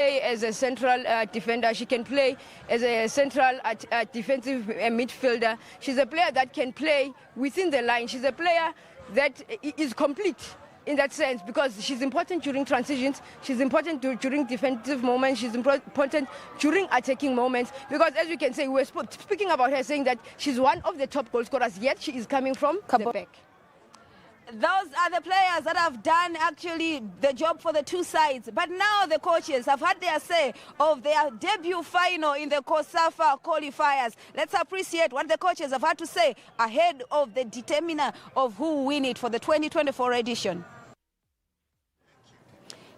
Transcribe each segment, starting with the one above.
As a central defender, she can play as a central defensive midfielder. She's a player that can play within the line. She's a player that is complete in that sense, because she's important during transitions, she's important during defensive moments, she's important during attacking moments, because as we can say, we're speaking about her saying that she's one of the top goal scorers, yet she is coming from the back. Those are the players that have done actually the job for the two sides. But now the coaches have had their say of their debut final in the COSAFA qualifiers. Let's appreciate what the coaches have had to say ahead of the determiner of who will win it for the 2024 edition.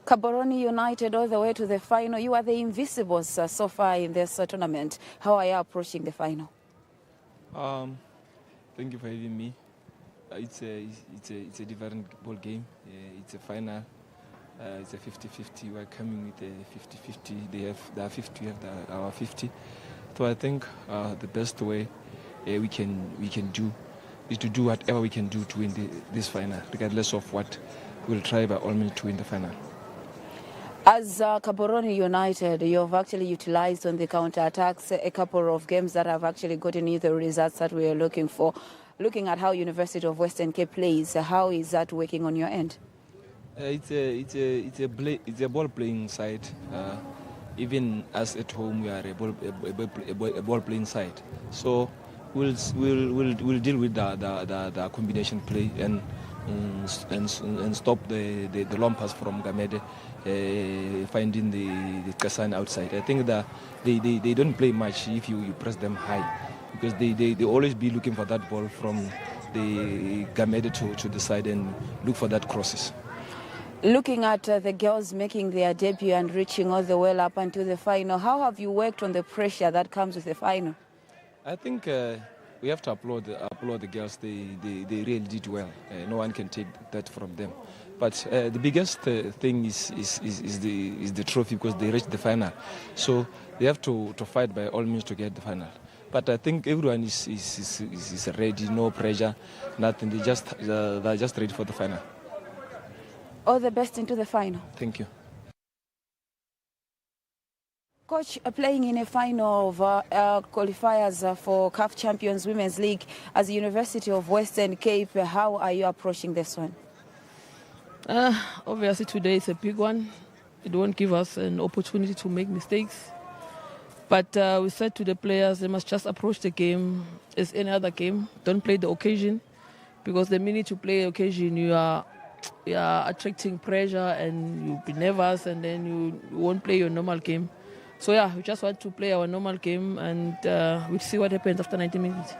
Gaborone United all the way to the final. You are the invisibles so far in this tournament. How are you approaching the final? Thank you for having me. It's a different ball game. It's a final. It's a 50-50. We're coming with a 50-50. They have 50. We have our 50. So I think the best way we can do is to do whatever we can do to win this final, regardless of what. We'll try by all means to win the final. As Gaborone United, you've actually utilized on the counter-attacks a couple of games that have actually gotten you the results that we are looking for. Looking at how University of Western Cape plays, how is that working on your end? It's a ball-playing side. Even us at home, we are a ball-playing side. So we'll deal with the combination play and stop the long pass from Gamede, finding the Kassan outside. I think that they don't play much if you press them high, because they always be looking for that ball from the Gamede to the side and look for that crosses. Looking at the girls making their debut and reaching all the way up until the final, how have you worked on the pressure that comes with the final? I think we have to applaud the girls. They really did well. No one can take that from them. But the biggest thing is the trophy, because they reached the final. So they have to fight by all means to get the final. But I think everyone is ready, no pressure, nothing. They're just ready for the final. All the best into the final. Thank you. Coach, playing in a final of qualifiers for CAF Champions Women's League as the University of Western Cape, how are you approaching this one? Obviously today is a big one. It won't give us an opportunity to make mistakes. But we said to the players, they must just approach the game as any other game. Don't play the occasion, because the minute you play occasion, you are attracting pressure and you'll be nervous, and then you won't play your normal game. So yeah, we just want to play our normal game, and we'll see what happens after 90 minutes.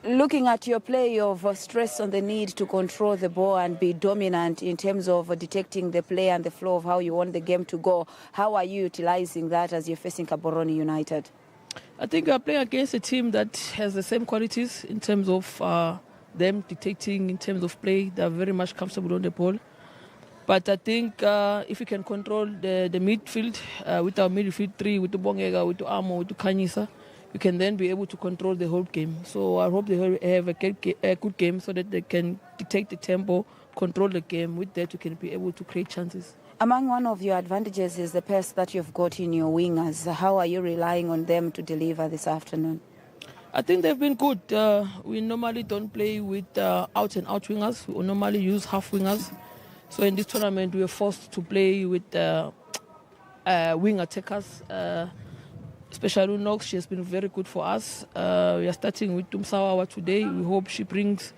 Looking at your play of stress on the need to control the ball and be dominant in terms of detecting the play and the flow of how you want the game to go, how are you utilizing that as you're facing Gaborone United? I think we are playing against a team that has the same qualities in terms of them detecting, in terms of play. They are very much comfortable on the ball. But I think if we can control the midfield with our midfield three, with the Bongega, with the Amo, with the Kanyisa, we can then be able to control the whole game. So I hope they have a good game so that they can detect the tempo, control the game. With that, we can be able to create chances. Among one of your advantages is the pace that you've got in your wingers. How are you relying on them to deliver this afternoon? I think they've been good. We normally don't play with out-and-out wingers. We normally use half wingers. So in this tournament, we were forced to play with wing attackers. Especially Knox, she has been very good for us. We are starting with Tumsawa today. We hope she brings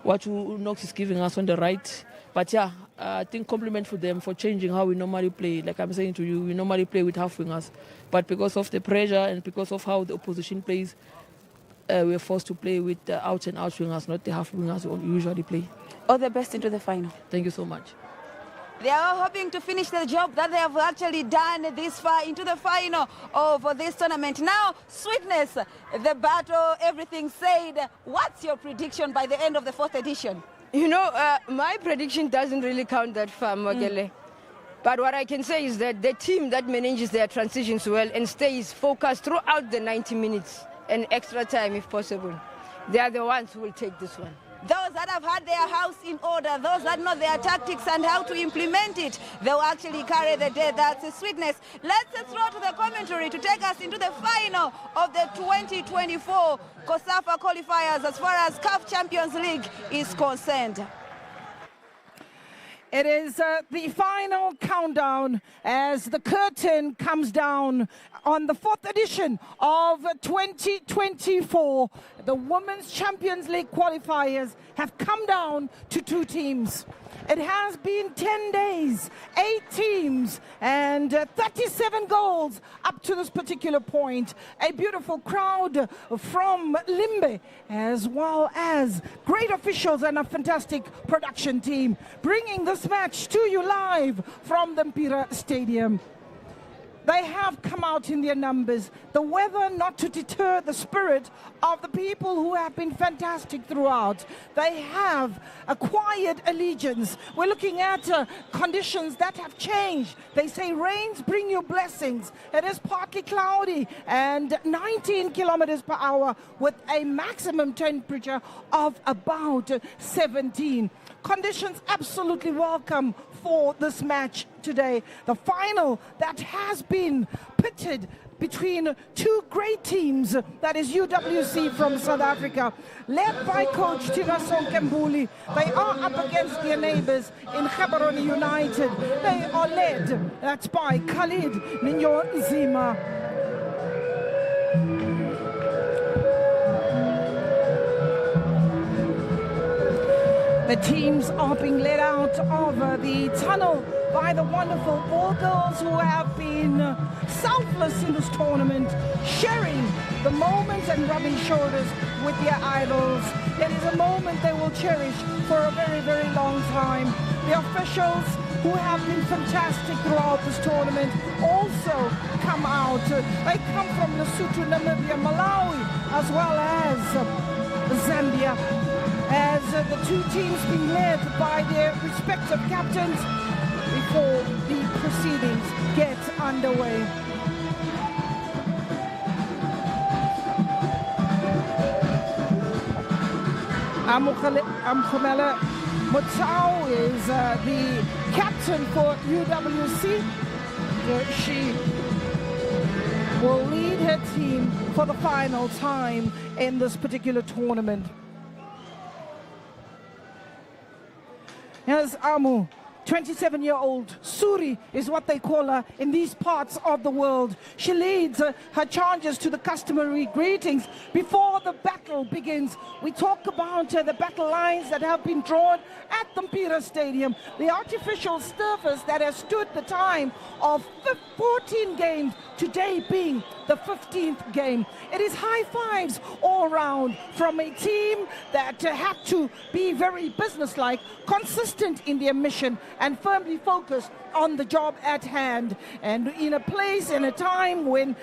what Knox is giving us on the right. But yeah, I think compliment for them for changing how we normally play. Like I'm saying to you, we normally play with half wingers. But because of the pressure and because of how the opposition plays, we are forced to play with the out-and-out wingers, not the half wingers we usually play. All the best into the final. Thank you so much. They are hoping to finish the job that they have actually done this far into the final of this tournament. Now, Sweetness, the battle, everything said. What's your prediction by the end of the fourth edition? You know, my prediction doesn't really count that far, Mogele. But what I can say is that the team that manages their transitions well and stays focused throughout the 90 minutes and extra time if possible, they are the ones who will take this one. those that have had their house in order, those that know their tactics and how to implement it, they'll actually carry the day. That's a sweetness. Let's throw to the commentary to take us into the final of the 2024 COSAFA qualifiers as far as CAF Champions League is concerned. It is the final countdown as the curtain comes down on the 4th edition of 2024. The Women's Champions League qualifiers have come down to 2 teams. It has been 10 days, 8 teams, and 37 goals up to this particular point. A beautiful crowd from Limbe, as well as great officials and a fantastic production team, bringing this match to you live from the Mpira Stadium. They have come out in their numbers. The weather not to deter the spirit of the people who have been fantastic throughout. They have acquired allegiance. We're looking at conditions that have changed. They say rains bring you blessings. It is partly cloudy and 19 kilometers per hour with a maximum temperature of about 17. Conditions absolutely welcome for this match today. The final that has been pitted between 2 great teams, that is UWC from South Africa, led by coach Tirason Kembuli. They are up against their neighbors in Gaborone United. They are led, that's by Khalid Ninyo Nzima. The teams are being led out of the tunnel by the wonderful ball girls who have been selfless in this tournament, sharing the moment and rubbing shoulders with their idols. It is a moment they will cherish for a very, very long time. The officials who have been fantastic throughout this tournament also come out. They come from Lesotho, Namibia, Malawi, as well as Zambia, as the 2 teams being led by their respective captains before the proceedings get underway. Amkhumela Mutau is the captain for UWC. She will lead her team for the final time in this particular tournament. Here's Amu, 27-year-old. Suri is what they call her in these parts of the world. She leads her charges to the customary greetings before the battle begins. We talk about the battle lines that have been drawn at the Mpira Stadium, the artificial surface that has stood the time of 14 games, today being the 15th game. It is high fives all around from a team that had to be very businesslike, consistent in their mission, and firmly focused on the job at hand. And in a place, in a time when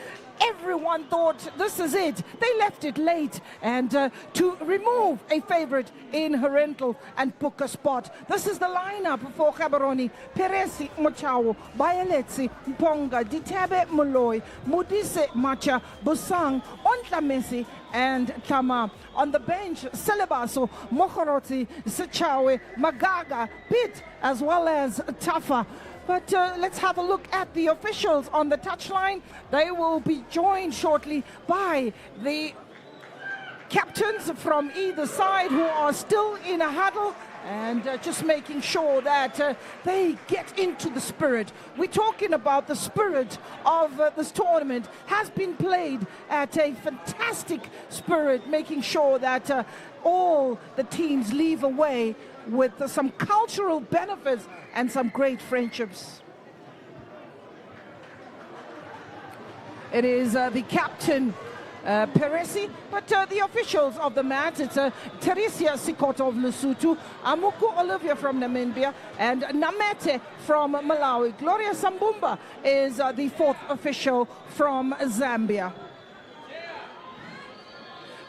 everyone thought this is it, they left it late and to remove a favorite in her rental and book a spot. This is the lineup for Gaborone: Peresi Mochao, Bayeletsi Mponga, Ditabe Moloi, Mudise Macha, Busang, Ontlamesi, and Tama. On the bench, Selebaso, Mokhoroti, Sechawe, Magaga, Pitt, as well as Tafa. But let's have a look at the officials on the touchline. They will be joined shortly by the captains from either side who are still in a huddle and just making sure that they get into the spirit. We're talking about the spirit of this tournament has been played at a fantastic spirit, making sure that all the teams leave away with some cultural benefits and some great friendships. It is the captain, Peresi, but the officials of the match, it's Teresia Sikota of Lesotho, Amuku Olivia from Namibia, and Namete from Malawi. Gloria Sambumba is the 4th official from Zambia.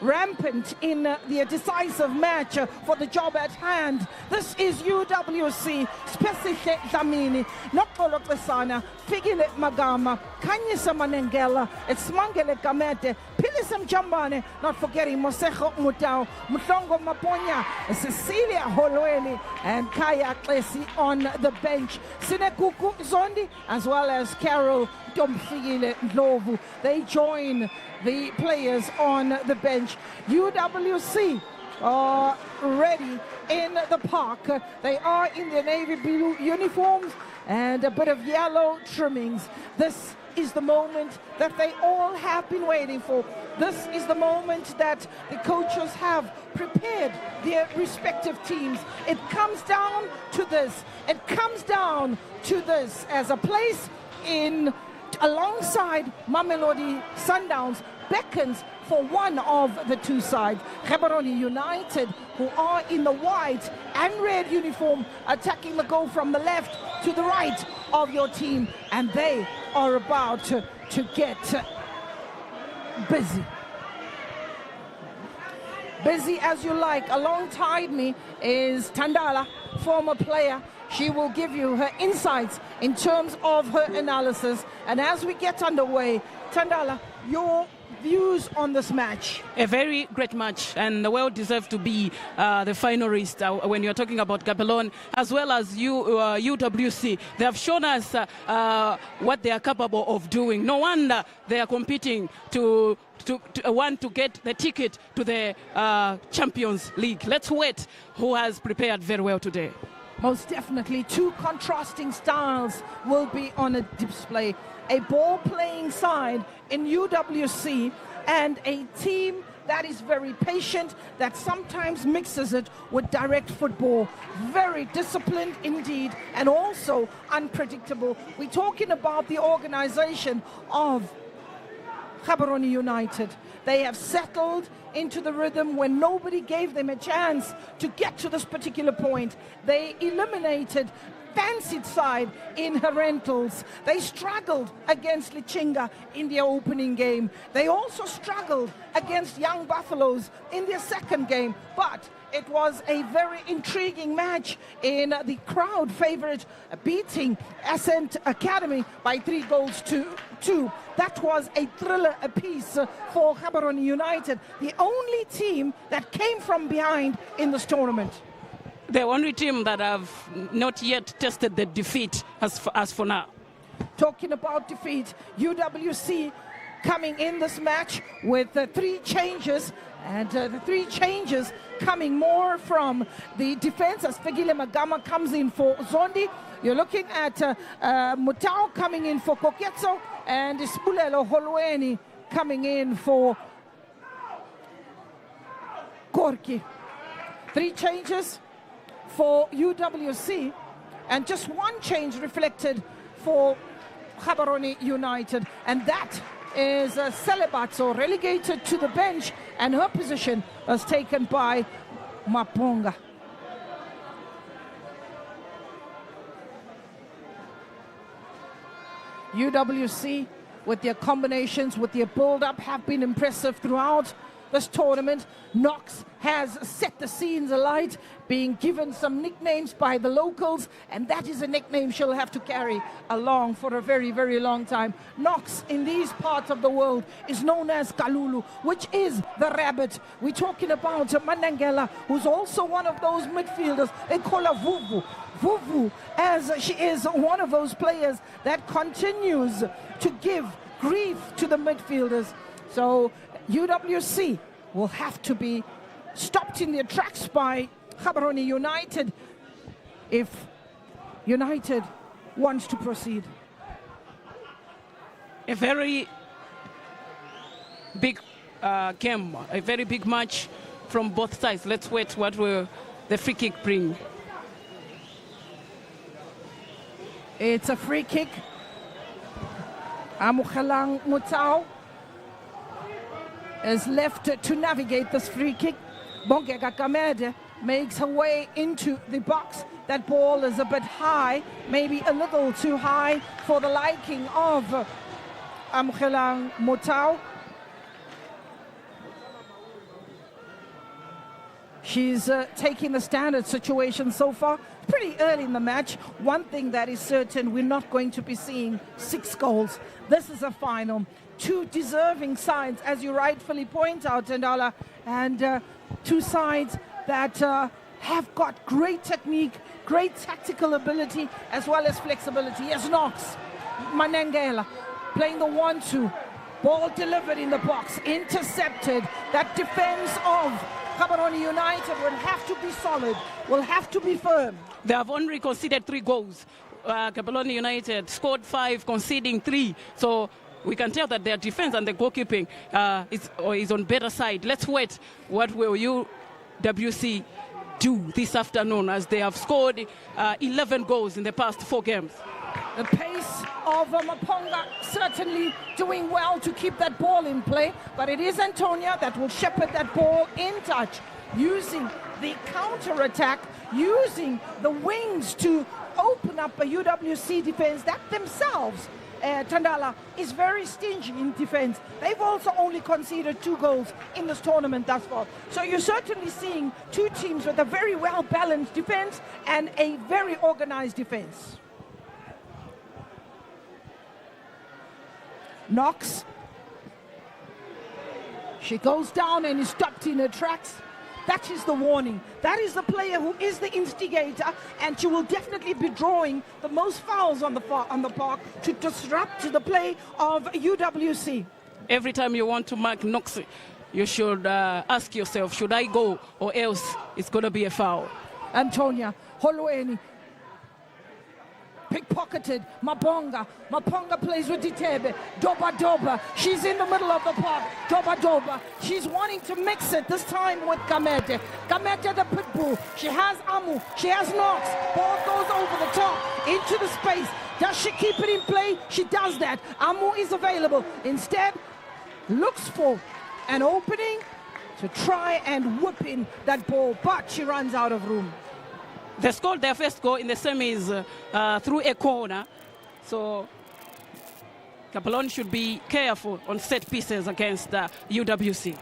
Rampant in the decisive match for the job at hand. This is UWC, Spesihle Dlamini, Nokolo Kesana, Figile Magama, Kanyisa Manengela, it's Mangele Gamete, Phyllis Mjambane, not forgetting Mosejo Mutau, Mhlongo Maponya, Cecilia Holweni, and Kaya Klesi on the bench. Sinekuku Zondi, as well as Carol Domfile Ndlovu. They join the players on the bench. UWC are ready in the park. They are in their navy blue uniforms and a bit of yellow trimmings. This is the moment that they all have been waiting for. This is the moment that the coaches have prepared their respective teams. It comes down to this. It comes down to this as a place in alongside Mamelodi Sundowns beckons for one of the two sides. Gaborone United, who are in the white and red uniform, attacking the goal from the left to the right of your team, and they are about to get busy. Busy as you like. Alongside me is Tandala, former player. She will give you her insights in terms of her analysis. And as we get underway, Tandala, your views on this match? A very great match, and well deserved to be the finalist when you're talking about Gaborone as well as UWC. They have shown us what they are capable of doing. No wonder they are competing to want to get the ticket to the Champions League. Let's wait who has prepared very well today. Most definitely, two contrasting styles will be on a display. A ball-playing side in UWC and a team that is very patient, that sometimes mixes it with direct football. Very disciplined indeed, and also unpredictable. We're talking about the organization of Gaborone United. They have settled into the rhythm when nobody gave them a chance to get to this particular point. They eliminated fancied side in her rentals. They struggled against Lichinga in their opening game. They also struggled against Young Buffaloes in their second game, but it was a very intriguing match in the crowd favorite, beating Ascent Academy by 3-2. That was a thriller apiece for Gaborone United, the only team that came from behind in this tournament. The only team that have not yet tested the defeat as for now. Talking about defeat, UWC coming in this match with 3 changes, and the 3 changes coming more from the defense as Fegile Magama comes in for Zondi. You're looking at Mutau coming in for Koketso, and Spulelo Holweni coming in for Gorky. 3 changes for UWC, and just 1 change reflected for Gaborone United, and that is Celebatso, relegated to the bench, and her position was taken by Maponga. UWC, with their combinations, with their build-up, have been impressive throughout this tournament. Knox has set the scenes alight, being given some nicknames by the locals, and that is a nickname she'll have to carry along for a very, very long time. Knox, in these parts of the world, is known as Kalulu, which is the rabbit. We're talking about Manangela, who's also one of those midfielders. They call her Vuvu. Vuvu, as she is one of those players that continues to give grief to the midfielders. So UWC will have to be stopped in their tracks by Gaborone United if United wants to proceed. A very big game, a very big match from both sides. Let's wait what will the free kick bring. It's a free kick. Amukhalang Mutau is left to navigate this free kick. Bonke Kakamede makes her way into the box. That ball is a bit high, maybe a little too high for the liking of Amukhalang Mutau. She's taking the standard situation so far. pretty early in the match. One thing that is certain, we're not going to be seeing 6 goals. This is a final. 2 deserving sides, as you rightfully point out, Tandala, and 2 sides that have got great technique, great tactical ability, as well as flexibility. Yes, Knox, Manengela, playing the 1-2. Ball delivered in the box, intercepted. That defense of Gaborone United will have to be solid, will have to be firm. They have only conceded 3 goals. Gaborone United scored 5, conceding 3. So we can tell that their defense and the goalkeeping is on better side. Let's wait. What will UWC do this afternoon, as they have scored 11 goals in the past 4 games? The pace of Maponga certainly doing well to keep that ball in play, but it is Antonia that will shepherd that ball in touch, using the counter-attack, using the wings to open up a UWC defense that themselves, Tandala, is very stingy in defense. They've also only conceded 2 goals in this tournament thus far. So you're certainly seeing 2 teams with a very well-balanced defense and a very organized defense. Knox. She goes down and is stopped in her tracks. That is the warning. That is the player who is the instigator, and she will definitely be drawing the most fouls on the park to disrupt the play of UWC. Every time you want to mark Knox, you should ask yourself, should I go, or else it's going to be a foul. Antonia Holweni. Pickpocketed, Maponga plays with Ditebe, Doba, she's in the middle of the park, Doba, she's wanting to mix it, this time with Gamete the pitbull, she has Amu, she has Knox, ball goes over the top, into the space, does she keep it in play? She does that, Amu is available, instead looks for an opening to try and whip in that ball, but she runs out of room. They scored their first goal in the semis through a corner. So Gaborone should be careful on set pieces against UWC.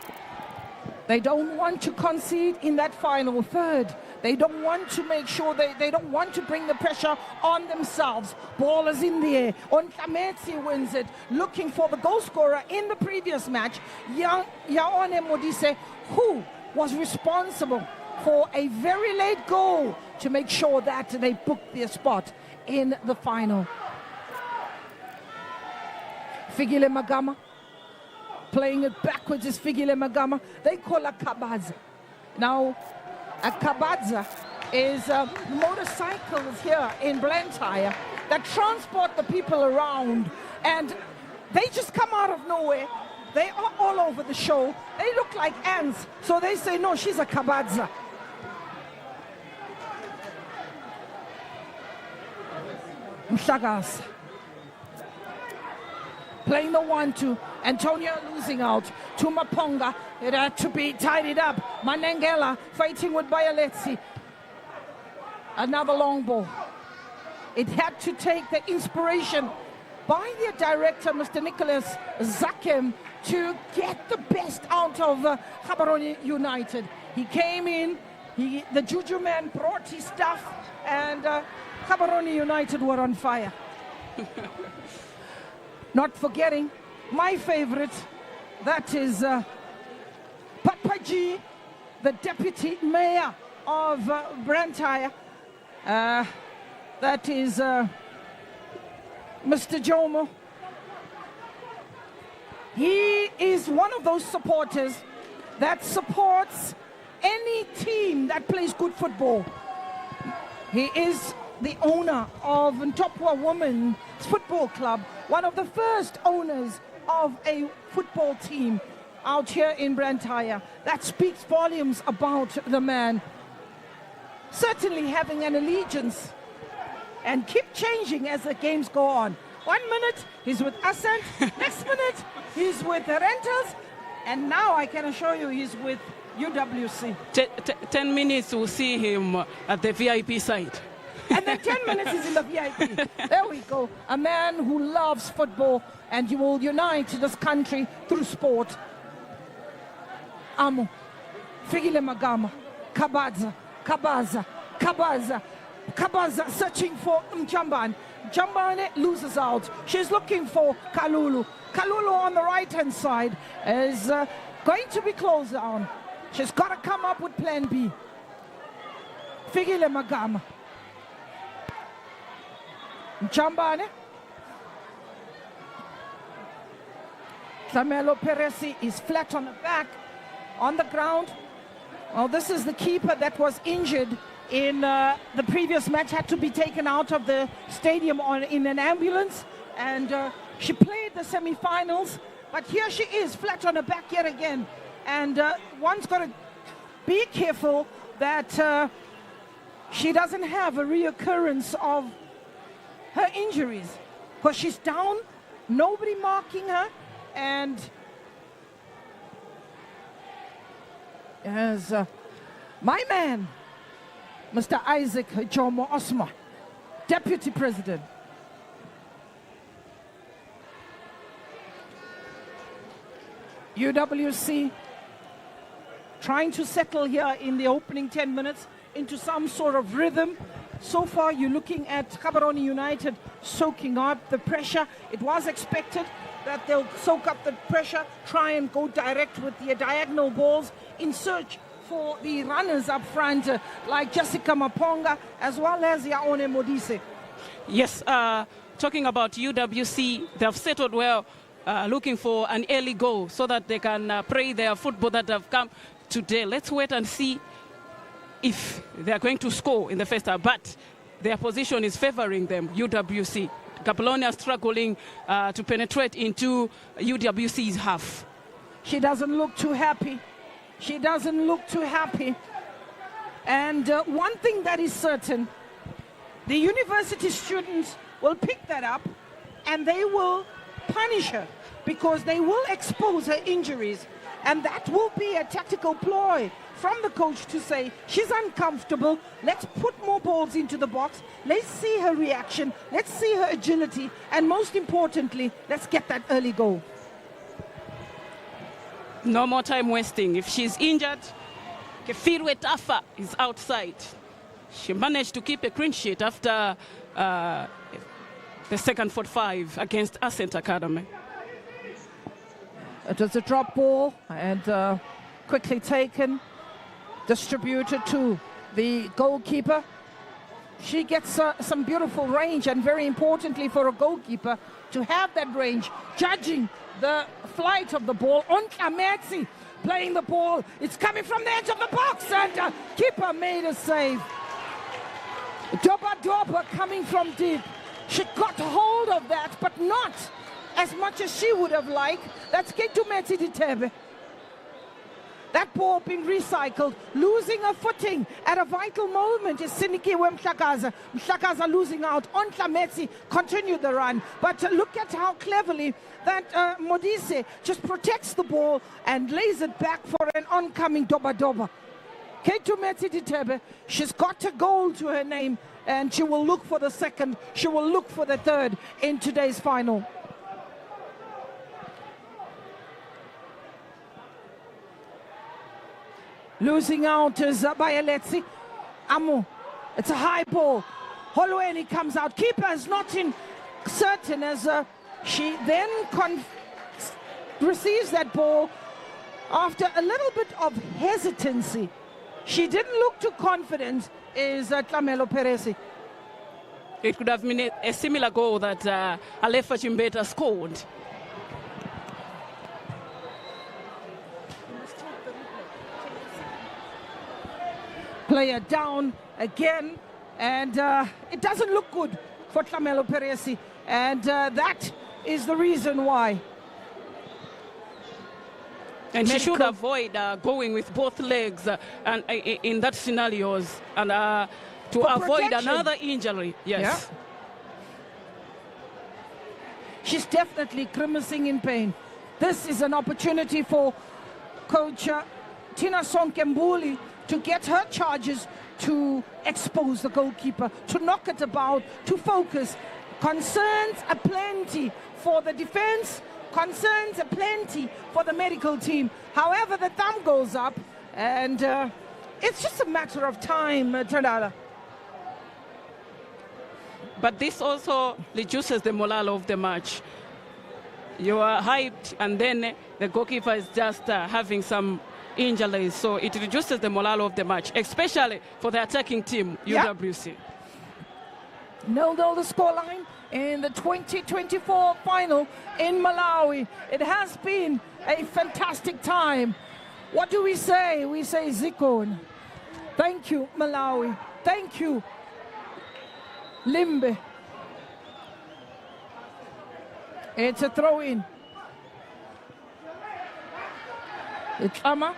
They don't want to concede in that final third. They don't want to make sure they don't want to bring the pressure on themselves. Ball is in the air. Ontametsi wins it, looking for the goal scorer in the previous match, Yaone Modise, who was responsible for a very late goal to make sure that they booked their spot in the final. Figile Magama, playing it backwards is Figile Magama. They call her Kabaza. Now, a Kabaza is motorcycles here in Blantyre that transport the people around, and they just come out of nowhere. They are all over the show. They look like ants, so they say, no, she's a Kabaza. Mshagas playing the 1-2. Antonia losing out to Maponga. It had to be tidied up. Manengela fighting with Bayaletsi. Another long ball. It had to take the inspiration by their director, Mr. Nicholas Zakem, to get the best out of Gaborone United. He came in, the Juju man brought his stuff, and Gaborone United were on fire. Not forgetting my favorite, that is Papaji, the deputy mayor of Blantyre. That is Mr. Jomo. He is one of those supporters that supports any team that plays good football. He is the owner of Ntopwa Women's Football Club, one of the first owners of a football team out here in Blantyre. That speaks volumes about the man. Certainly having an allegiance, and keep changing as the games go on. 1 minute he's with Ascent, next minute he's with the Rentals, and now I can assure you he's with UWC. 10 minutes we'll see him at the VIP side. And then 10 minutes is in the VIP. There we go. A man who loves football, and you will unite this country through sport. Amu, Figile Magama, Kabaza, Kabaza searching for Mjambane. Mjambane loses out. She's looking for Kalulu. Kalulu on the right-hand side is going to be closed down. She's got to come up with plan B. Figile Magama. Mjambane. Tlamelo Peresi is flat on the back, on the ground. Well, this is the keeper that was injured in the previous match, had to be taken out of the stadium in an ambulance, and she played the semi-finals, but here she is, flat on her back yet again. And one's got to be careful that she doesn't have a reoccurrence of her injuries, because she's down, nobody marking her, and as my man, Mr. Isaac Jomo Osma, Deputy President. UWC trying to settle here in the opening 10 minutes into some sort of rhythm. So far, you're looking at Gaborone United soaking up the pressure. It was expected that they'll soak up the pressure, try and go direct with the diagonal balls in search for the runners up front, like Jessica Maponga, as well as Yaone Modise. Yes, talking about UWC, they have settled well, looking for an early goal so that they can play their football that have come today. Let's wait and see if they are going to score in the first half, but their position is favoring them, UWC. Gaborone are struggling to penetrate into UWC's half. She doesn't look too happy. She doesn't look too happy. And one thing that is certain, the university students will pick that up and they will punish her because they will expose her injuries. And that will be a tactical ploy from the coach to say, she's uncomfortable, let's put more balls into the box, let's see her reaction, let's see her agility, and most importantly, let's get that early goal. No more time wasting. If she's injured, Kefirwe Tafa is outside. She managed to keep a clean sheet after the second 45 against Ascent Academy. It was a drop ball and quickly taken, distributed to the goalkeeper. She gets some beautiful range, and very importantly for a goalkeeper to have that range, judging the flight of the ball. On Tlametsi playing the ball, it's coming from the edge of the box, and keeper made a save. Doba coming from deep. She got hold of that, but not as much as she would have liked. That's Ketumeti Ditebe. That ball being recycled, losing her footing at a vital moment is Sinikiwe Mhlakaza. Mhlakaza losing out. On Tlametsi continued the run. But look at how cleverly that Modise just protects the ball and lays it back for an oncoming Doba. Ketumeti Ditebe, she's got a goal to her name, and she will look for the second, she will look for the third in today's final. Losing out is Bayeletsi. Amo, it's a high ball. Holweni comes out. Keeper is not in certain as she then receives that ball after a little bit of hesitancy. She didn't look too confident, is Tlamelo Peresi. It could have been a similar goal that Alefa Chimbeta scored. Player down again, and it doesn't look good for Tlamelo Peresi, and that is the reason why. And she should avoid going with both legs and in that scenarios, and to avoid protection. Another injury. Yes. Yeah. She's definitely grimacing in pain. This is an opportunity for Coach Tina Sonkembuli to get her charges, to expose the goalkeeper, to knock it about, to focus. Concerns aplenty for the defense, concerns aplenty for the medical team. However, the thumb goes up, and it's just a matter of time, Tradala. But this also reduces the morale of the match. You are hyped, and then the goalkeeper is just having some injuries, so it reduces the morale of the match, especially for the attacking team, UWC. No, the scoreline in the 2024 final in Malawi. It has been a fantastic time. What do we say? We say Zikon. Thank you, Malawi. Thank you, Limbe. It's a throw-in. It's Ama.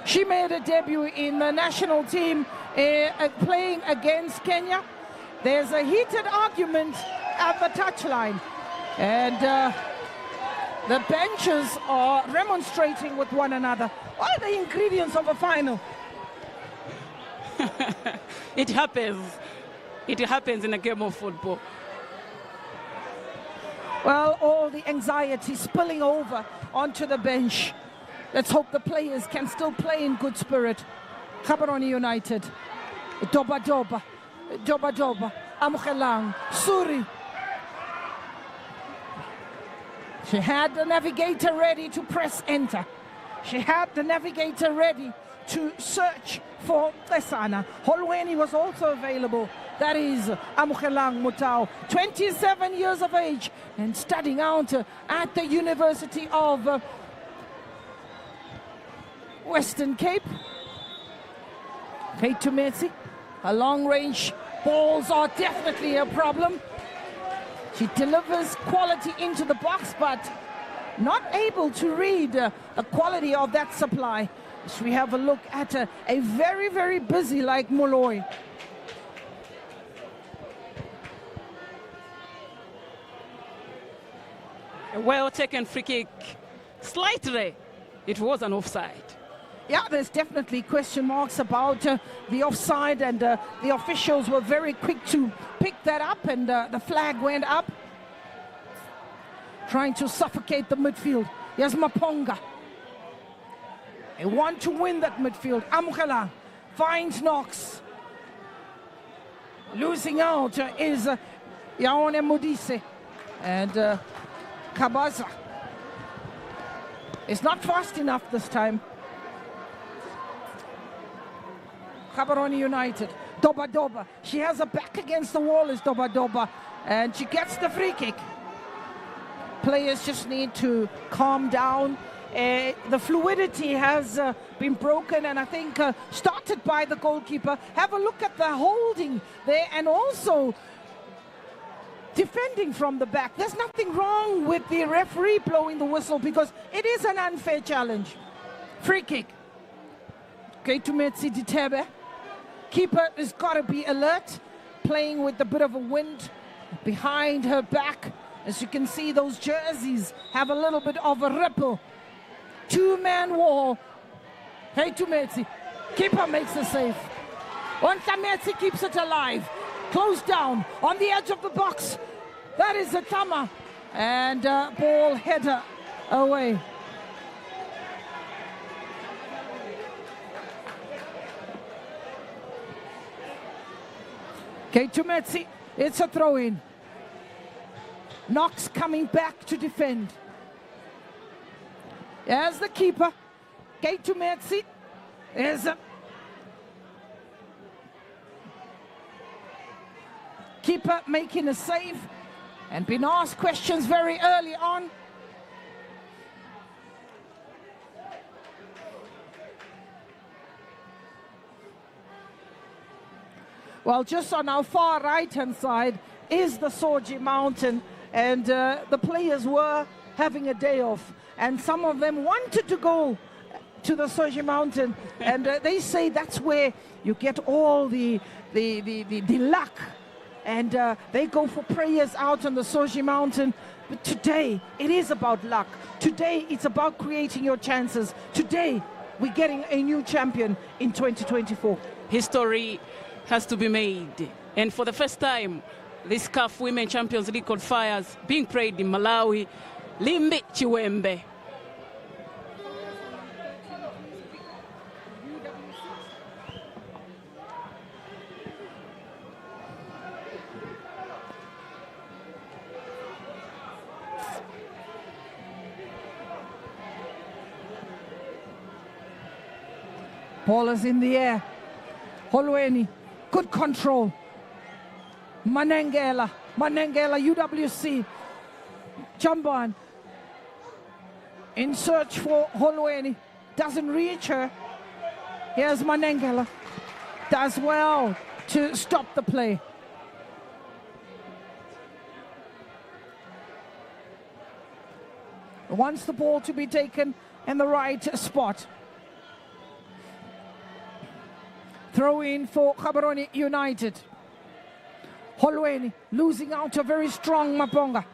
She made a debut in the national team playing against Kenya. There's a heated argument at the touchline, and the benches are remonstrating with one another. What are the ingredients of a final? It happens. It happens in a game of football. Well, all the anxiety spilling over onto the bench. Let's hope the players can still play in good spirit. Gaborone United. Doba, Amukelang, Suri. She had the navigator ready to press enter. She had the navigator ready to search for Tesana. Holweni was also available. That is Amukelang Mutau, 27 years of age and studying out at the University of Western Cape. Kate Tumesi, her long-range balls are definitely a problem. She delivers quality into the box, but not able to read the quality of that supply. So we have a look at a very, very busy like Molloy. A well-taken free kick. Slightly, it was an offside. Yeah, there's definitely question marks about the offside, and the officials were very quick to pick that up, and the flag went up. Trying to suffocate the midfield. Here's Maponga. They want to win that midfield. Amukela finds Knox. Losing out is Yaone Modise and Kabaza. It's not fast enough this time. Gaborone United. Doba. She has her back against the wall is Doba. And she gets the free kick. Players just need to calm down. The fluidity has been broken, and I think started by the goalkeeper. Have a look at the holding there, and also defending from the back. There's nothing wrong with the referee blowing the whistle because it is an unfair challenge. Free kick. Keitumetsi Ditebe. Keeper has got to be alert, playing with a bit of a wind behind her back. As you can see, those jerseys have a little bit of a ripple. Two-man wall. Keitumetsi. Keeper makes the save. Ontametsi keeps it alive. Close down on the edge of the box. That is a Tama. And ball header away. Keitumetsi, it's a throw-in. Knox coming back to defend. As the keeper, Keitumetsi is a keeper making a save and been asked questions very early on. Well, just on our far right-hand side is the Soji Mountain, and the players were having a day off, and some of them wanted to go to the Soji Mountain, and they say that's where you get all the luck, and they go for prayers out on the Soji Mountain. But today, it is about luck. Today, it's about creating your chances. Today, we're getting a new champion in 2024. History has to be made. And for the first time, this CAF Women Champions League qualifiers being played in Malawi, Limbe Chiwembe. Ball is in the air. Holweni, good control. Manengela, UWC. Jamban in search for Holweni. Doesn't reach her. Here's Manengela. Does well to stop the play. Wants the ball to be taken in the right spot. Throw in for Gaborone United. Holweni losing out a very strong Maponga.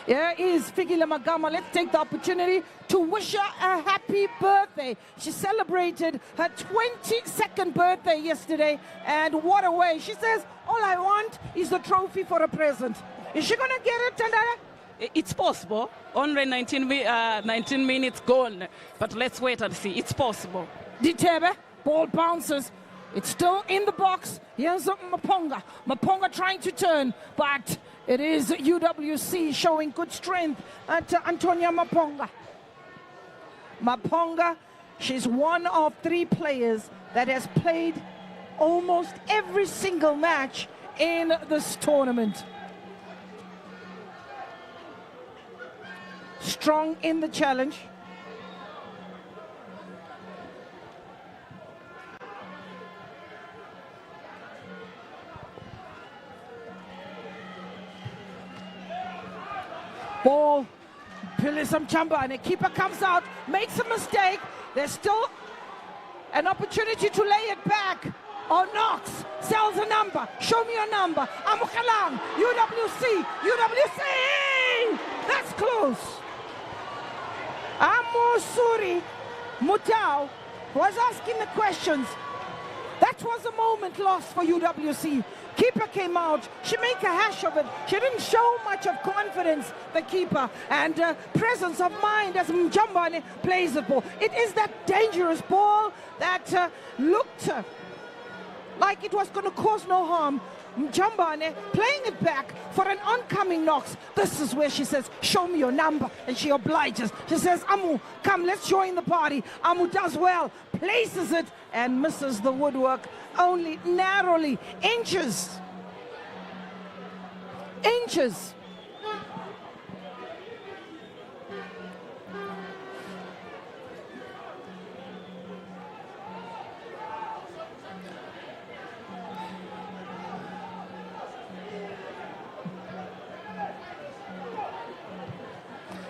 Here is Fikile Magama. Let's take the opportunity to wish her a happy birthday. She celebrated her 22nd birthday yesterday, and what a way. She says, all I want is the trophy for a present. Is she going to get it, Tandara? It's possible. Only 19 minutes gone, but let's wait and see. It's possible. Ditebe, ball bounces. It's still in the box. Here's Maponga. Maponga trying to turn, but it is UWC showing good strength at Antonia Maponga. Maponga, she's one of 3 players that has played almost every single match in this tournament. Strong in the challenge. Ball, Pilisam Chamba, and the keeper comes out, makes a mistake. There's still an opportunity to lay it back. Or Knox sells a number. Show me your number. Amukalang, UWC. That's close. Suri Mutau was asking the questions. That was a moment lost for UWC. Keeper came out. She made a hash of it. She didn't show much of confidence, the keeper, and presence of mind as Mjambane plays the ball. It is that dangerous ball that looked like it was going to cause no harm. Mjambane playing it back for an oncoming Knox. This is where she says, show me your number, and she obliges. She says, Amu, come, let's join the party. Amu does well, places it, and misses the woodwork only narrowly. Inches.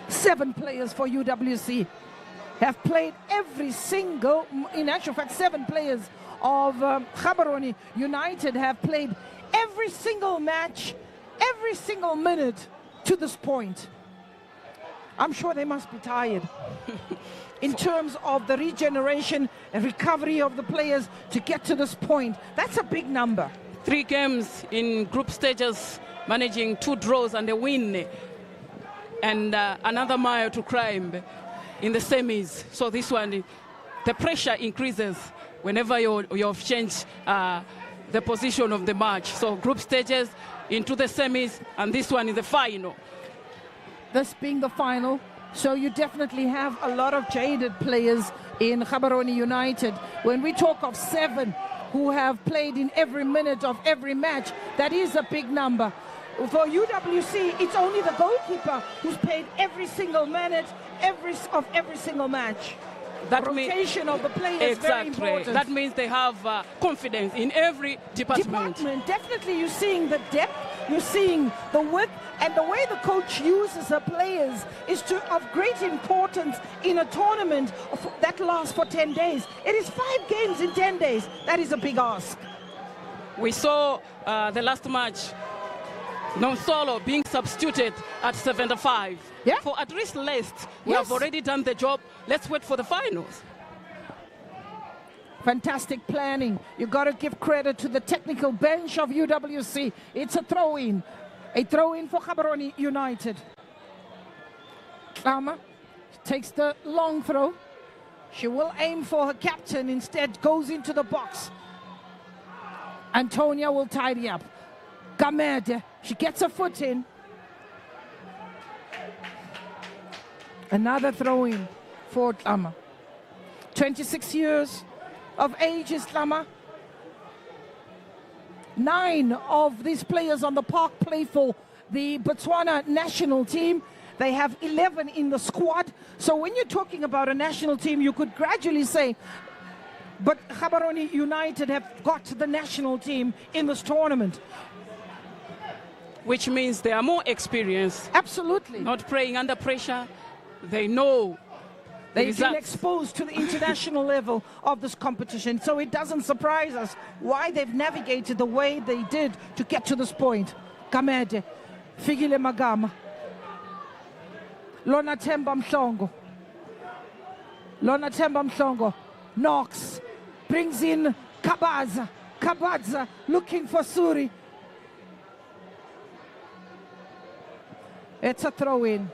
7 players for UWC have played every single, in actual fact 7 players of Gaborone United have played every single match, every single minute to this point. I'm sure they must be tired in terms of the regeneration and recovery of the players to get to this point. That's a big number. 3 games in group stages, managing 2 draws and a win, and another mile to climb in the semis. So this one, the pressure increases whenever you've changed the position of the match. So group stages into the semis, and this one is the final. This being the final, so you definitely have a lot of jaded players in Gaborone United. When we talk of 7 who have played in every minute of every match, that is a big number. For UWC, it's only the goalkeeper who's played every single minute of every single match. That rotation of the players is very important. That means they have confidence in every department. Definitely, you're seeing the depth, you're seeing the width, and the way the coach uses the players is of great importance in a tournament that lasts for 10 days. It is 5 games in 10 days. That is a big ask. We saw the last match, Non-Solo being substituted at 75. Yeah. For at least less, we have already done the job. Let's wait for the finals. Fantastic planning. You got to give credit to the technical bench of UWC. It's a throw-in for Gaborone United. Klama takes the long throw. She will aim for her captain, instead goes into the box. Antonia will tidy up. Gamede, she gets her foot in. Another throw-in for Klama. 26 years of age is Lama. 9 of these players on the park play for the Botswana national team. They have 11 in the squad. So when you're talking about a national team, you could gradually say, but Gaborone United have got the national team in this tournament. Which means they are more experienced. Absolutely. Not playing under pressure. They know. They've been exposed to the international level of this competition, so it doesn't surprise us why they've navigated the way they did to get to this point. Kamede, Figile Magama, Lona Temba Mhlongo, Knox, brings in Kabadza looking for Suri. It's a throw-in.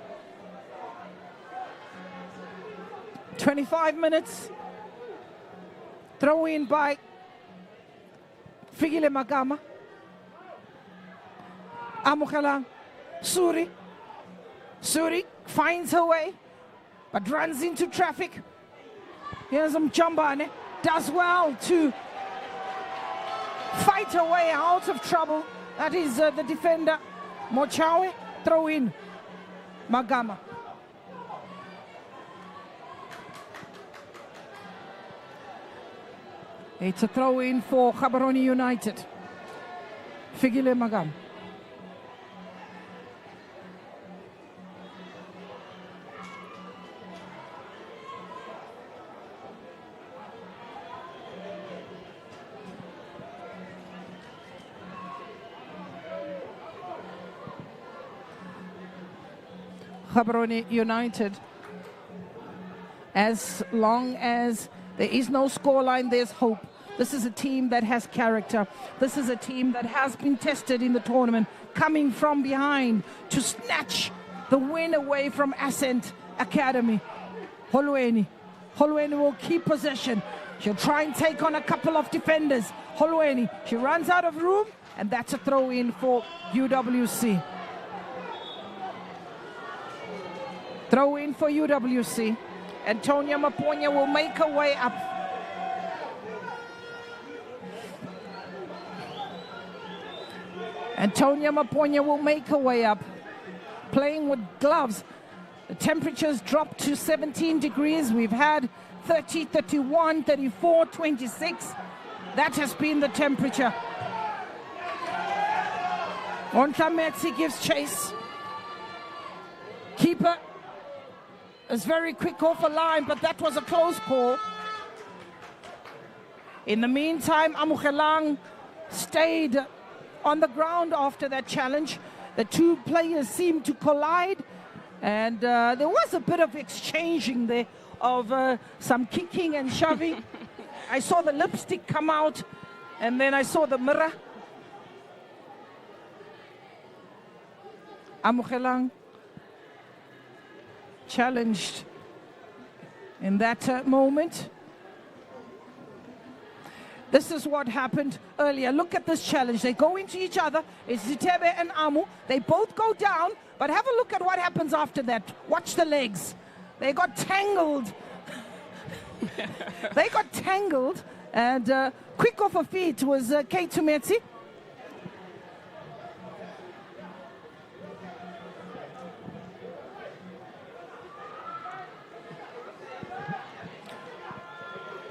25 minutes. Throw in by Figile Magama. Amukhala. Suri finds her way, but runs into traffic. Here's Mchambane. Does well to fight her way out of trouble. That is the defender, Mochawe. Throw in Magama. It's a throw-in for Gaborone United. Figile Magam. Gaborone United, as long as there is no scoreline, there's hope. This is a team that has character. This is a team that has been tested in the tournament, coming from behind to snatch the win away from Ascent Academy. Holweni will keep possession. She'll try and take on a couple of defenders. Holweni, she runs out of room, and that's a throw-in for UWC. Throw-in for UWC. Antonia Maponya will make her way up. Antonia Maponya will make her way up, playing with gloves. The temperatures dropped to 17 degrees. We've had 30, 31, 34, 26. That has been the temperature. Ontlametsi gives chase. Keeper is very quick off a line, but that was a close call. In the meantime, Amukhelang stayed on the ground after that challenge. The two players seemed to collide, and there was a bit of exchanging there of some kicking and shoving. I saw the lipstick come out, and then I saw the mirror. Amukhelang challenged in that moment. This is what happened earlier. Look at this challenge. They go into each other. It's Zitebe and Amu. They both go down, but have a look at what happens after that. Watch the legs. They got tangled. They got tangled, and quick off her feet was Kate Tumetsi.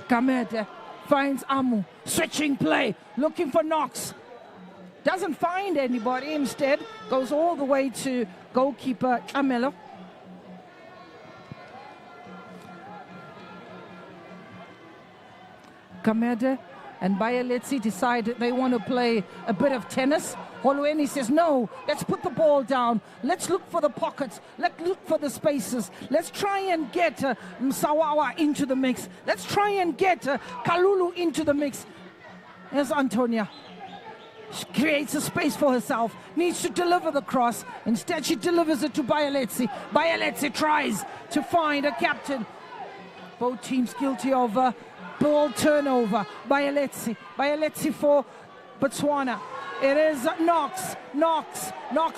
Kamede finds Amu, switching play, looking for Knox. Doesn't find anybody, instead goes all the way to goalkeeper Amelo. Kamede and Bayaletsi decide they want to play a bit of tennis. Holweni says, no, let's put the ball down. Let's look for the pockets. Let's look for the spaces. Let's try and get Msawawa into the mix. Let's try and get Kalulu into the mix. Here's Antonia. She creates a space for herself. Needs to deliver the cross. Instead, she delivers it to Bayaletsi. Bayaletsi tries to find a captain. Both teams guilty of ball turnover. Bayaletsi for Botswana. It is Knox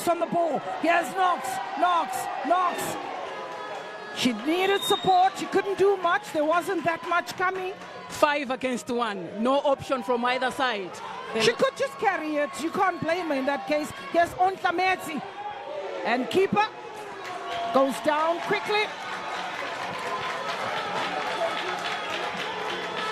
on the ball. Here's Knox. She needed support. She couldn't do much. There wasn't that much coming. 5 against 1. No option from either side. She could just carry it. You can't blame her in that case. Here's Ontlametsi. And keeper goes down quickly.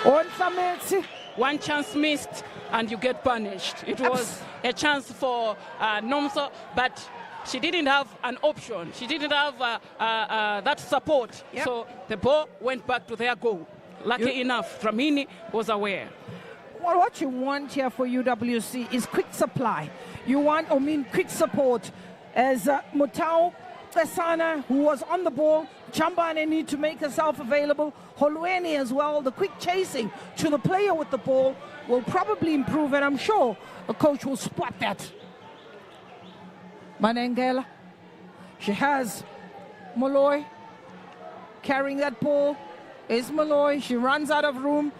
Ontlametsi. One chance missed and you get punished. It was a chance for Nomso, but she didn't have an option. She didn't have that support. Yep. So the ball went back to their goal. Lucky enough, Dlamini was aware. Well, what you want here for UWC is quick supply. You want, quick support. As Mutau Tesana, who was on the ball, Chambane need to make herself available. Holweni as well. The quick chasing to the player with the ball will probably improve, and I'm sure a coach will spot that. Manengela. She has Molloy carrying that ball. Is Molloy. She runs out of room.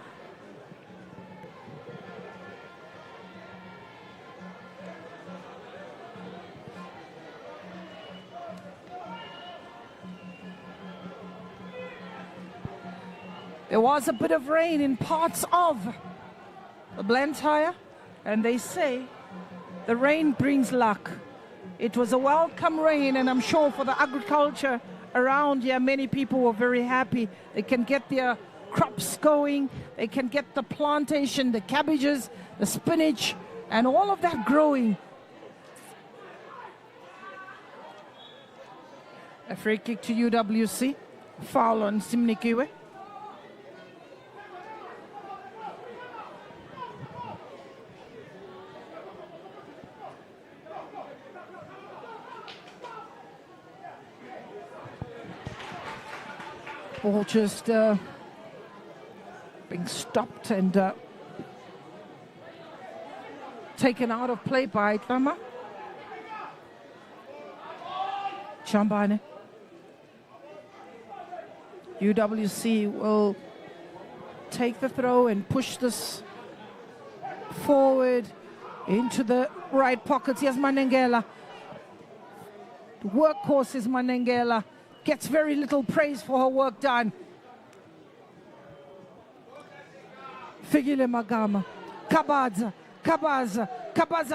There was a bit of rain in parts of the Blantyre, and they say the rain brings luck. It was a welcome rain, and I'm sure for the agriculture around here, many people were very happy. They can get their crops going, they can get the plantation, the cabbages, the spinach, and all of that growing. A free kick to UWC, foul on Simnikiwe. Ball just being stopped and taken out of play by Tlama. Chambane. UWC will take the throw and push this forward into the right pockets. Here's Manengela. The workhorse is Manengela. Gets very little praise for her work done. Figile Magama. Kabaza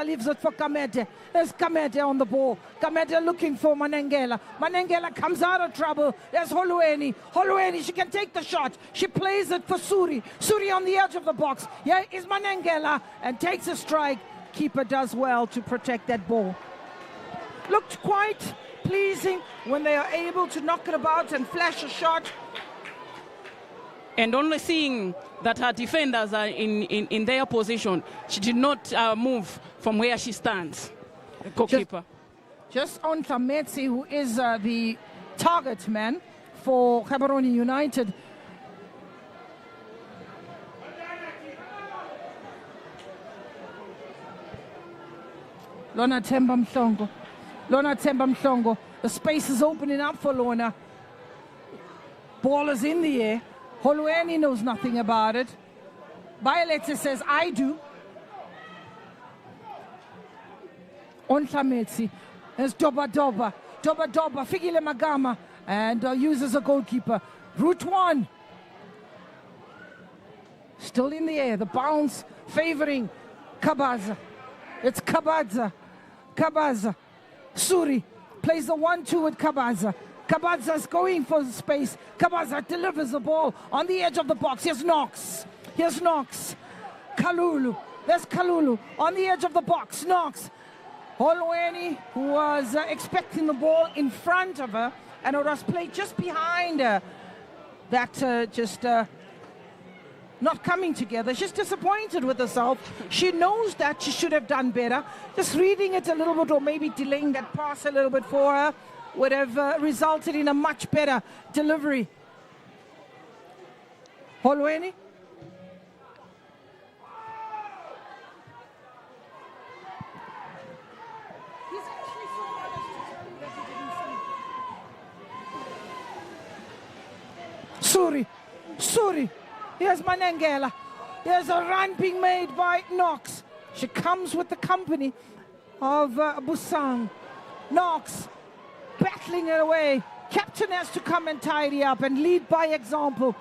leaves it for Kamete. There's Kamete on the ball. Kamete looking for Manengela. Manengela comes out of trouble. There's Holweni. Holweni, she can take the shot. She plays it for Suri. Suri on the edge of the box. Here is Manengela and takes a strike. Keeper does well to protect that ball. Looked quite pleasing when they are able to knock it about and flash a shot. And only seeing that her defenders are in their position, she did not move from where she stands, the goalkeeper. Just on Tametsi, who is the target man for Gaborone United. Lona Temba Mhlongo. Lona Temba Mhlongo. The space is opening up for Lona. Ball is in the air. Holweni knows nothing about it. Bayeletse says, I do. On Tametsi. There's Doba Doba. Doba Doba. Figile Magama. And uses a goalkeeper. Route 1. Still in the air. The bounce favoring Kabaza. It's Kabaza. Kabaza. Suri plays the 1-2 with Kabaza. Kabaza's going for space. Kabaza delivers the ball on the edge of the box. Here's Knox. Here's Knox. Kalulu. There's Kalulu on the edge of the box. Knox. Holweni, who was expecting the ball in front of her, and it was played just behind her. That not coming together. She's disappointed with herself. She knows that she should have done better. Just reading it a little bit, or maybe delaying that pass a little bit for her, would have resulted in a much better delivery. Holweni. Suri. Here's Manengela. There's a run being made by Knox. She comes with the company of Busang. Knox battling it away. Captain has to come and tidy up and lead by example.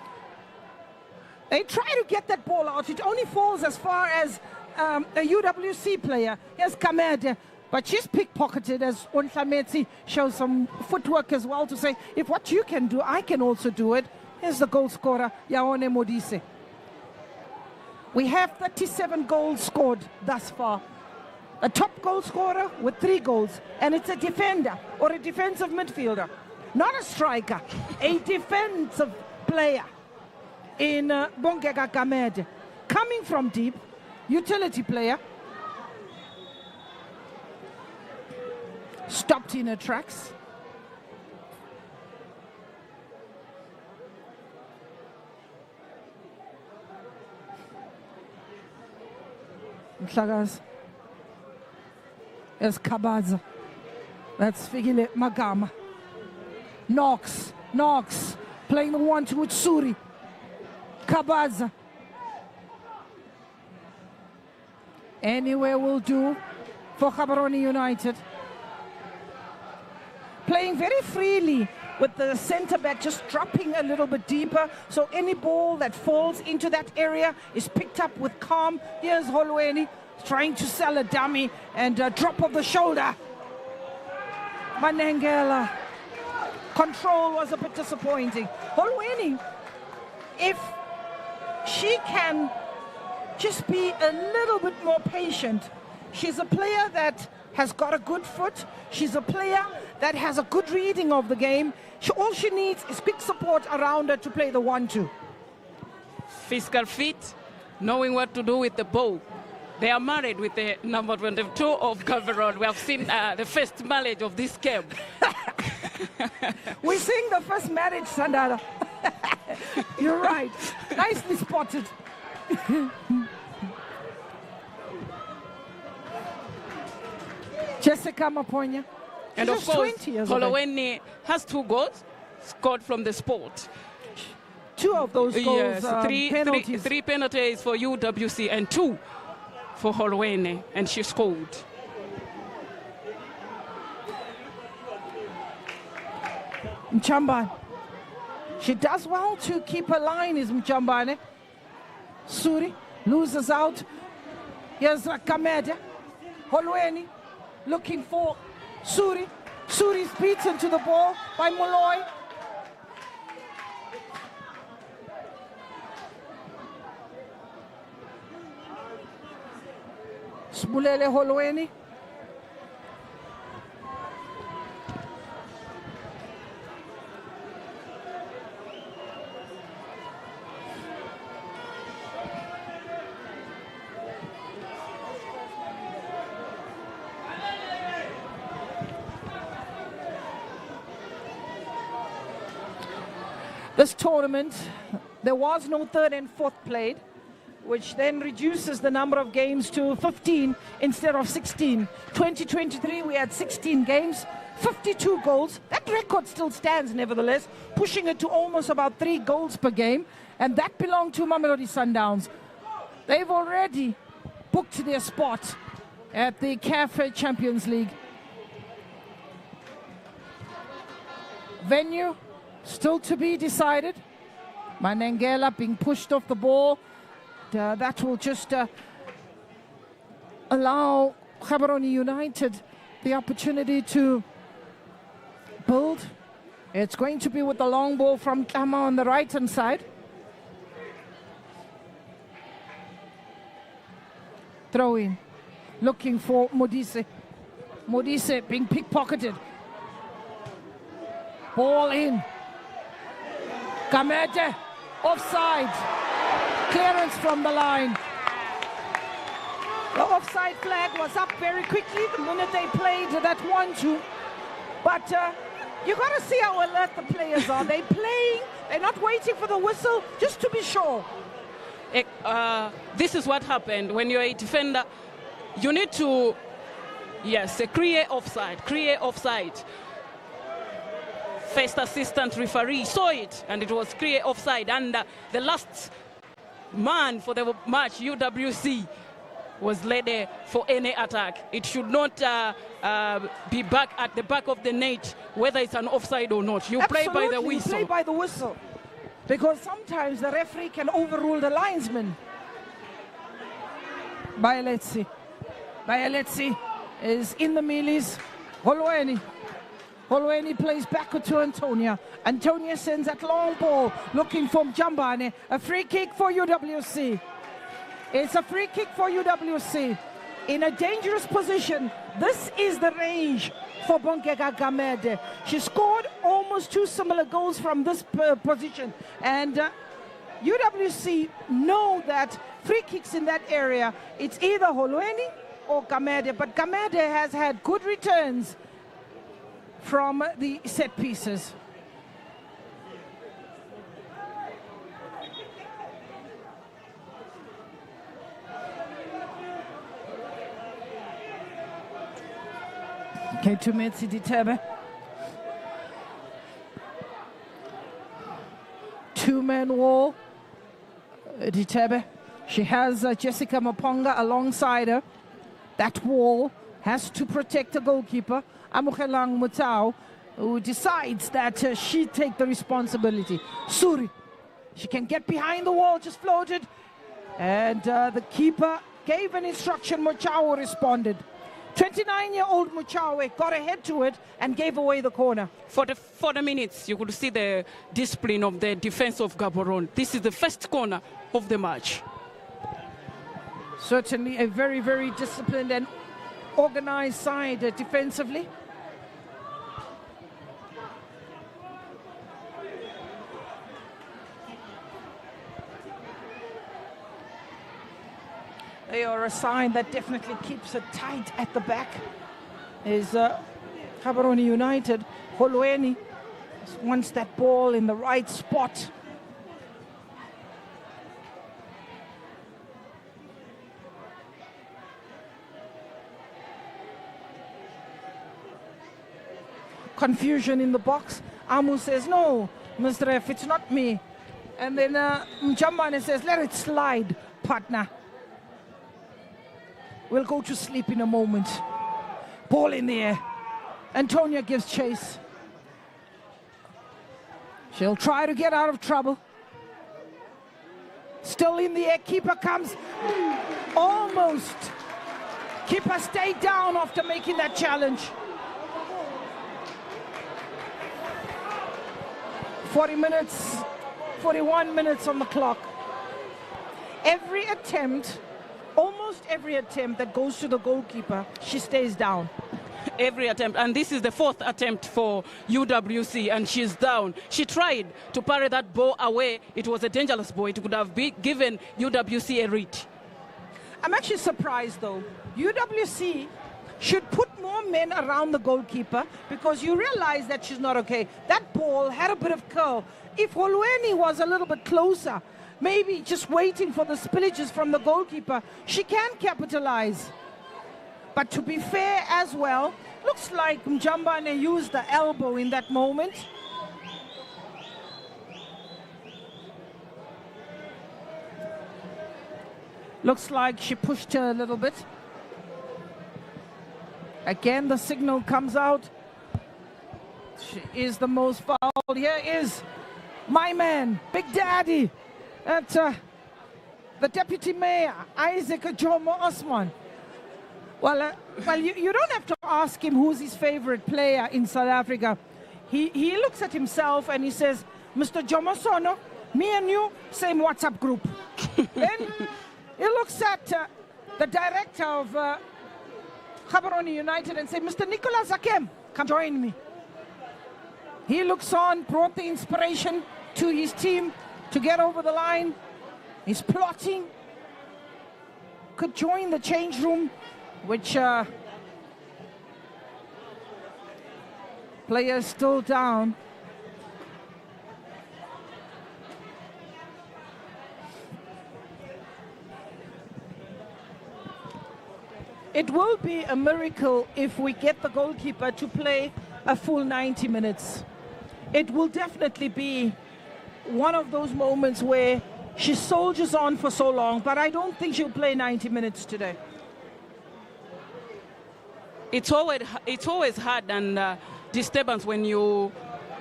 They try to get that ball out. It only falls as far as a UWC player. Here's Kamede, but she's pickpocketed as Ontlametsi shows some footwork as well to say, if what you can do, I can also do it. Here's the goal scorer, Yaone Modise. We have 37 goals scored thus far. A top goal scorer with 3 goals, and it's a defender or a defensive midfielder, not a striker, a defensive player in Bongeka Kamede. Coming from deep, utility player, stopped in her tracks. Mhlakaza. There's Kabaza. That's Figile Magama. Knox playing the 1-2 with Suri. Kabaza. Anywhere will do for Gaborone United. Playing very freely with the centre back just dropping a little bit deeper, so any ball that falls into that area is picked up with calm. Here's Holweni trying to sell a dummy and a drop of the shoulder. Manengela. Control was a bit disappointing. Holweni, if she can just be a little bit more patient. She's a player that has got a good foot. She's a player that has a good reading of the game. All she needs is big support around her to play the 1-2. Physical fit, knowing what to do with the ball. They are married with the number 22 of Gaborone. We have seen the first marriage of this game. We're seeing the first marriage, Sandara. You're right. Nicely spotted. Jessica Maponya. And of course, Holweni has 2 goals scored from the sport. 2 of those goals, yes, penalties. 3 penalties for UWC and 2 for Holweni, and she scored. Mchambane. She does well to keep her line, is Mchambane. Suri loses out. Here's Kamede. Holweni looking for Suri. Suri's beaten to the ball by Molloy. Sbulele Holweni. This tournament, there was no 3rd and 4th played, which then reduces the number of games to 15 instead of 16. 2023, we had 16 games, 52 goals. That record still stands, nevertheless, pushing it to almost about 3 goals per game, and that belonged to Mamelodi Sundowns. They've already booked their spot at the CAF Champions League. Venue still to be decided. Manengela being pushed off the ball. That will just allow Gaborone United the opportunity to build. It's going to be with the long ball from Kama on the right-hand side. Throw in. Looking for Modise. Modise being pickpocketed. Ball in. Kamete, offside. Clearance from the line. The offside flag was up very quickly the minute they played that 1-2. But you got to see how alert the players are. They're playing, they're not waiting for the whistle, just to be sure. This is what happened when you're a defender. You need to, yes, create offside. First assistant referee saw it, and it was clear offside. And the last man for the match, UWC, was ready for any attack. It should not be back at the back of the net, whether it's an offside or not. You play by the whistle. You play by the whistle. Because sometimes the referee can overrule the linesman. Bayeletsi is in the mealies. Holweni plays back to Antonia. Antonia sends that long ball looking for Jambane. A free kick for UWC. It's a free kick for UWC. In a dangerous position. This is the range for Bonkeka Gamede. She scored almost 2 similar goals from this position. And UWC know that free kicks in that area, it's either Holweni or Gamede. But Gamede has had good returns from the set pieces. Okay, to Metsi Ditebe. 2-man wall. Ditebe. She has Jessica Maponga alongside her. That wall has to protect the goalkeeper, Amukelang Mutau, who decides that she take the responsibility. Suri, she can get behind the wall, just floated. And the keeper gave an instruction, Muchawe responded. 29-year-old Muchawe got ahead to it and gave away the corner. For the 40 minutes, you could see the discipline of the defense of Gaborone. This is the first corner of the match. Certainly a very, very disciplined and organized side defensively. They are a side that definitely keeps it tight at the back. Is Gaborone United. Holweni wants that ball in the right spot. Confusion in the box. Amu says, no, Mr. F, it's not me. And then Mjambane says, let it slide, partner. We'll go to sleep in a moment. Ball in the air. Antonia gives chase. She'll try to get out of trouble. Still in the air, keeper comes. Almost. Keeper stayed down after making that challenge. 40 minutes, 41 minutes on the clock. Every attempt, almost every attempt that goes to the goalkeeper, she stays down. Every attempt, and this is the 4th attempt for UWC, and she's down. She tried to parry that ball away. It was a dangerous ball. It could have given UWC a read. I'm actually surprised, though. UWC should put more men around the goalkeeper because you realize that she's not okay. That ball had a bit of curl. If Holweni was a little bit closer, maybe just waiting for the spillages from the goalkeeper, she can capitalize. But to be fair as well, looks like Mjambane used the elbow in that moment. Looks like she pushed her a little bit. Again, the signal comes out. She is the most fouled. Here is my man, Big Daddy, at the Deputy Mayor, Isaac Jomo Osman. Well, you don't have to ask him who's his favorite player in South Africa. He looks at himself and he says, Mr. Jomo Sono, me and you, same WhatsApp group. Then he looks at the director of Gaborone United and says, Mr. Nicholas Akem, come join me. He looks on, brought the inspiration to his team to get over the line. He's plotting. Could join the change room, which players still down. It will be a miracle if we get the goalkeeper to play a full 90 minutes. It will definitely be one of those moments where she soldiers on for so long, but I don't think she'll play 90 minutes today. it's always hard and disturbance when you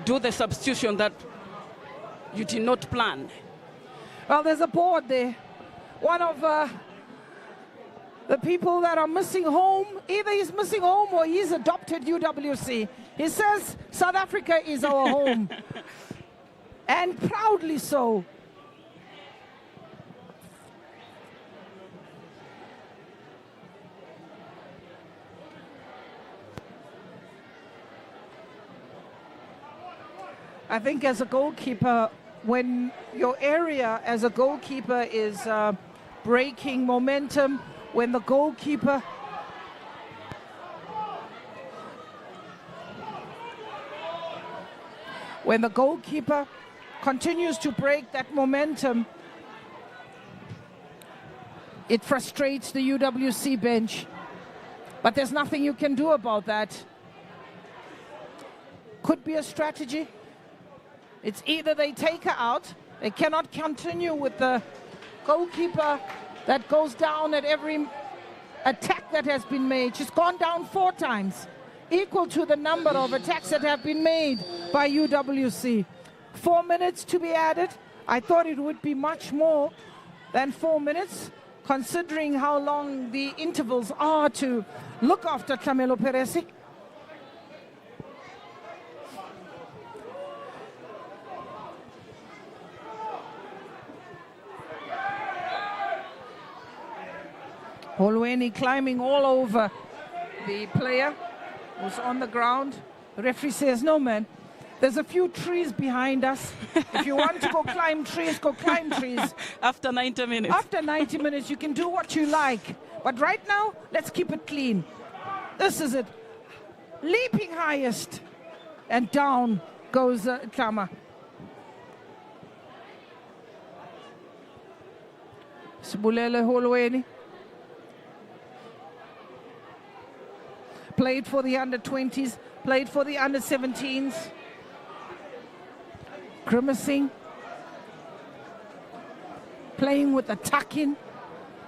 do the substitution that you did not plan. Well, there's a board there. One of the people that are missing home, either he's missing home or he's adopted UWC. He says South Africa is our home. And proudly so. I think as a goalkeeper, when your area as a goalkeeper is breaking momentum, when the goalkeeper continues to break that momentum, it frustrates the UWC bench. But there's nothing you can do about that. Could be a strategy. It's either they take her out, they cannot continue with the goalkeeper that goes down at every attack that has been made. She's gone down 4 times, equal to the number of attacks that have been made by UWC. 4 minutes to be added. I thought it would be much more than 4 minutes, considering how long the intervals are to look after Tlamelo Peresi. Holweni climbing all over the player who's on the ground. The referee says, no, man, there's a few trees behind us. If you want to go climb trees, go climb trees. After 90 minutes. After 90 minutes, you can do what you like. But right now, let's keep it clean. This is it. Leaping highest. And down goes Tlama. Sibulele Holweni. Played for the under-20s, played for the under-17s. Grimacing. Playing with a tuck-in.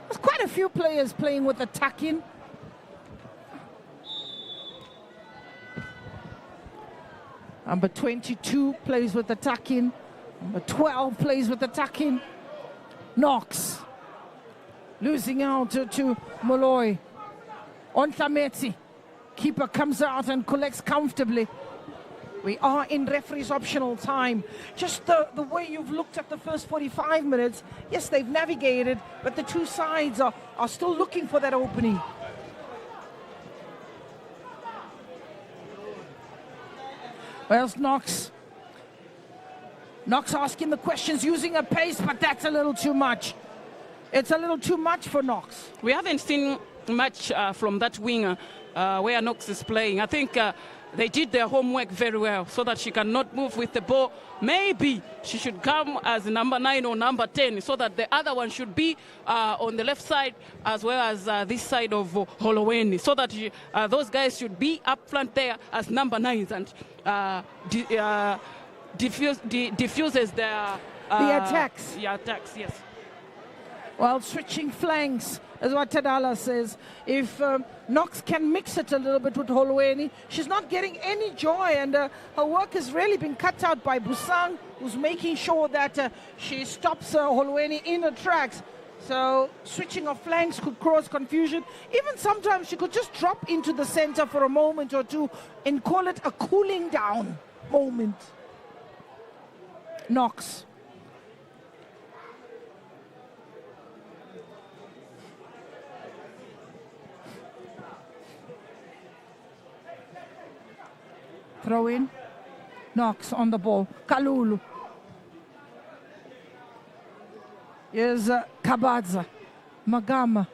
There's quite a few players playing with a tuck-in. Number 22 plays with the tuck-in. Number 12 plays with the tuck-in. Knox. Losing out to Molloy. On Tlametsi. Keeper comes out and collects comfortably. We are in referee's optional time. Just the way you've looked at the first 45 minutes, yes, they've navigated, but the two sides are still looking for that opening. Where's Knox? Knox asking the questions, using a pace, but that's a little too much. It's a little too much for Knox. We haven't seen much from that winger where Knox is playing. I think they did their homework very well so that she cannot move with the ball. Maybe she should come as number 9 or number 10 so that the other one should be on the left side as well as this side of Holweni, so that those guys should be up front there as number 9s and diffuses their the attacks. Yeah, attacks, yes. Well, switching flanks is what Tadala says. If Knox can mix it a little bit with Holweni, she's not getting any joy, and her work has really been cut out by Busang, who's making sure that she stops Holweni in her tracks. So switching of flanks could cause confusion. Even sometimes she could just drop into the center for a moment or two and call it a cooling down moment. Knox. Throw in. Knox on the ball. Kalulu. Here's Kabadza. Magama.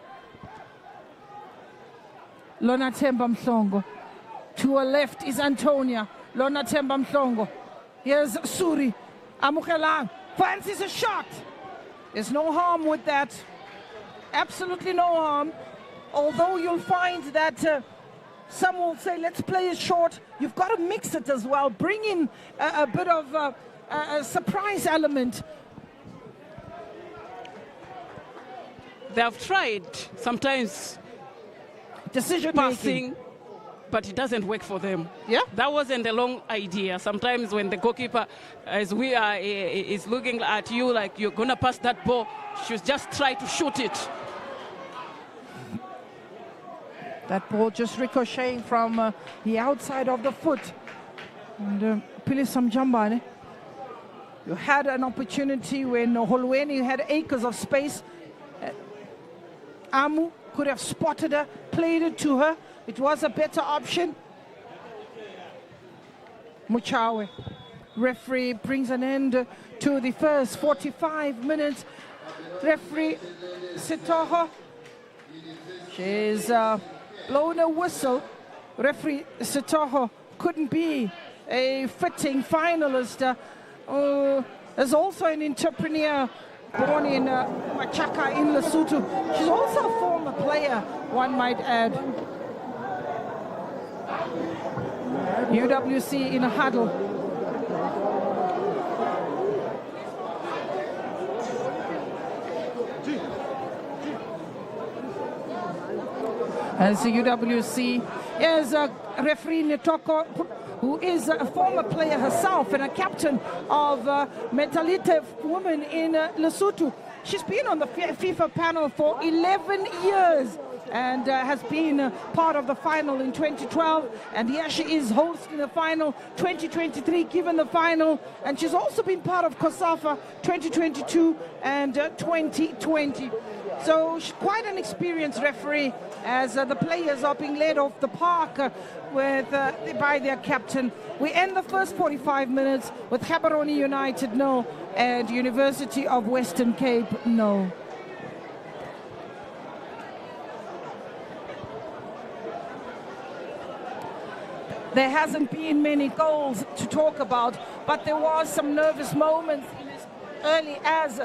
Lona Temba Mhlongo. To her left is Antonia. Lona Temba Mhlongo. Here's Suri. Amukelang. Fancies a shot. There's no harm with that. Absolutely no harm. Although you'll find that some will say, let's play it short. You've got to mix it as well. Bring in a bit of a surprise element. They have tried sometimes decision passing but it doesn't work for them. Yeah. That wasn't a long idea. Sometimes when the goalkeeper, as we are, is looking at you like you're going to pass that ball, should just try to shoot it. That ball just ricocheting from the outside of the foot. And Pilisam Jambane, you had an opportunity when Holweni had acres of space. Amu could have spotted her, played it to her. It was a better option. Muchawe, referee brings an end to the first 45 minutes. Referee Sitoho, she's blown a whistle. Referee Sitoho couldn't be a fitting finalist. There's also an entrepreneur born in Machaka in Lesotho. She's also a former player, one might add. UWC in a huddle. As the UWC is referee Netoko, who is a former player herself and a captain of Metalite women in Lesotho. She's been on the FIFA panel for 11 years and has been part of the final in 2012. And here she is hosting the final 2023, given the final. And she's also been part of COSAFA 2022 and 2020. So she's quite an experienced referee as the players are being led off the park by their captain. We end the first 45 minutes with Gaborone United no and University of Western Cape no. There hasn't been many goals to talk about, but there was some nervous moments in as early as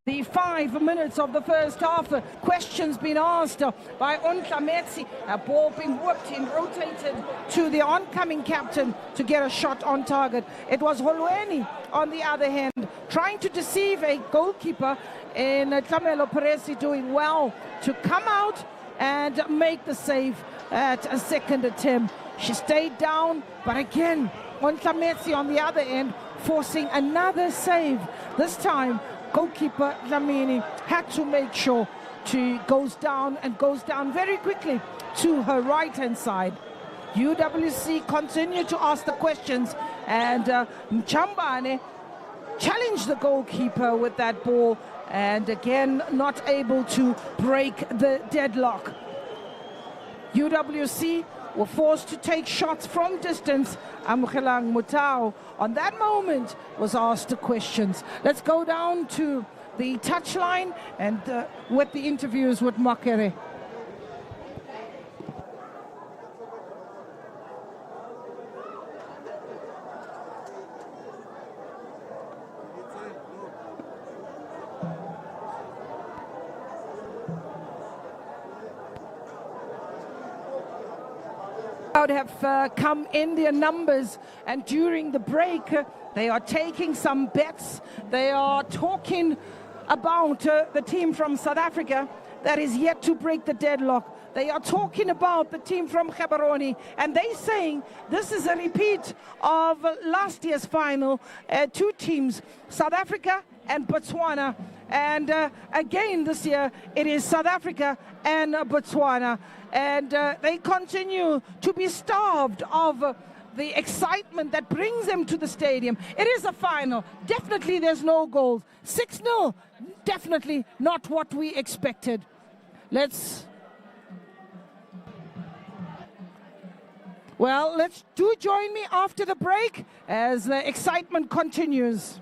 the 5 minutes of the first half. Questions being asked by Ontlametsi, a ball being whipped and rotated to the oncoming captain to get a shot on target. It was Holweni, on the other hand, trying to deceive a goalkeeper in Tlamelo Peresi, doing well to come out and make the save at a second attempt. She stayed down, but again, Ontlametsi on the other end, forcing another save. This time, goalkeeper Dlamini had to make sure she goes down very quickly to her right-hand side. UWC continue to ask the questions, and Mchambane challenged the goalkeeper with that ball, and again, not able to break the deadlock. UWC were forced to take shots from distance. Amukelang Mutao on that moment was asked the questions. Let's go down to the touchline and with the interviews with Makere. Have come in their numbers, and during the break they are taking some bets. They are talking about the team from South Africa that is yet to break the deadlock. They are talking about the team from Gaborone, and they saying this is a repeat of last year's final. Two teams, South Africa and Botswana, and again this year it is South Africa and Botswana. And they continue to be starved of the excitement that brings them to the stadium. It is a final. Definitely there's no goals. 6-0, definitely not what we expected. Let's join me after the break as the excitement continues.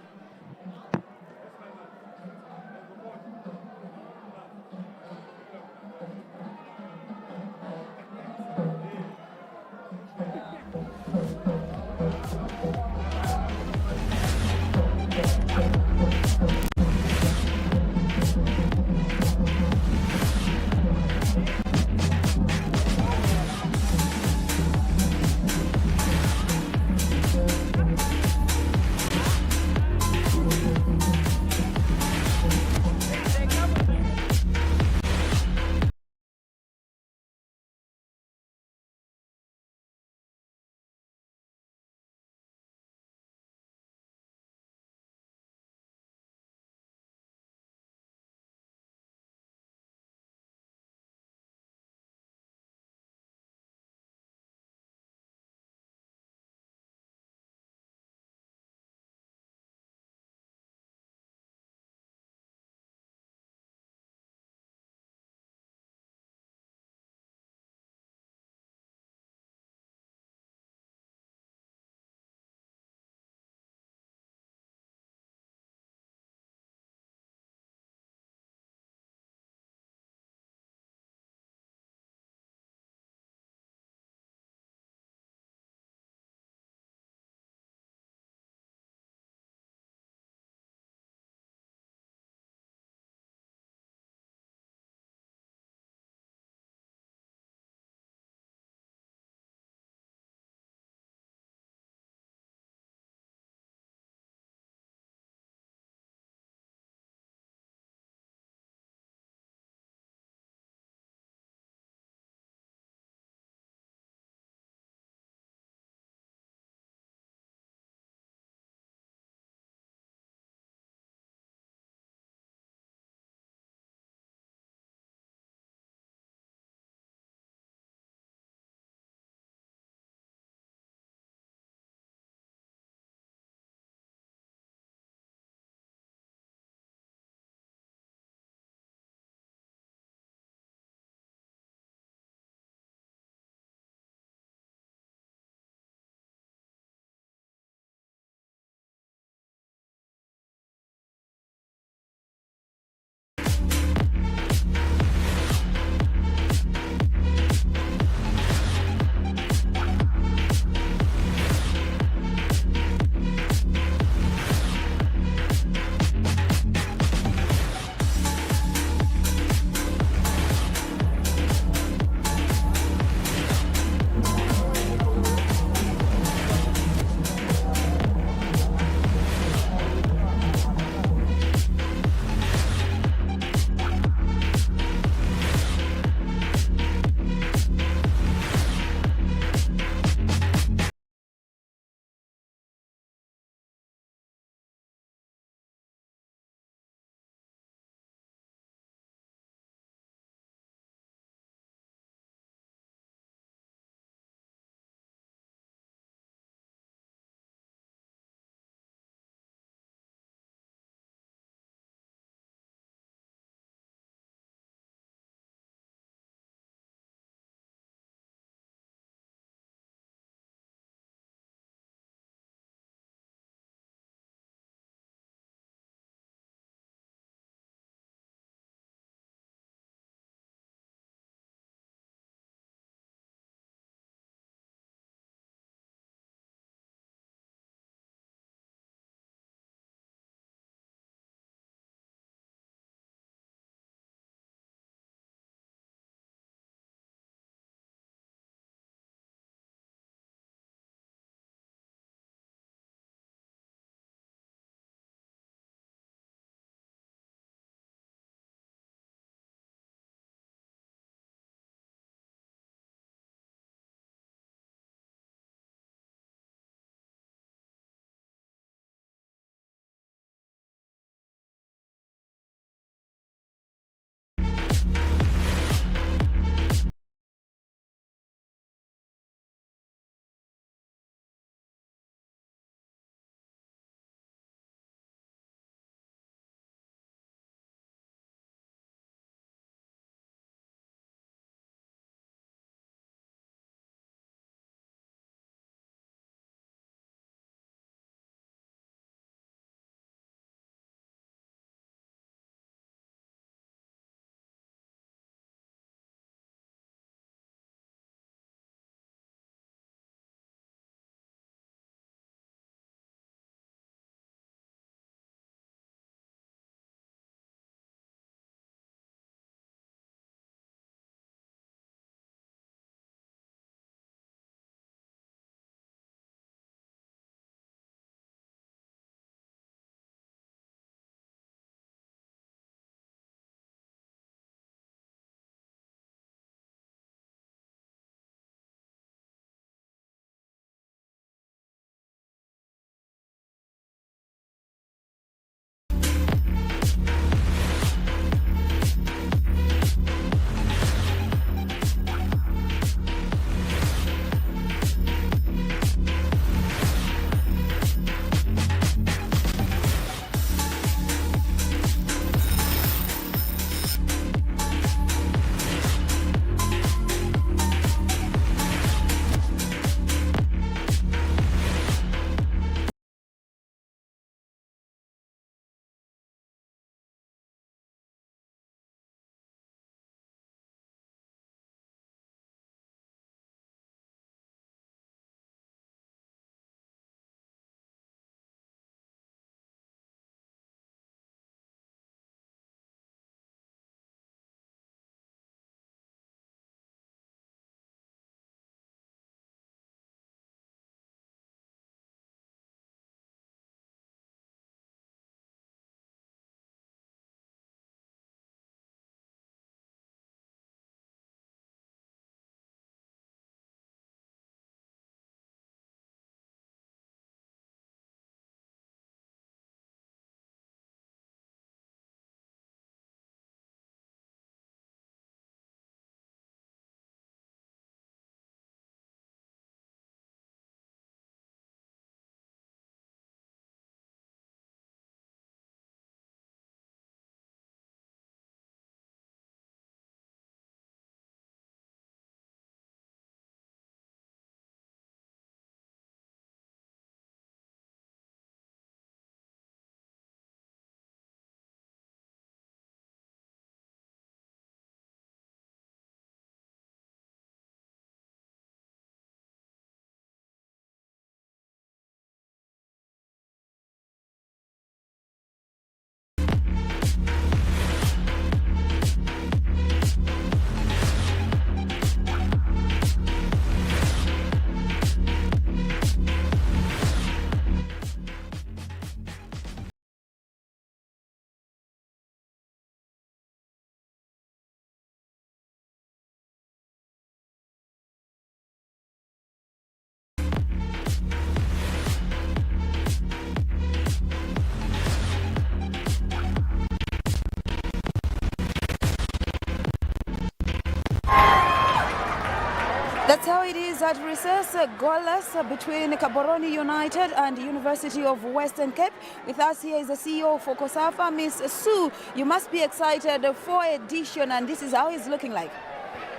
it is at recess, goalless between Gaborone United and University of Western Cape. With us here is the CEO for COSAFA, Miss Sue. You must be excited for edition, and this is how it's looking like.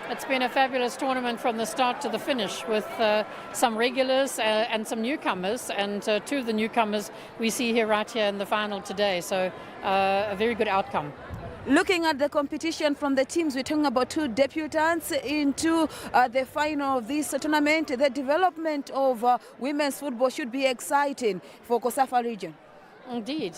It's been a fabulous tournament from the start to the finish, with some regulars and some newcomers, and two of the newcomers we see here right here in the final today, so a very good outcome. Looking at the competition from the teams, we're talking about two debutants into the final of this tournament. The development of women's football should be exciting for COSAFA region. Indeed.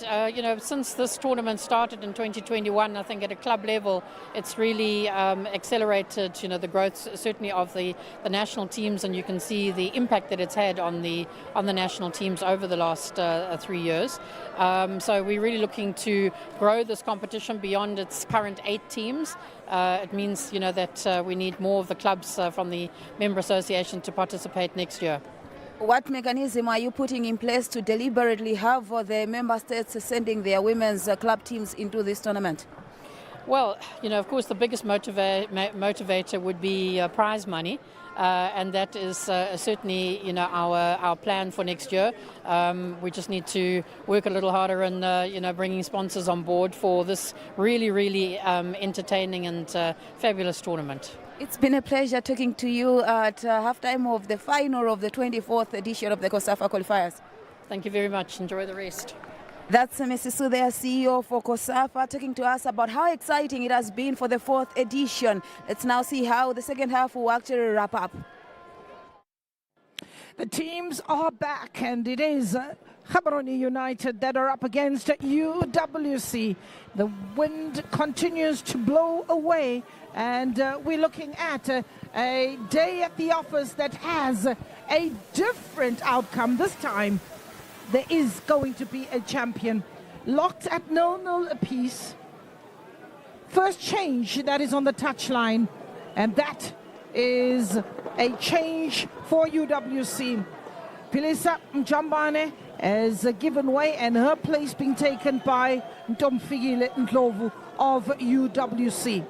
Since this tournament started in 2021, I think at a club level, it's really accelerated, the growth certainly of the national teams, and you can see the impact that it's had on the national teams over the last 3 years. So we're really looking to grow this competition beyond its current 8 teams. It means, that we need more of the clubs from the member association to participate next year. What mechanism are you putting in place to deliberately have the member states sending their women's club teams into this tournament? Well, of course, the biggest motivator would be prize money. And that is certainly, our plan for next year. We just need to work a little harder in, bringing sponsors on board for this really, really entertaining and fabulous tournament. It's been a pleasure talking to you at halftime of the final of the 24th edition of the COSAFA Qualifiers. Thank you very much. Enjoy the rest. That's Mrs. Sue, CEO for COSAFA, talking to us about how exciting it has been for the 4th edition. Let's now see how the second half will actually wrap up. The teams are back, and it is Gaborone United that are up against UWC. The wind continues to blow away, and we're looking at a day at the office that has a different outcome. This time, there is going to be a champion. Locked at 0-0 apiece. First change that is on the touchline, and that is a change for UWC. Pilisa Mjambane has given way, and her place being taken by Ntomfikile Ndlovu of UWC.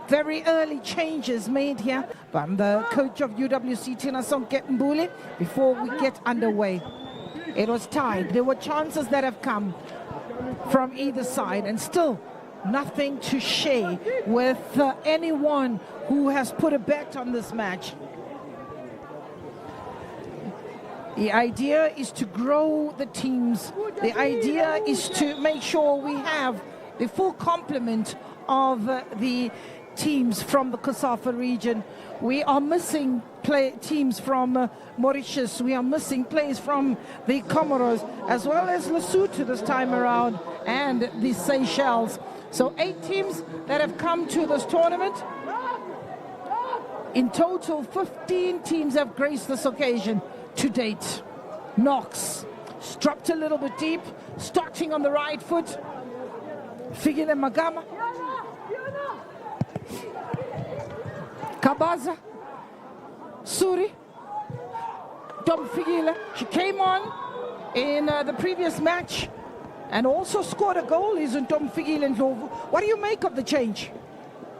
Very early changes made here by the coach of UWC, Tina Sonke Mbuli, before we get underway. It was tied. There were chances that have come from either side, and still nothing to share with anyone who has put a bet on this match. The idea is to grow the teams. The idea is to make sure we have the full complement of the teams from the COSAFA region. We are missing teams from Mauritius. We are missing players from the Comoros, as well as Lesotho this time around, and the Seychelles. So 8 teams that have come to this tournament. In total, 15 teams have graced this occasion to date. Knox dropped a little bit deep, starting on the right foot. Fikile Magama. Kabaza. Suri. Ntomfikile. She came on in the previous match and also scored a goal. Is Ntomfikile Ndlovu. What do you make of the change?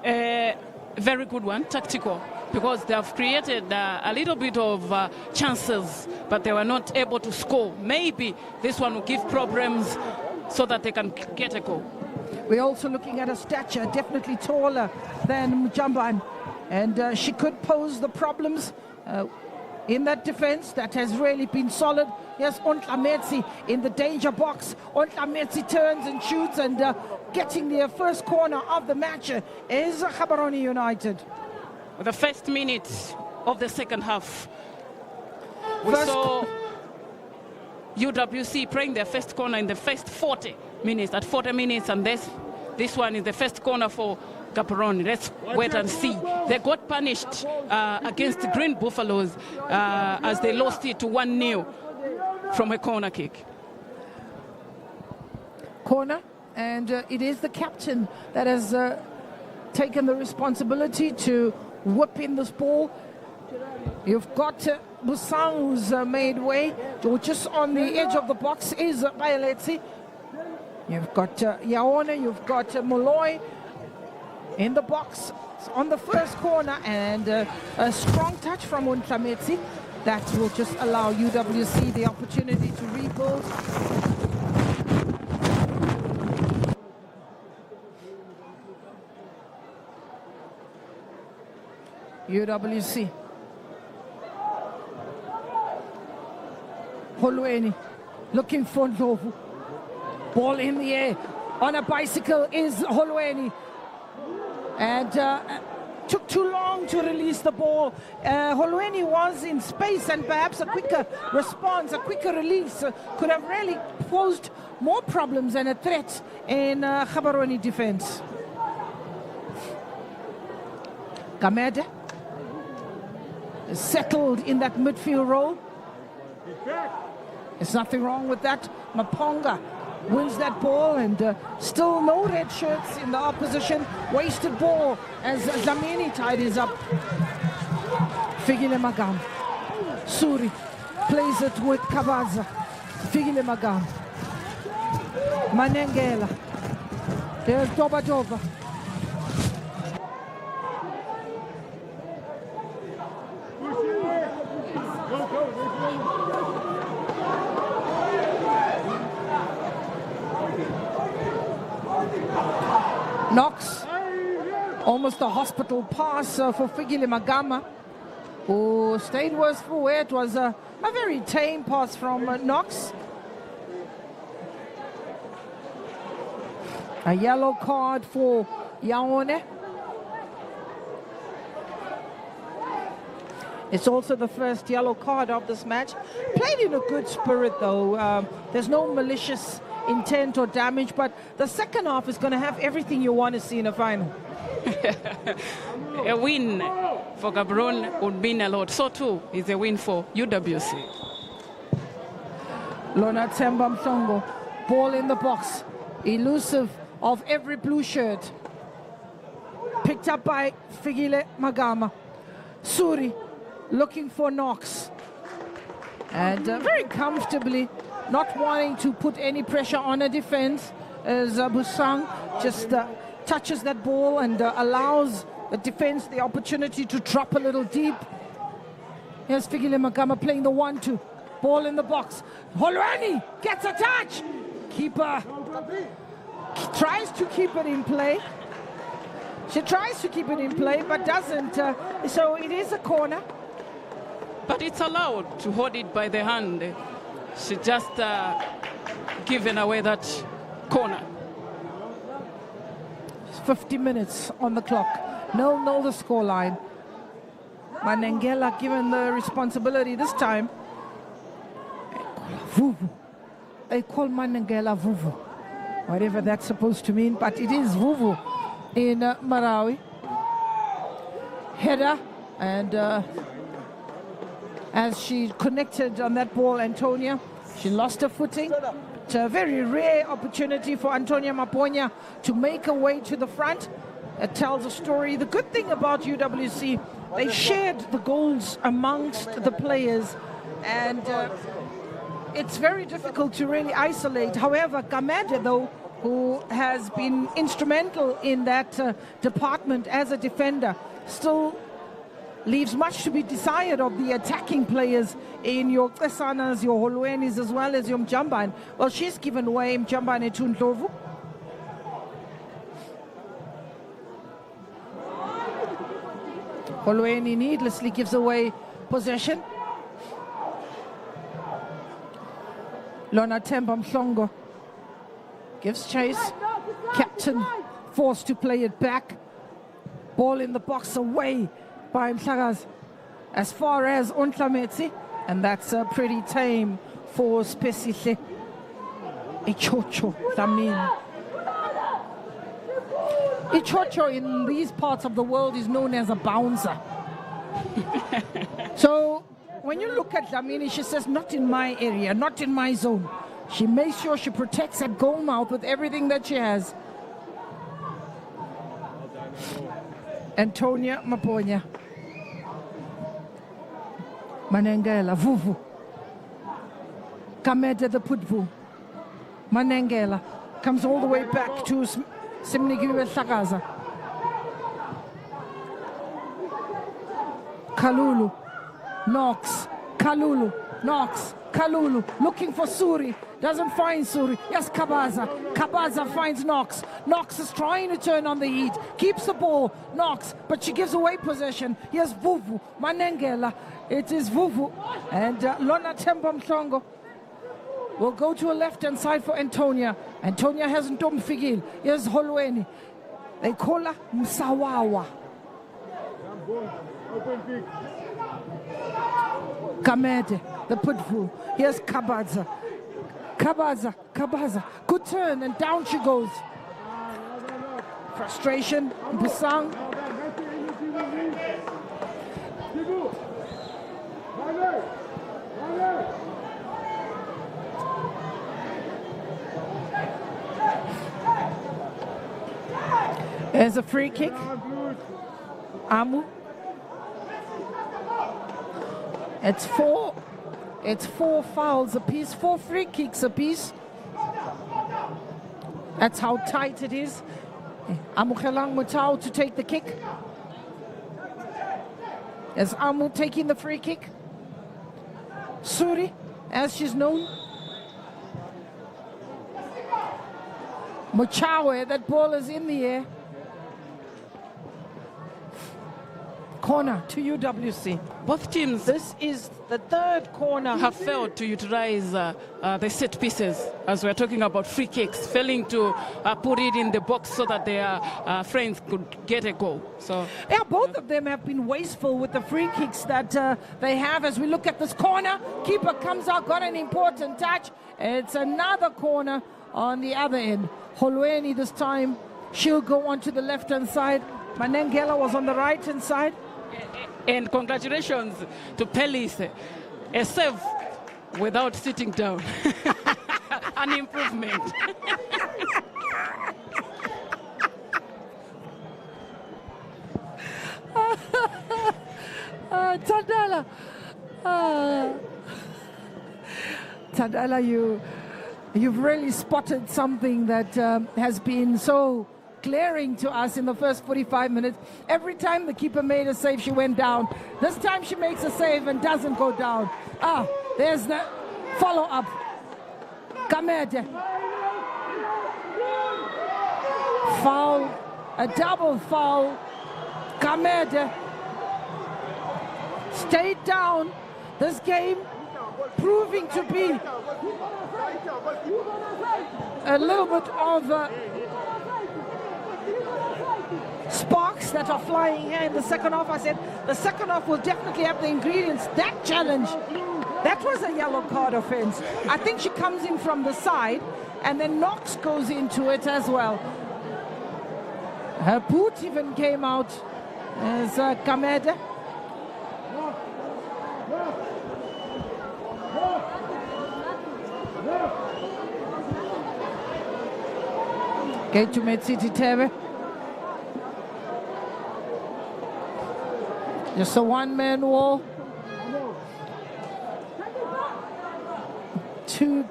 Very good one, tactical, because they have created a little bit of chances, but they were not able to score. Maybe this one will give problems so that they can get a goal. We're also looking at a stature, definitely taller than Mjambane, and she could pose the problems in that defense that has really been solid. Yes, Ontlametsi in the danger box. Ontlametsi turns and shoots, and getting the first corner of the match is Gaborone United. The first minute of the second half, we saw UWC playing their first corner in the first 40 minutes, at 40 minutes, and this one is the first corner for Gaborone. Let's wait and see. They got punished against the Green Buffaloes as they lost it to 1-0 from a corner kick. Corner, and it is the captain that has taken the responsibility to whip in this ball. You've got Busang, who's made way, just on the edge of the box is Bayeletsi. You've got Yaone, you've got Molloy. in the box on the first corner, and a strong touch from Untlametsi. That will just allow UWC the opportunity to rebuild. UWC. Holweni looking for Ndlovu. Ball in the air. On a bicycle is Holweni. And took too long to release the ball. Holweni was in space, and perhaps a quicker response, a quicker release could have really posed more problems and a threat in Gaborone defense. Gamede is settled in that midfield role. There's nothing wrong with that. Maponga wins that ball, and still no red shirts in the opposition. Wasted ball as Dlamini tidies up. Figile Magam. Suri plays it with Kabaza. Figile Magam. Manengela. There's Doba. Knox, almost a hospital pass for Figile Magama, who stayed worse for wear. It was a very tame pass from Knox. A yellow card for Yaone. It's also the first yellow card of this match. Played in a good spirit though. There's no malicious intent or damage, but the second half is going to have everything you want to see in a final. A win for Gaborone would mean a lot. So too is a win for UWC. Lona Temba Mhlongo, ball in the box, elusive of every blue shirt. Picked up by Figile Magama. Suri looking for Knox, and very comfortably, not wanting to put any pressure on a defense, as Busang just touches that ball and allows the defense the opportunity to drop a little deep. Here's Figile Magama playing the 1-2. Ball in the box. Holweni gets a touch. Keeper tries to keep it in play. She tries to keep it in play, but doesn't. So it is a corner. But it's allowed to hold it by the hand. She just given away that corner. 50 minutes on the clock. 0-0 the scoreline. Manengela given the responsibility this time. Vuvu. They call Manengela Vuvu. Whatever that's supposed to mean, but it is Vuvu in Marawi. Header, and as she connected on that ball, Antonia, she lost her footing. It's a very rare opportunity for Antonia Maponya to make her way to the front. It tells a story. The good thing about UWC, they shared the goals amongst the players, and it's very difficult to really isolate. However, Gamede, though, who has been instrumental in that department as a defender, still leaves much to be desired of the attacking players in your Kesanas, your Holwenis, as well as your Mjambane. Well, she's given away Mjambane to Ndlovu. Holweni needlessly gives away possession. Lona Temba Mhlongo gives chase. Captain forced to play it back. Ball in the box away by Mhlagazi as far as Untlametsi, and that's pretty tame for Spesihle. Ichocho Dlamini. Ichocho in these parts of the world is known as a bouncer. So when you look at Dlamini, she says, not in my area, not in my zone. She makes sure she protects that goal mouth with everything that she has. Antonia Maponya. Manengela, Vuvu. Gamede the Putvu. Manengela comes all the way back to Simnigiwe Hlagaza. Kalulu, Knox, Kalulu, Knox, Kalulu, looking for Suri, doesn't find Suri. Yes, Kabaza. Kabaza finds Knox. Knox is trying to turn on the heat, keeps the ball, Knox, but she gives away possession. Here's Vuvu, Manengela. It is Vuvu, and Lona Temba Mhlongo will go to a left-hand side for Antonia. Antonia has Ntom Figil. Here's Holweni. They call her Msawawa. Kamede, the pitbull. Here's Kabaza. Kabaza. Good turn, and down she goes. Frustration, Busang. There's a free kick. Amu. It's four fouls apiece, 4 free kicks apiece. That's how tight it is. Amukelang Mutau to take the kick. As Amu taking the free kick. Suri, as she's known. Muchawe, that ball is in the air. Corner to UWC. Both teams This is the third corner. have failed to utilize the set pieces, as we're talking about free kicks, failing to put it in the box so that their friends could get a goal. So Yeah, both of them have been wasteful with the free kicks that they have. As we look at this corner, keeper comes out, got an important touch. It's another corner on the other end. Holweni this time, she'll go on to the left-hand side. Manengela was on the right-hand side. and congratulations to Pelis, a save without sitting down. An improvement. Tadala. Tadala, you've really spotted something that has been so glaring to us in the first 45 minutes. Every time the keeper made a save, she went down. This time she makes a save and doesn't go down. There's the follow-up. Kamede. Foul. A double foul. Kamede stayed down. This game proving to be a little bit of sparks that are flying here in the second half. I said the second half will definitely have the ingredients. That challenge, that was a yellow card offense. I think she comes in from the side and then Knox goes into it as well. Her boot even came out as Kamede. Okay, to Metsiti Tebe. Just a one-man wall. 2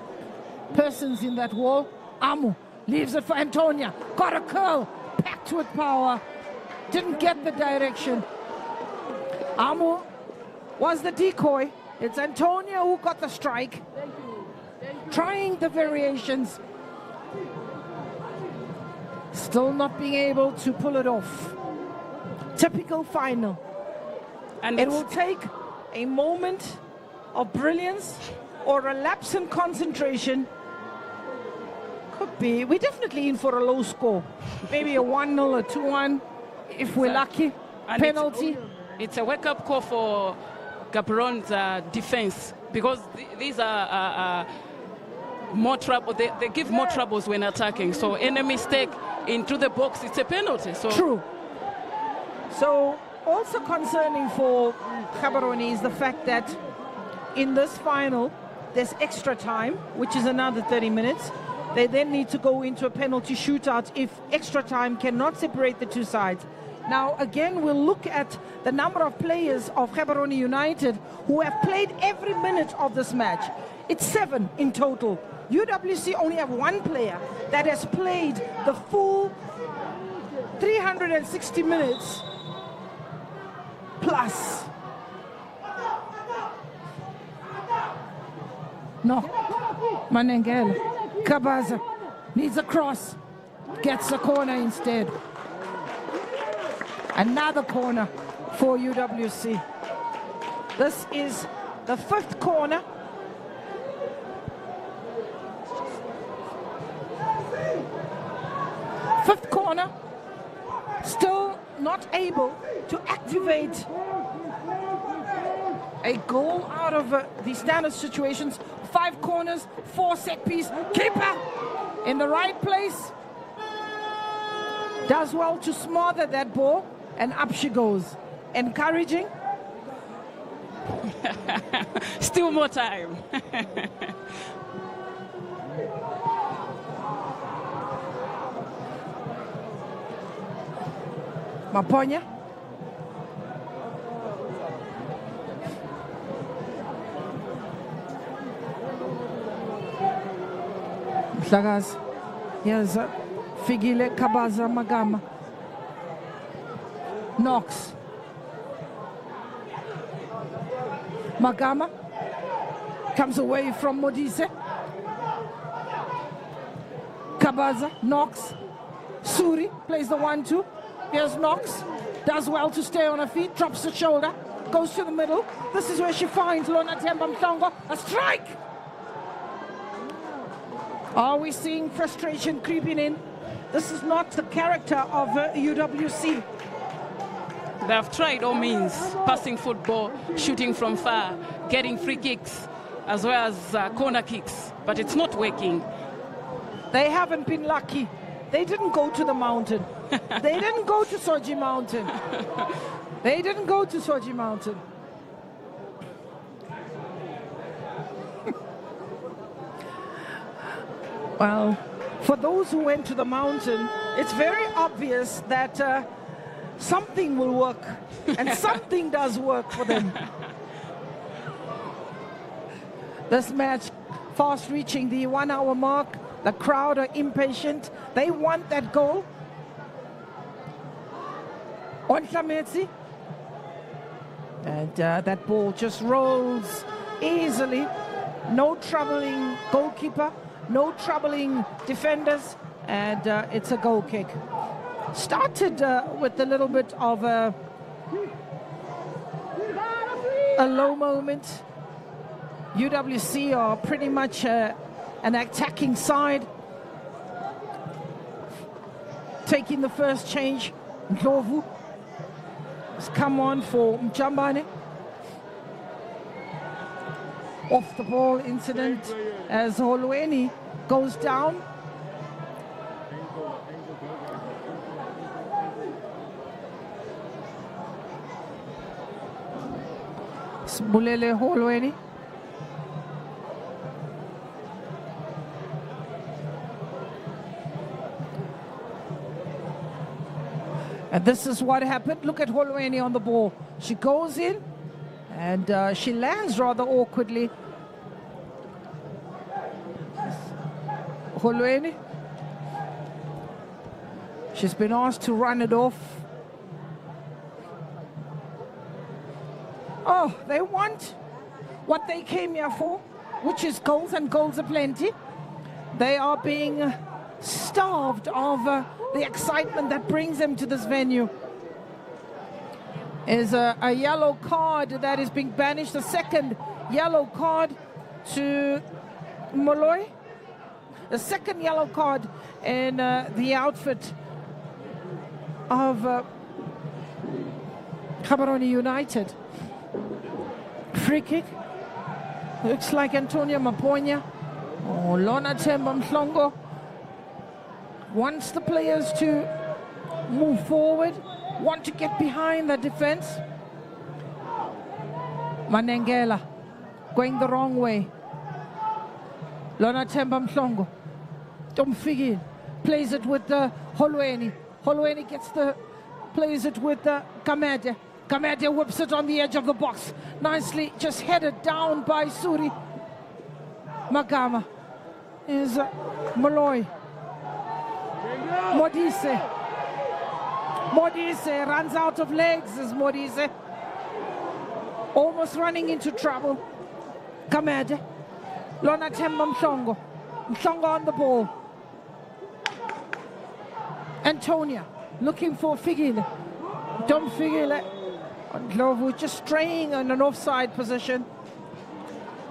persons in that wall. Amu leaves it for Antonia. Got a curl. Packed with power. Didn't get the direction. Amu was the decoy. It's Antonia who got the strike. Trying the variations. Still not being able to pull it off. Typical final. And it will take a moment of brilliance or a lapse in concentration. Could be. We're definitely in for a low score. Maybe a 1-0 or 2-1 if we're lucky. And penalty. It's a wake-up call for Gaborone's defense, because these are more trouble. They give more troubles when attacking. So any mistake into the box, it's a penalty. So true. So also concerning for Gaborone is the fact that in this final there's extra time, which is another 30 minutes. They then need to go into a penalty shootout if extra time cannot separate the two sides. Now again, we'll look at the number of players of Gaborone United who have played every minute of this match. It's 7 in total. UWC only have 1 player that has played the full 360 minutes plus. No. Manengela. Kabaza needs a cross. Gets a corner instead. Another corner for UWC. This is the 5th corner. Fifth corner. Still not able to activate a goal out of the standard situations. 5 corners, 4 set piece. Keeper in the right place. Does well to smother that ball, and up she goes. Encouraging. Still more time. Maponya. Mhlakazi. Here's Figile Kabaza Magama. Knox. Magama comes away from Modise. Kabaza, Knox. Suri plays the 1-2. Here's Knox. Does well to stay on her feet. Drops the shoulder. Goes to the middle. This is where she finds Lona Temba Mhlongo. A strike! Are we seeing frustration creeping in? This is not the character of UWC. They have tried all means, passing football, shooting from far, getting free kicks, as well as corner kicks, but it's not working. They haven't been lucky. They didn't go to the mountain. They didn't go to Soji Mountain. They didn't go to Soji Mountain. Well, for those who went to the mountain, it's very obvious that something will work, and something does work for them. This match fast reaching the 1 hour mark. The crowd are impatient. They want that goal. On Tlametsi. And that ball just rolls easily. No troubling goalkeeper. No troubling defenders. And it's a goal kick. Started with a little bit of a low moment. UWC are pretty much an attacking side. Taking the first change. Ndlovu has come on for Mjambane. Off the ball incident as Holweni goes down. Bulele Holweni. And this is what happened. Look at Holweni on the ball. She goes in and she lands rather awkwardly. Holweni. She's been asked to run it off. Oh, they want what they came here for, which is goals, and goals aplenty. They are being starved of the excitement that brings them to this venue. Is a yellow card that is being banished, a second yellow card to Molloy. The second yellow card in the outfit of Gaborone United. Free kick. Looks like Antonia Maponya. Oh, Lona Temba Mhlongo wants the players to move forward, want to get behind the defense. Manengela going the wrong way. Lona Temba Mhlongo. Tomfigi plays it with Holweni. Holweni plays it with Kamede. Kamede whips it on the edge of the box. Nicely just headed down by Suri. Magama is Molloy. Modise. Modise runs out of legs as Modise. Almost running into trouble. Kamede. Lona Temba Mhlongo. Mhlongo on the ball. Antonia looking for Figile. Dom Figile. Ndlovu just straying in an offside position.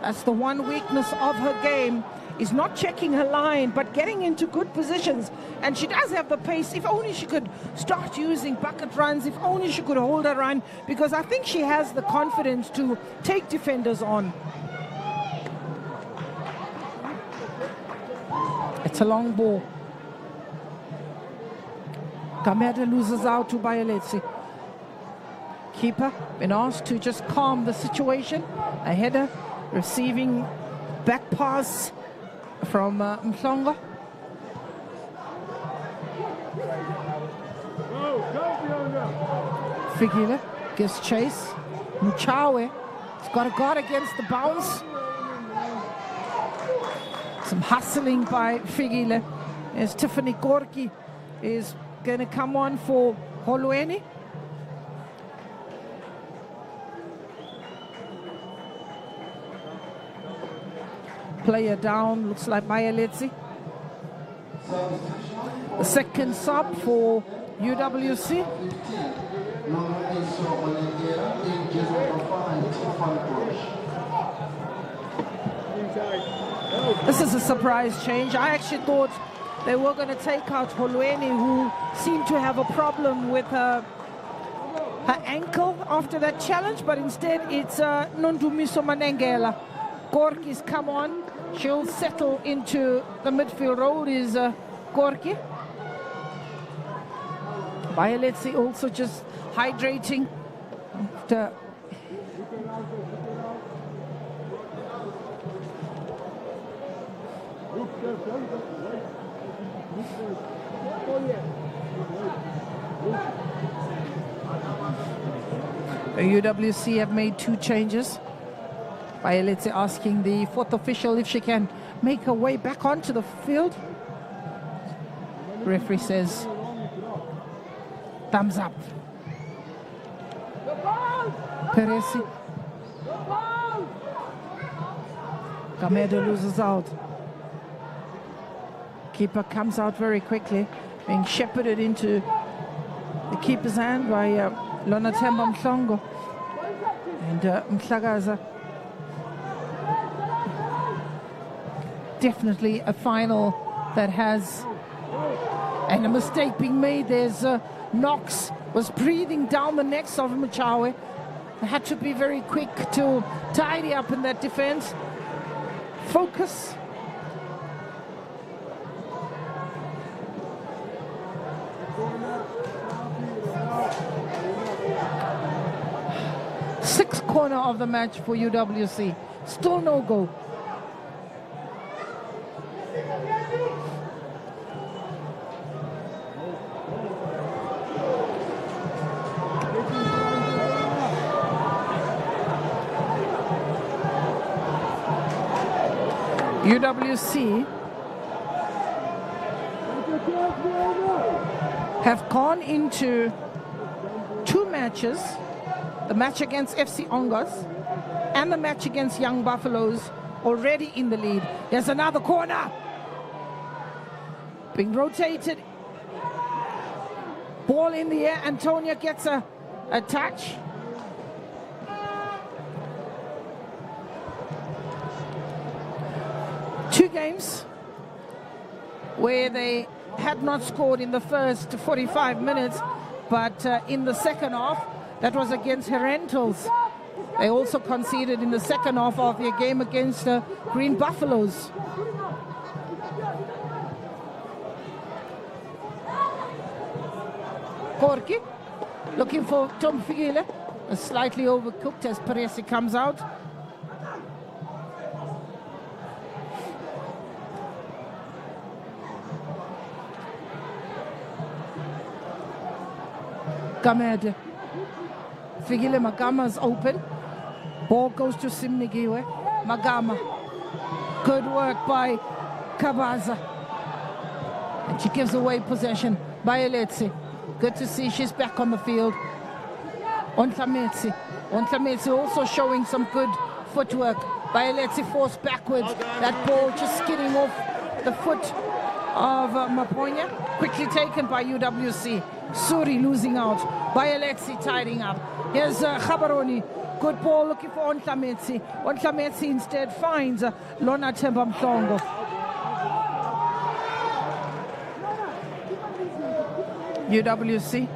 That's the one weakness of her game, is not checking her line, but getting into good positions. And she does have the pace. If only she could start using bucket runs, if only she could hold her run, because I think she has the confidence to take defenders on. It's a long ball. Gameda loses out to Bayeletsi. Keeper been asked to just calm the situation. A header, receiving back pass from Mhlongo. Figile gives chase. Mchawe has got a guard against the bounce. Some hustling by Figile as Tiffany Gorki is going to come on for Holweni. Player down, looks like Bayeletsi. The second sub for UWC. This is a surprise change. I actually thought they were going to take out Holweni, who seemed to have a problem with her ankle after that challenge, but instead it's Nondumiso Manengela. Gorki's come on. She'll settle into the midfield role, is Gorki. Bayeletsi also just hydrating. The UWC have made 2 changes. Bayeletsi asking the 4th official if she can make her way back onto the field. Referee says thumbs up. Peresi. Gamedo loses out. Keeper comes out very quickly, being shepherded into the keeper's hand by Lonatemba Mhlongo and Mhlagaza. Definitely a final that has, and a mistake being made. There's Knox was breathing down the necks of Mchawe. They had to be very quick to tidy up in that defense. Focus. Sixth corner of the match for UWC. Still no goal. UWC have gone into 2 matches, the match against FC Ongas and the match against Young Buffaloes, already in the lead. There's another corner being rotated, ball in the air. Antonia gets a touch. Two games where they had not scored in the first 45 minutes, but in the second half, that was against Herentals. They also conceded in the second half of their game against Green Buffaloes. Gorki looking for Tom Figile, slightly overcooked as Peresi comes out. Gamed. Figile Magama's open. Ball goes to Simnigiwe. Magama. Good work by Kabaza. And she gives away possession. Bayeletsi. Good to see she's back on the field. Ontlametsi. Ontlametsi also showing some good footwork. Bayeletsi forced backwards. That ball just skidding off the foot of Maponya. Quickly taken by UWC. Suri losing out. Bayeletsi tidying up. Here's Gaborone. Good ball looking for Ontlametsi. Ontlametsi instead finds Lona Themba Mhlongo. UWC.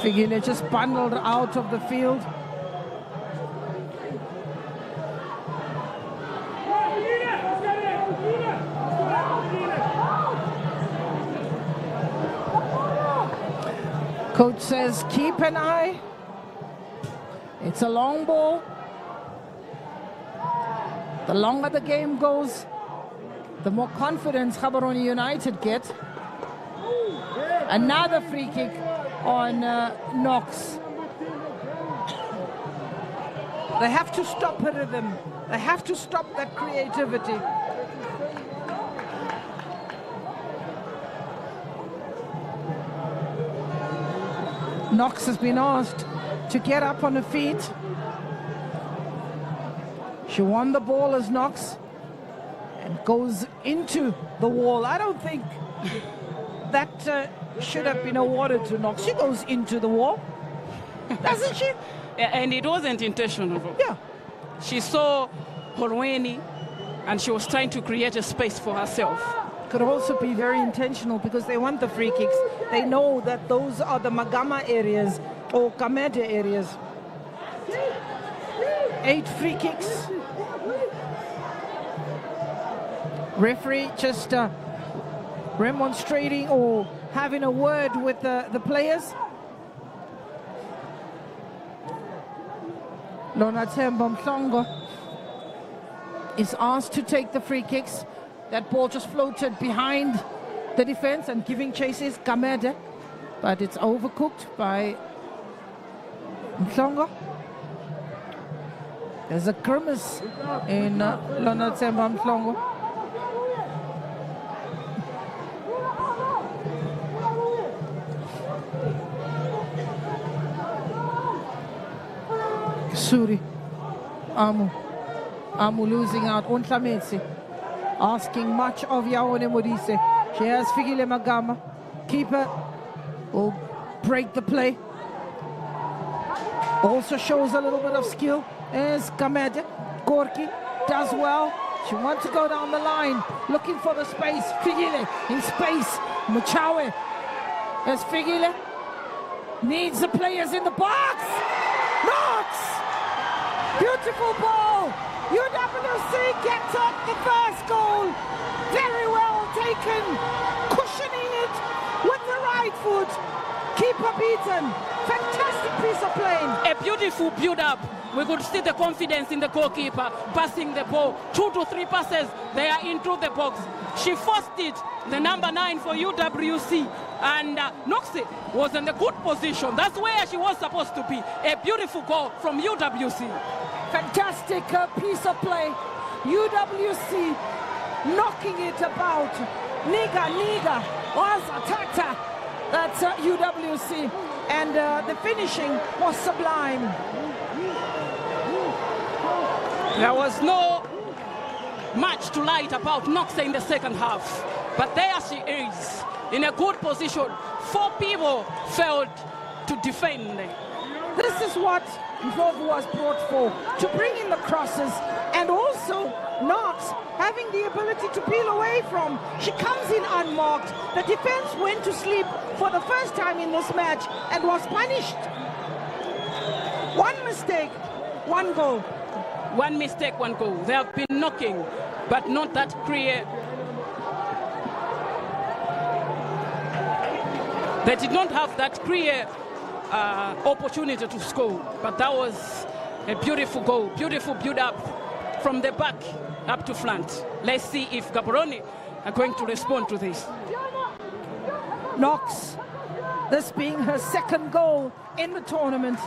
Figile just bundled out of the field. Coach says keep an eye. It's a long ball. The longer the game goes, the more confidence Gaborone United get. Another free kick on Knox. They have to stop a rhythm. They have to stop that creativity. Knox has been asked to get up on her feet. She won the ball as Knox and goes into the wall. I don't think that should have been awarded to Knox. She goes into the wall, doesn't she? Yeah, and it wasn't intentional. Yeah. She saw Horweni and she was trying to create a space for herself. Could also be very intentional because they want the free kicks. They know that those are the Magama areas or Kamede areas. 8 free kicks. Referee just remonstrating or having a word with the players. Lona Themba Mhlongo is asked to take the free kicks. That ball just floated behind the defense and giving chases Kamede, but it's overcooked by Mhlongo. There's a grimace in Lona Themba Mhlongo. Suri, Amu losing out. Ontlametsi asking much of Yaone Modise. She has Figile Magama. Keeper will break the play. Also shows a little bit of skill. There's Kamede. Gorky does well. She wants to go down the line, looking for the space. Figile in space. Muchawe. There's Figile. Needs the players in the box. Knox! Beautiful ball. UWC gets up the first goal. Very well taken. Cushioning it with the right foot. Keeper beaten. Fantastic piece of play. A beautiful build-up. We could see the confidence in the goalkeeper passing the ball. 2 to 3 passes. They are into the box. She forced it. The number 9 for UWC. And Noxie was in a good position. That's where she was supposed to be. A beautiful goal from UWC. Fantastic piece of play. UWC knocking it about. Niga was Tata. That's UWC. And the finishing was sublime. There was no much to light about Noxie in the second half. But there she is, in a good position. 4 people failed to defend. This is what Ndlovu was brought for, to bring in the crosses and also Knox having the ability to peel away from. She comes in unmarked. The defense went to sleep for the first time in this match and was punished. 1 mistake, 1 goal. 1 mistake, 1 goal. They have been knocking, but not that clear. They did not have that clear opportunity to score, but that was a beautiful goal, beautiful build-up from the back up to front. Let's see if Gaborone are going to respond to this. Knox, this being her 2nd goal in the tournament.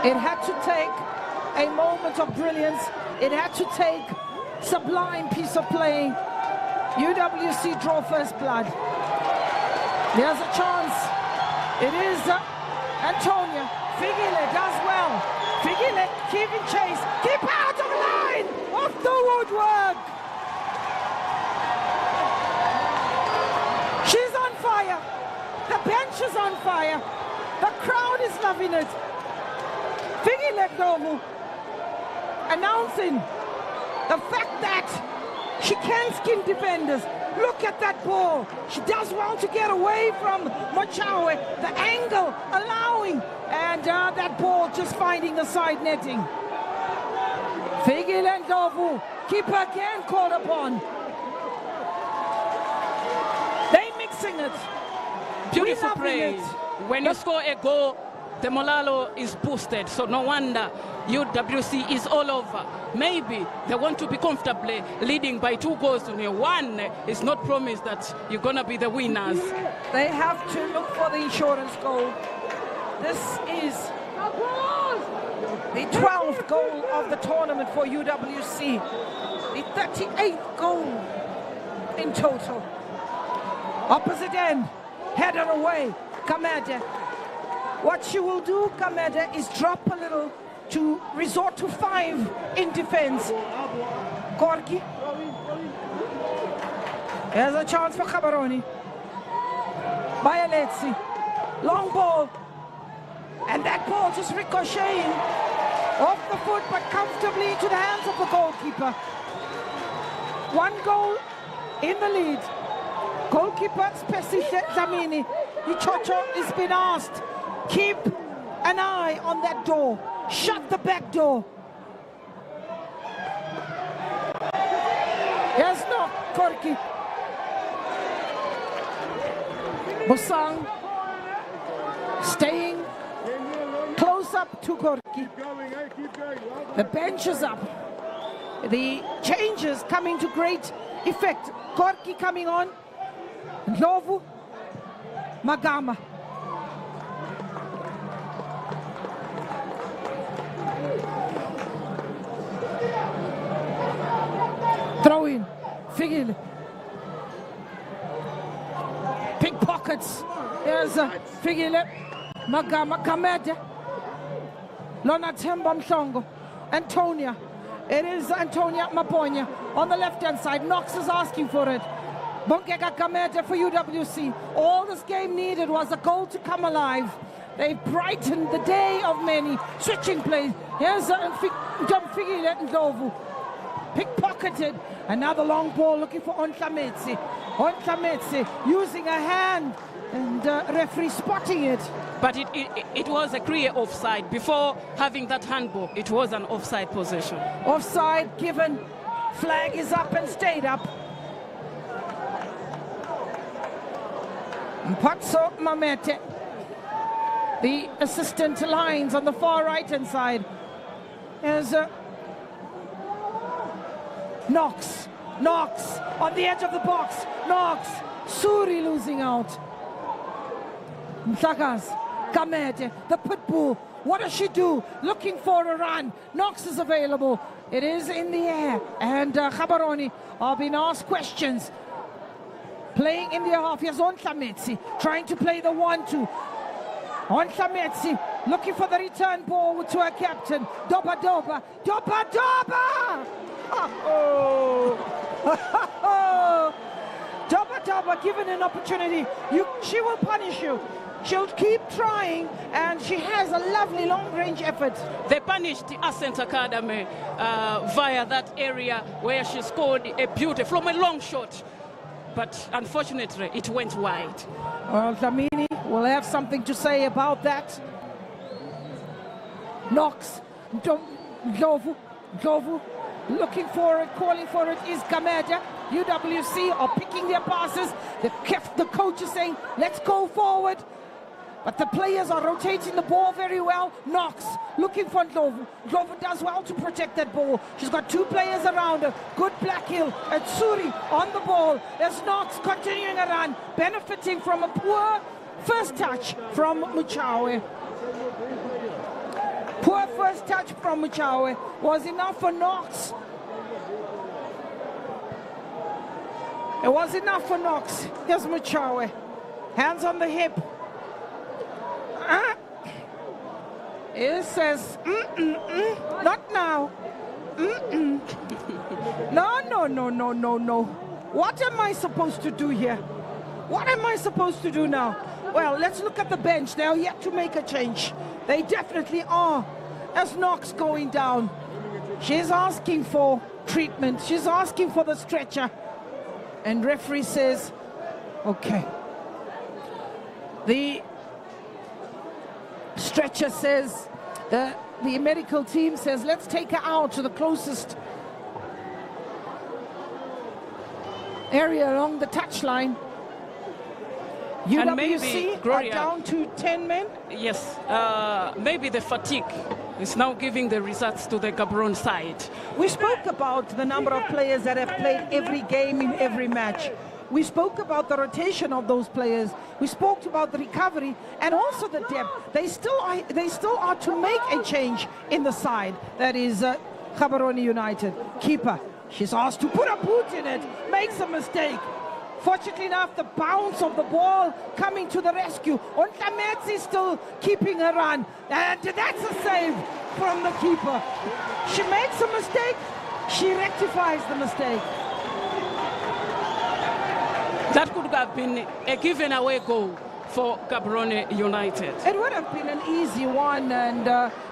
It had to take a moment of brilliance. It had to take sublime piece of play. UWC draw first blood. There's a chance. It is Antonia. Figile does well. Figile keeping chase. Keep out of the line. Off the woodwork. She's on fire. The bench is on fire. The crowd is loving it. Figile Novu announcing the fact that she can skin defenders. Look at that ball. She does well to get away from Machawe. The angle allowing, and that ball just finding the side netting. Figile Novu, keeper again called upon. They mixing it. Beautiful play. When you score a goal, the Molalo is boosted, so no wonder UWC is all over. Maybe they want to be comfortably leading by 2 goals to 1. It's not promised that you're going to be the winners. They have to look for the insurance goal. This is the 12th goal of the tournament for UWC. The 38th goal in total. Opposite end, header away, Kamede. What she will do, Kamede, is drop a little to resort to 5 in defense. Gorgi. There's a chance for Gaborone. Bayaletsi. Long ball. And that ball just ricocheting off the foot, but comfortably into the hands of the goalkeeper. 1 goal in the lead. Goalkeeper Spesishe Zamini. Ichocho has been asked, keep an eye on that door. Shut the back door. Yes, no, Korki. Bosang staying close up to Korki. The bench is up. The changes coming to great effect. Korki coming on. Novu. Magama. Throw in. Figile. Pickpockets. There's Figile. Magama. Kamede. Lona Temba Mhlongo. Antonia. It is Antonia Maponya on the left-hand side. Knox is asking for it. Bongeka Kamede for UWC. All this game needed was a goal to come alive. They brightened the day of many. Switching plays. Here's Figile Ndlovu. Pickpocketed. Another long ball looking for Ontlametsi. Ontlametsi using a hand, and referee spotting it. But it was a clear offside. Before having that handball, it was an offside position. Offside given. Flag is up and stayed up. Mpatso Mamete, the assistant lines on the far right-hand side. There's Knox on the edge of the box. Knox, Suri losing out. Mtlakas, Kamete, the pitbull. What does she do? Looking for a run. Knox is available. It is in the air. And Gaborone are being asked questions. Playing in their half. Here's Ontlametsi trying to play the 1-2. Ontlametsi looking for the return ball to her captain. Doba. Oh. Doba given an opportunity. She will punish you. She'll keep trying, and she has a lovely long-range effort. They punished the Ascent Academy via that area where she scored a beauty from a long shot. But unfortunately, it went wide. Well, Dlamini will have something to say about that. Knox, Ndlovu, looking for it, calling for it is Kamede. UWC are picking their passes. The coach is saying, let's go forward. But the players are rotating the ball very well. Knox looking for Ndlovu. Ndlovu does well to protect that ball. She's got 2 players around her. Good Blackhill and Suri on the ball. There's Knox continuing a run, benefiting from a poor first touch from Muchawe. Poor first touch from Muchawe was enough for Knox It was enough for Knox. Here's Muchawe. Hands on the hip. It says, not now. No. What am I supposed to do here? What am I supposed to do now? Well, let's look at the bench. They are yet to make a change. They definitely are. As Knox going down, she's asking for treatment. She's asking for the stretcher. And referee says, okay. The stretcher says, the medical team says, let's take her out to the closest area along the touchline. And maybe, UWC Gloria, are down to 10 men. Yes, maybe the fatigue is now giving the results to the Gaborone side. We spoke about the number of players that have played every game in every match. We spoke about the rotation of those players. We spoke about the recovery and also the depth. They still are to make a change in the side. That is Gaborone United. Keeper, she's asked to put a boot in it, makes a mistake. Fortunately enough, the bounce of the ball coming to the rescue. Ontlametsi still keeping her run. And that's a save from the keeper. She makes a mistake, she rectifies the mistake. That could have been a given away goal for Gaborone United. It would have been an easy one, and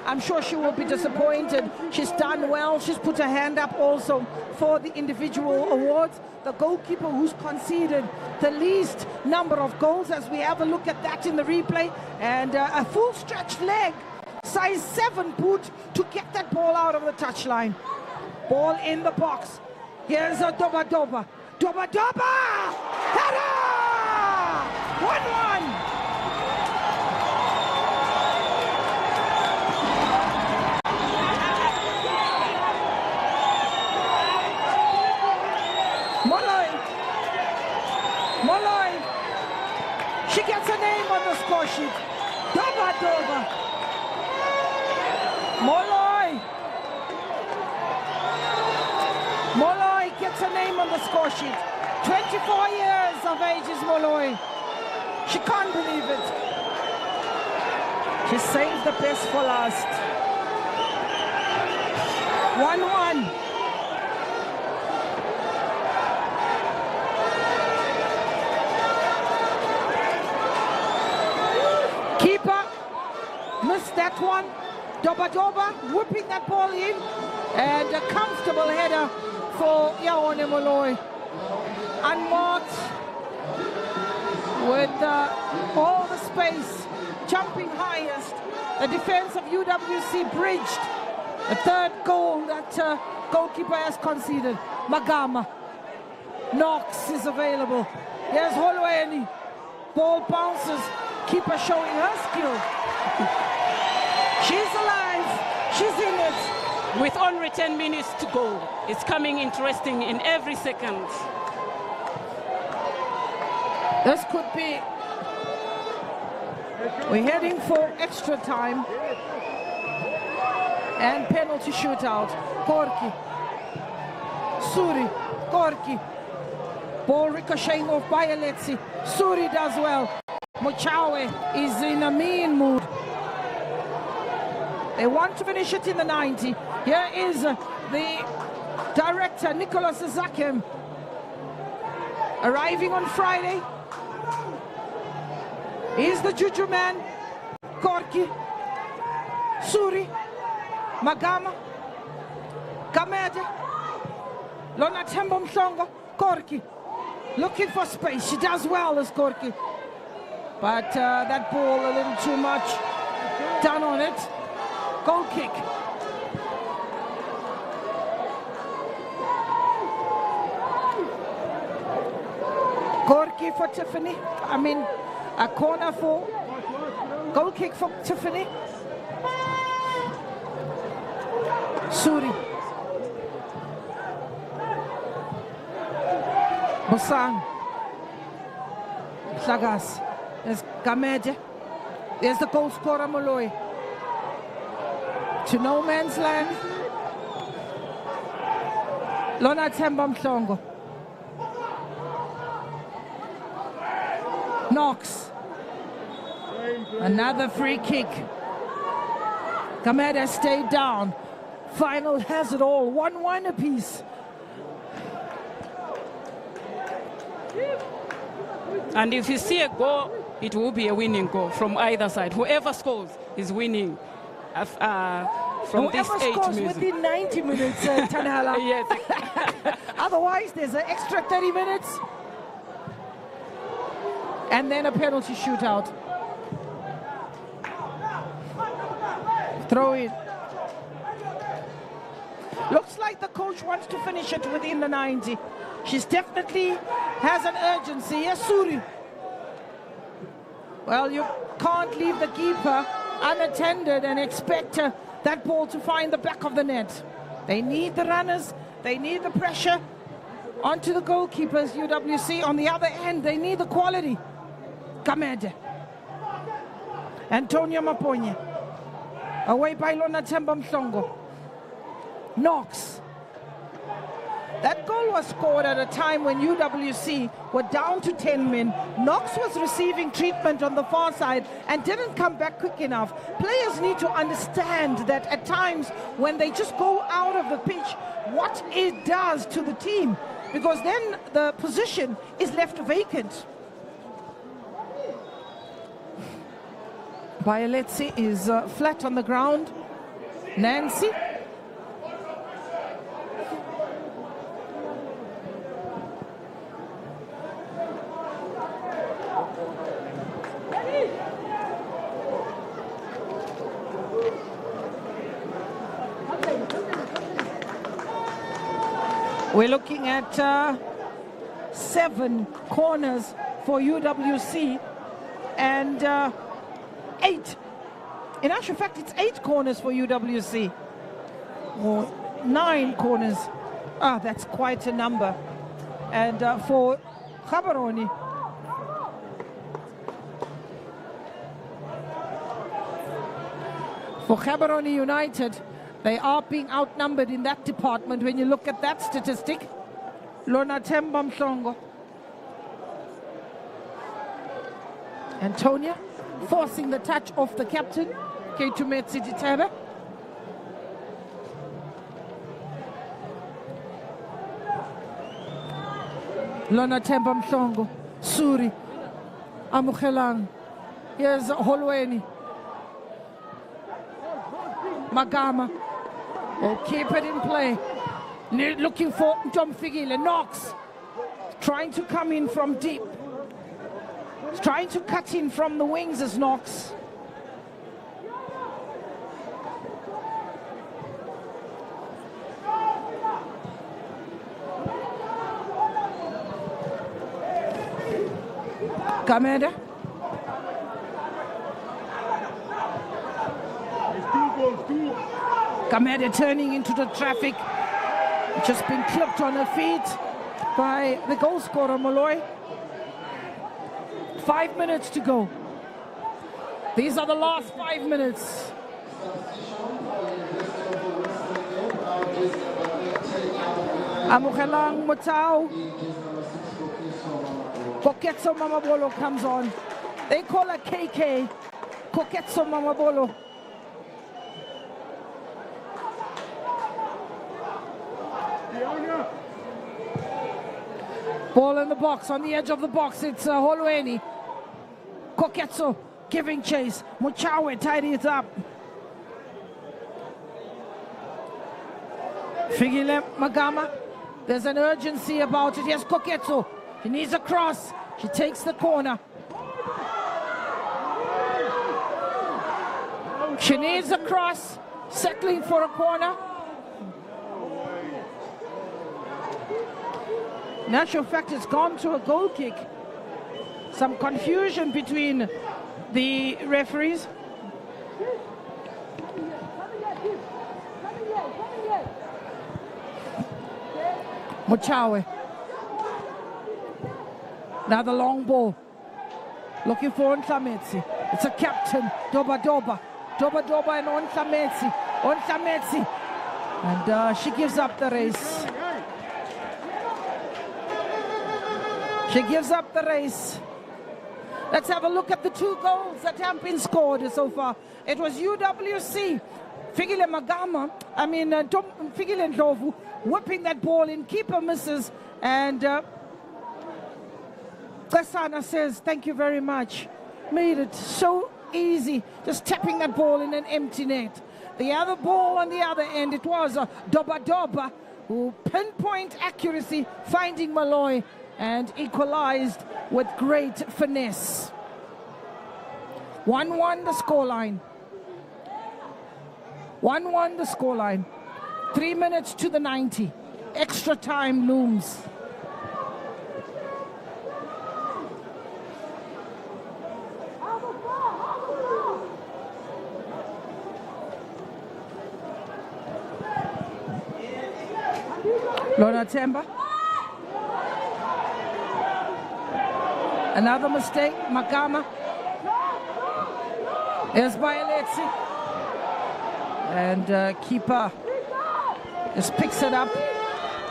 I'm sure she will be disappointed. She's done well. She's put her hand up also for the individual awards. The goalkeeper who's conceded the least number of goals, as we have a look at that in the replay, and a full stretched leg, size 7 boot to get that ball out of the touchline. Ball in the box. Here's a Doba. Header! 1-1. Molloy. She gets her name on the score sheet. Doba. Molloy gets her name on the score sheet. 24 years of age is Molloy. She can't believe it. She saved the best for last. 1-1. Keeper missed that one. Doba whipping that ball in, and a comfortable header for Yaone Molloy. Unmarked, with all the space, jumping highest. The defense of UWC bridged. The third goal that goalkeeper has conceded. Magama. Knox is available. Here's Holweni. Ball bounces. Keeper showing her skill. She's alive. She's in it. With only 10 minutes to go, it's coming interesting in every second. This could be. We're heading for extra time and penalty shootout. Gorky. Suri. Gorky. Ball ricocheting off by Alexi. Suri does well. Muchawe is in a mean mood. They want to finish it in the 90. Here is the director, Nicholas Zakem, arriving on Friday. He's the juju man. Gorky. Suri. Magama. Gamede. Lona Tembo Mhlongo. Gorky. Looking for space. She does well as Gorky. But that ball a little too much done on it. Goal kick. Gorky for Tiffany. I mean, a corner for goal kick for Tiffany. Suri. Bosang. Sagas. There's Gamede. There's the goal scorer Molloy. To no man's land. Lona Temba Mhlongo. Knox. Another free kick. Kameda stayed down. Final has it all. 1-1 apiece. And if you see a goal, it will be a winning goal from either side. Whoever scores is winning from this 8 scores minutes. within 90 minutes, Tanala. Yes. Otherwise, there's an extra 30 minutes. And then a penalty shootout. Throw it. Looks like the coach wants to finish it within the 90. She's definitely has an urgency. Yes, Suri. Well, you can't leave the keeper unattended and expect that ball to find the back of the net. They need the runners. They need the pressure onto the goalkeepers, UWC. On the other end, they need the quality. Kamede. Antonio Maponye. Away by Lona Temba Mhlongo. Knox. That goal was scored at a time when UWC were down to 10 men. Knox was receiving treatment on the far side and didn't come back quick enough. Players need to understand that at times when they just go out of the pitch, what it does to the team, because then the position is left vacant. Bayeletsi is flat on the ground. Nancy. We're looking at 7 corners for UWC and 8. In actual fact, it's 8 corners for UWC. Or 9 corners. Ah, that's quite a number. And for Gaborone, United, they are being outnumbered in that department when you look at that statistic. Lona Temba Mhlongo. Antonia forcing the touch off the captain, Keitumetsi Ditebe. Lona Temba Mhlongo. Suri. Amukelang. Here's Holweni. Magama will keep it in play. Looking for Tom Figile. Knox trying to come in from deep. Trying to cut in from the wings as Knox. Kameda. Kameda turning into the traffic. Just been clipped on her feet by the goal scorer, Molloy. 5 minutes to go. These are the last 5 minutes. Amukelang Mutau. Koketso Mamabolo comes on. They call her KK. Koketso Mamabolo. Ball in the box, on the edge of the box, it's Holweni. Koketso giving chase. Muchawe tidies up. Figile Magama. There's an urgency about it. Yes, Koketso. She needs a cross. She takes the corner. She needs a cross. Settling for a corner. In actual fact, it's gone to a goal kick. Some confusion between the referees. Muchawe. Now the long ball. Looking for Ontlametsi. It's a captain, Doba Doba. Doba Doba and Ontlametsi. Ontlametsi. And she gives up the race. She gives up the race. Let's have a look at the 2 goals that have been scored so far. It was UWC, Figile Magama, Figile Ndlovu, whipping that ball in, keeper misses, and Kasana says, thank you very much. Made it so easy, just tapping that ball in an empty net. The other ball on the other end, it was Doba Doba, who pinpoint accuracy, finding Malloy, and equalized with great finesse. 1-1 the scoreline. 1-1 the scoreline. 3 minutes to the 90. Extra time looms. Lona Temba. Another mistake, Magama. There's Bayeletsi. And keeper just picks it up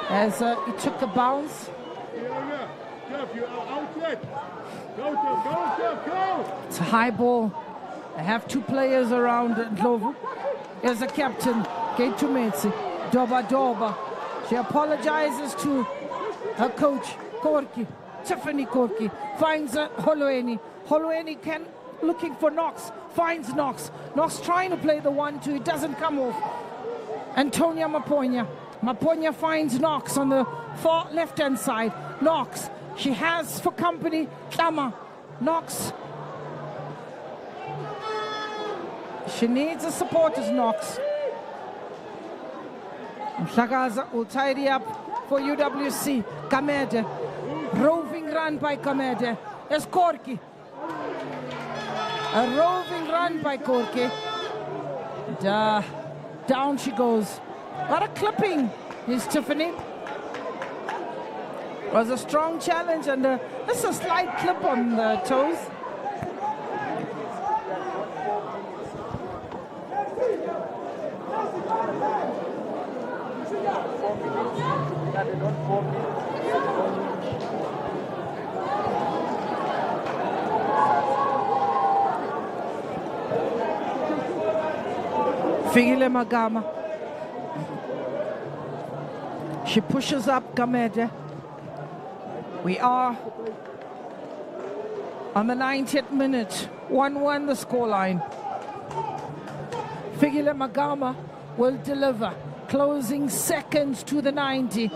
as he took the bounce. It's a high ball. They have 2 players around Ndlovu. There's a captain, Ketumetsi, Doba Doba. She apologizes to her coach, Korki, Tiffany Korki, finds Holweni. Holweni looking for Knox, finds Knox. Knox trying to play the 1-2, it doesn't come off. Antonia Maponya. Maponya finds Knox on the far left-hand side. Knox, she has for company, Tama. Knox. She needs a supporter's Knox. Shagaza will tidy up for UWC. Kamede. Roving run by Kamede. There's Korki. A roving run by Korki. And, down she goes. What a clipping is Tiffany. Was a strong challenge, and this is a slight clip on the toes. Figile Magama. She pushes up Gamede. We are on the 90th minute. 1-1 the scoreline. Figile Magama will deliver. Closing seconds to the 90.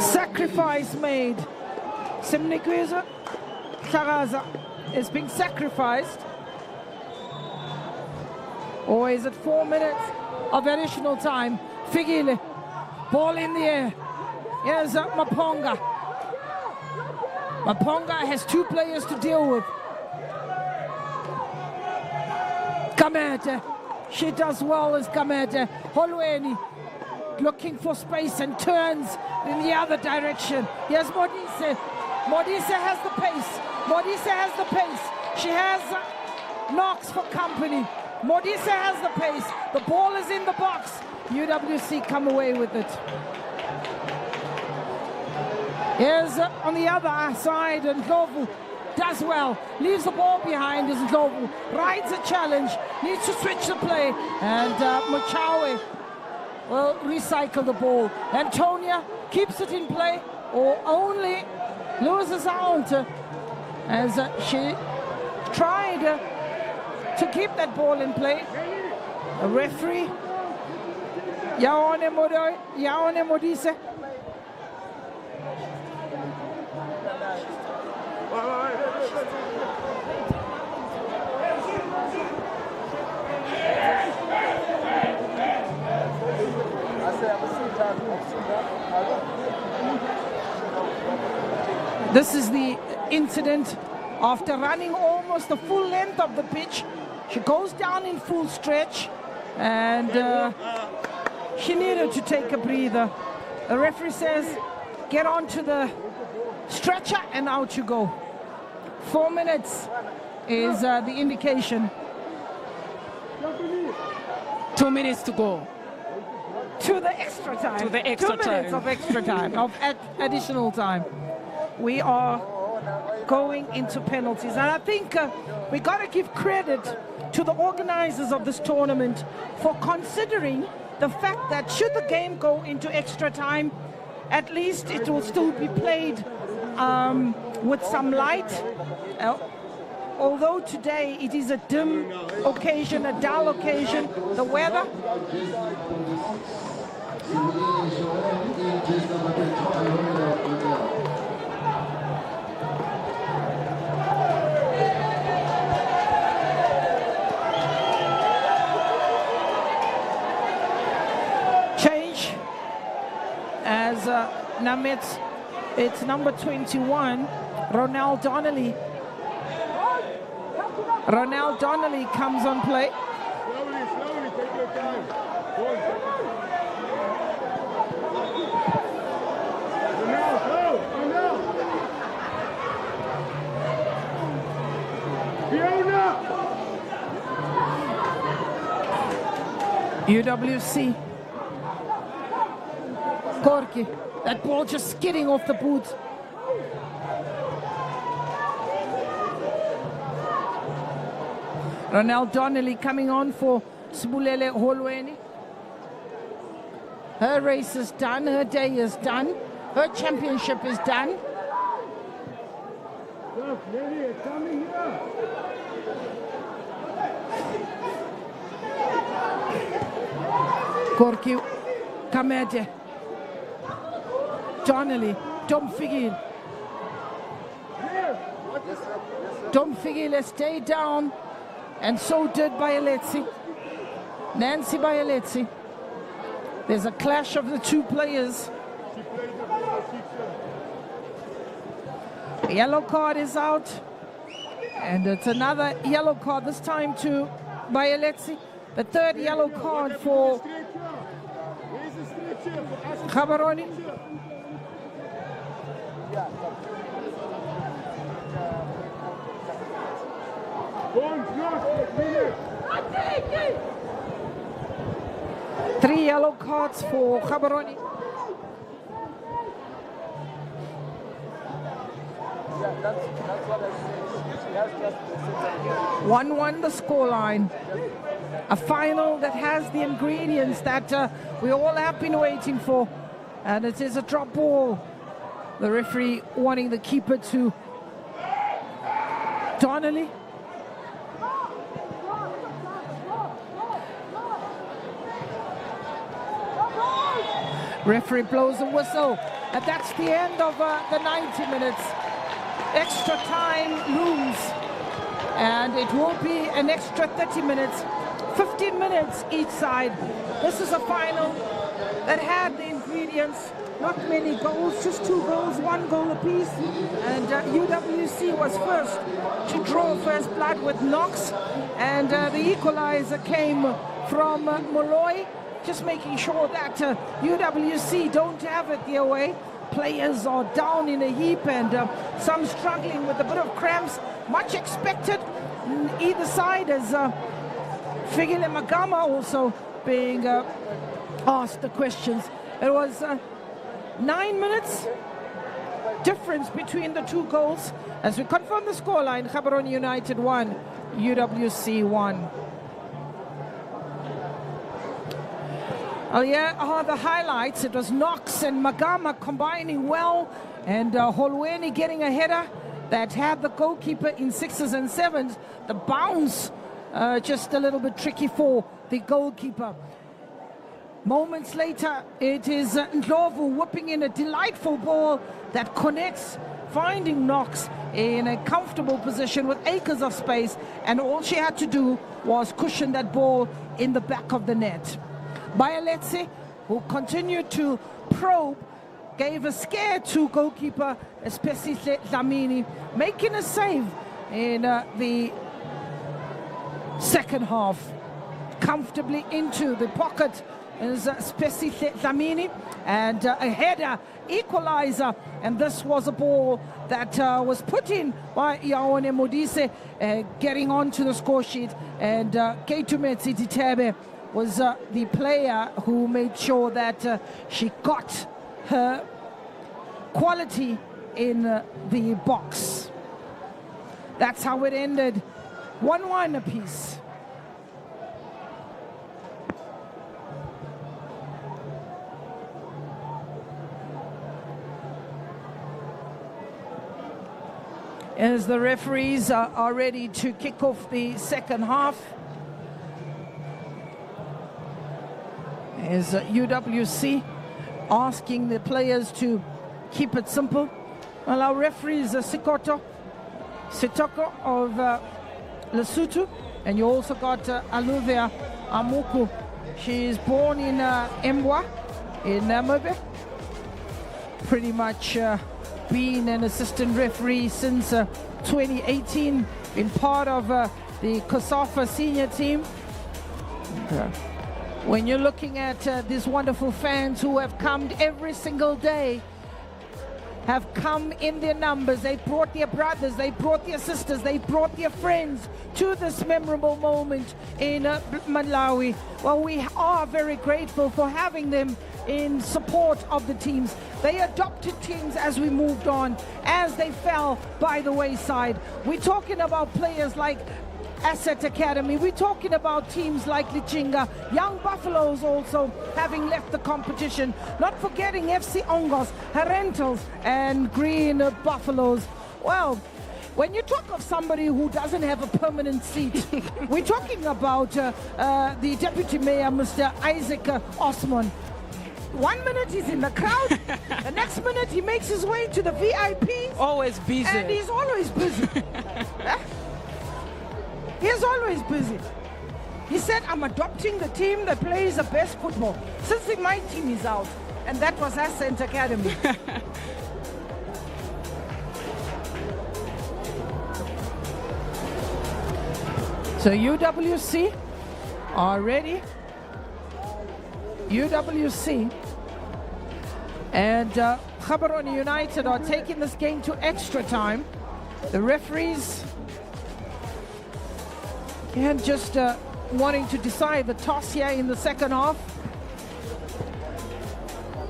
Sacrifice made. Simnikwiza Sharaza is being sacrificed. Or is it 4 minutes of additional time? Figile, ball in the air. Here's Maponga. Maponga has 2 players to deal with. Kamete. She does well as Kamete. Holweni looking for space and turns in the other direction. Here's Modise. Modise has the pace. Modise has the pace. She has Knox for company. Modise has the pace. The ball is in the box. UWC come away with it. Here's on the other side, and Ndlovu does well. Leaves the ball behind as Ndlovu rides a challenge. Needs to switch the play. And Machawe will recycle the ball. Antonia keeps it in play or only loses out as she tried to keep that ball in play. A referee, Yaone Modise. This is the incident after running almost the full length of the pitch. She goes down in full stretch, and she needed to take a breather. The referee says, get onto the stretcher and out you go. 4 minutes is the indication. 2 minutes to go. To the extra time. To the extra 2 minutes time. of extra time, of additional time. We are going into penalties. And I think we got to give credit to the organizers of this tournament for considering the fact that should the game go into extra time, at least it will still be played with some light. Although today it is a dim occasion, a dull occasion, the weather. Change as Namits, it's number 21, Ronald Donnelly. Ronald Donnelly comes on play. Slowly, take your time. UWC. Gorky. That ball just skidding off the boot. Ronald Donnelly coming on for Sibulele Holweni. Her race is done, her day is done, her championship is done. Gorky, Kamete, Donnelly, Dom Figil. Dom Figil stayed down, and so did Bayeletsi. Nancy Bayeletsi. There's a clash of the two players. A yellow card is out, and it's another yellow card, this time to Bayeletsi. The third yellow card for Gaborone. Three yellow cards for Gaborone. That's what I said. She has just 1-1 the scoreline. A final that has the ingredients that we all have been waiting for. And it is a drop ball. The referee wanting the keeper to Donnelly. Referee blows a whistle, and that's the end of the 90 minutes. Extra time looms, and it will be an extra 30 minutes, 15 minutes each side. This is a final that had the ingredients, not many goals, just 2 goals, 1 goal apiece. And UWC was first to draw first blood with Knox, and the equalizer came from Molloy. Just making sure that UWC don't have it their way. Players are down in a heap, and some struggling with a bit of cramps. Much expected on either side, as Figile Magama also being asked the questions. It was 9 minutes difference between the 2 goals. As we confirm the scoreline, Gaborone United 1, UWC 1. Oh yeah, the highlights. It was Knox and Magama combining well, and Holweni getting a header that had the goalkeeper in 6s and 7s. The bounce just a little bit tricky for the goalkeeper. Moments later, it is Ndlovu whipping in a delightful ball that connects, finding Knox in a comfortable position with acres of space, and all she had to do was cushion that ball in the back of the net. Bayeletsi, who continued to probe, gave a scare to goalkeeper Spesihle Dlamini, making a save in the second half. Comfortably into the pocket is Spesihle Dlamini, and a header equalizer, and this was a ball that was put in by Yaone Modise, getting onto the score sheet, and Keitumetsi Ditebe was the player who made sure that she got her quality in the box. That's how it ended. 1-1 apiece. As the referees are ready to kick off the second half. As UWC asking the players to keep it simple. Well, our referee is Sitoko of Lesotho, and you also got Aluvia Amuku. She is born in Mbwa in Namibia. Pretty much been an assistant referee since 2018, been part of the COSAFA senior team. When you're looking at these wonderful fans who have come every single day, have come in their numbers, they brought their brothers, they brought their sisters, they brought their friends to this memorable moment in Malawi. Well, we are very grateful for having them in support of the teams. They adopted teams as we moved on, as they fell by the wayside. We're talking about players like Asset Academy. We're talking about teams like Lichinga, Young Buffaloes also having left the competition. Not forgetting FC Ongos, Herentals, and Green Buffaloes. Well, when you talk of somebody who doesn't have a permanent seat, we're talking about the Deputy Mayor, Mr. Isaac Osman. 1 minute he's in the crowd, the next minute he makes his way to the VIPs. Always busy. And he's always busy. He's always busy. He said, I'm adopting the team that plays the best football. Since my team is out, and that was Ascent Academy. So UWC are ready. UWC and Gaborone United are taking this game to extra time. The referees and just wanting to decide the toss here in the second half.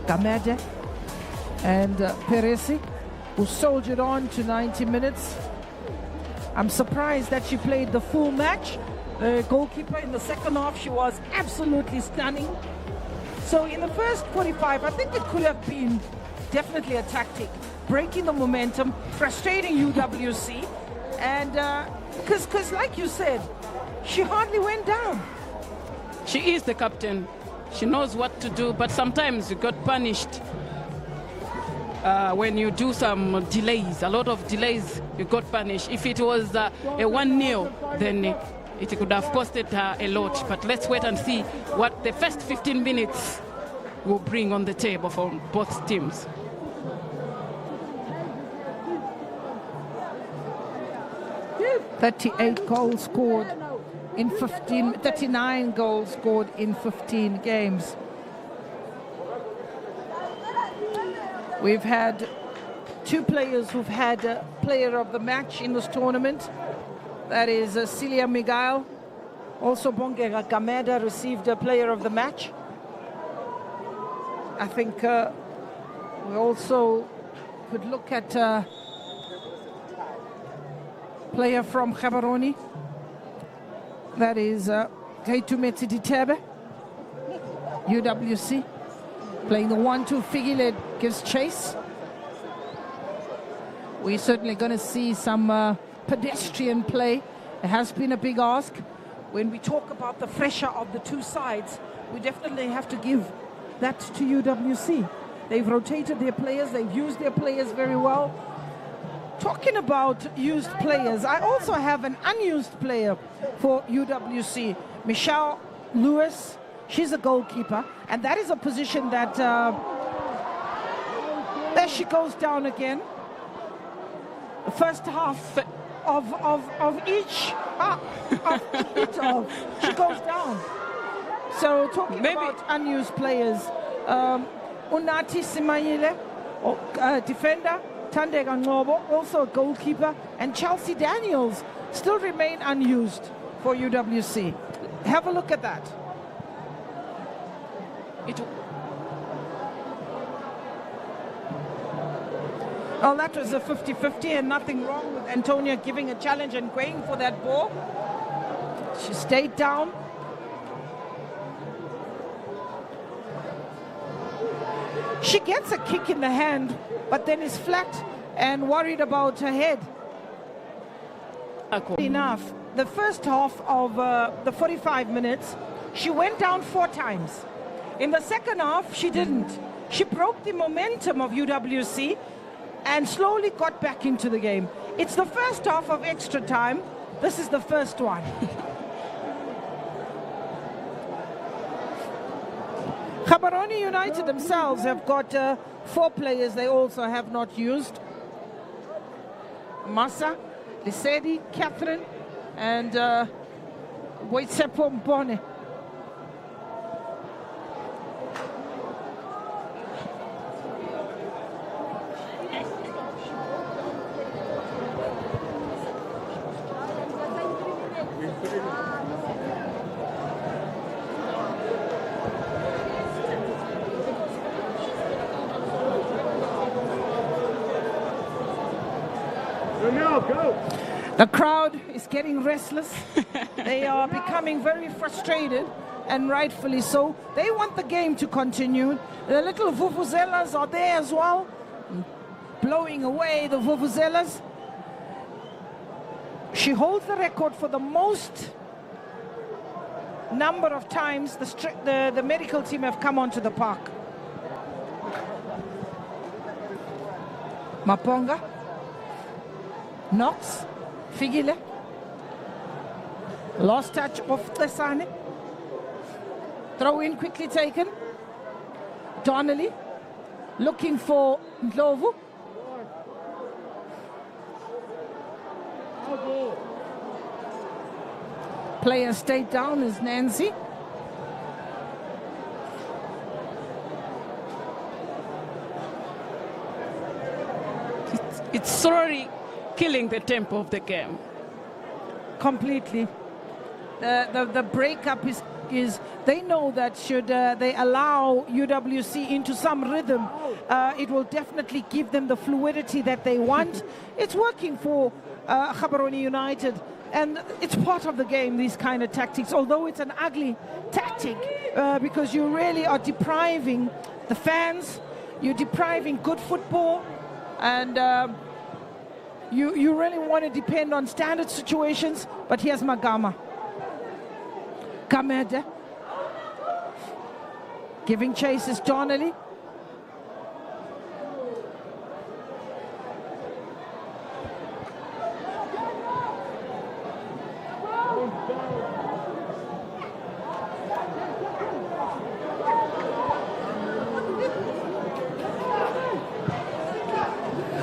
Gamede and Peresi, who soldiered on to 90 minutes. I'm surprised that she played the full match. The goalkeeper in the second half, she was absolutely stunning. So in the first 45, I think it could have been definitely a tactic, breaking the momentum, frustrating UWC, and because like you said, she hardly went down. She is the captain. She knows what to do, but sometimes you got punished when you do some delays. A lot of delays, you got punished. If it was a 1-0, then it could have costed her a lot. But let's wait and see what the first 15 minutes will bring on the table for both teams. $38 goals scored in 39 goals scored in 15 games. We've had two players who've had player of the match in this tournament. That is Celia Miguel. Also Bongega Gameda received a player of the match. I think we also could look at player from Gaborone. That is Keitumeti Ditebe, UWC. Playing the 1-2 Figiled gives chase. We're certainly going to see some pedestrian play. It has been a big ask. When we talk about the pressure of the two sides, we definitely have to give that to UWC. They've rotated their players, they've used their players very well. Talking about used players, I also have an unused player for UWC, Michelle Lewis. She's a goalkeeper, and that is a position that there she goes down again. The first half of each she goes down. So talking about unused players, Unati Simayile, defender, Tandega Ngobo, also a goalkeeper, and Chelsea Daniels still remain unused for UWC. Have a look at that. Well, that was a 50-50 and nothing wrong with Antonia giving a challenge and going for that ball. She stayed down. She gets a kick in the hand, but then is flat and worried about her head. Enough. The first half of the 45 minutes, she went down 4 times. In the second half, she didn't. She broke the momentum of UWC and slowly got back into the game. It's the first half of extra time. This is the first one. Gaborone United themselves have got 4 players they also have not used. Massa, Lisedi, Catherine, and Boitsepo Mbone. The crowd is getting restless. They are becoming very frustrated, and rightfully so. They want the game to continue. The little vuvuzelas are there as well, blowing away the vuvuzelas. She holds the record for the most number of times the medical team have come onto the park. Maponga, Knox, Figile, lost touch off Tesane, throw in quickly taken, Donnelly looking for Ndlovu, player stayed down is Nancy. It's sorry killing the tempo of the game. Completely. The breakup is they know that should they allow UWC into some rhythm, it will definitely give them the fluidity that they want. It's working for Gaborone United, and it's part of the game, these kind of tactics, although it's an ugly tactic because you really are depriving the fans, you're depriving good football, and you really want to depend on standard situations. But here's Magama. Kamede. Giving chase is Donnelly.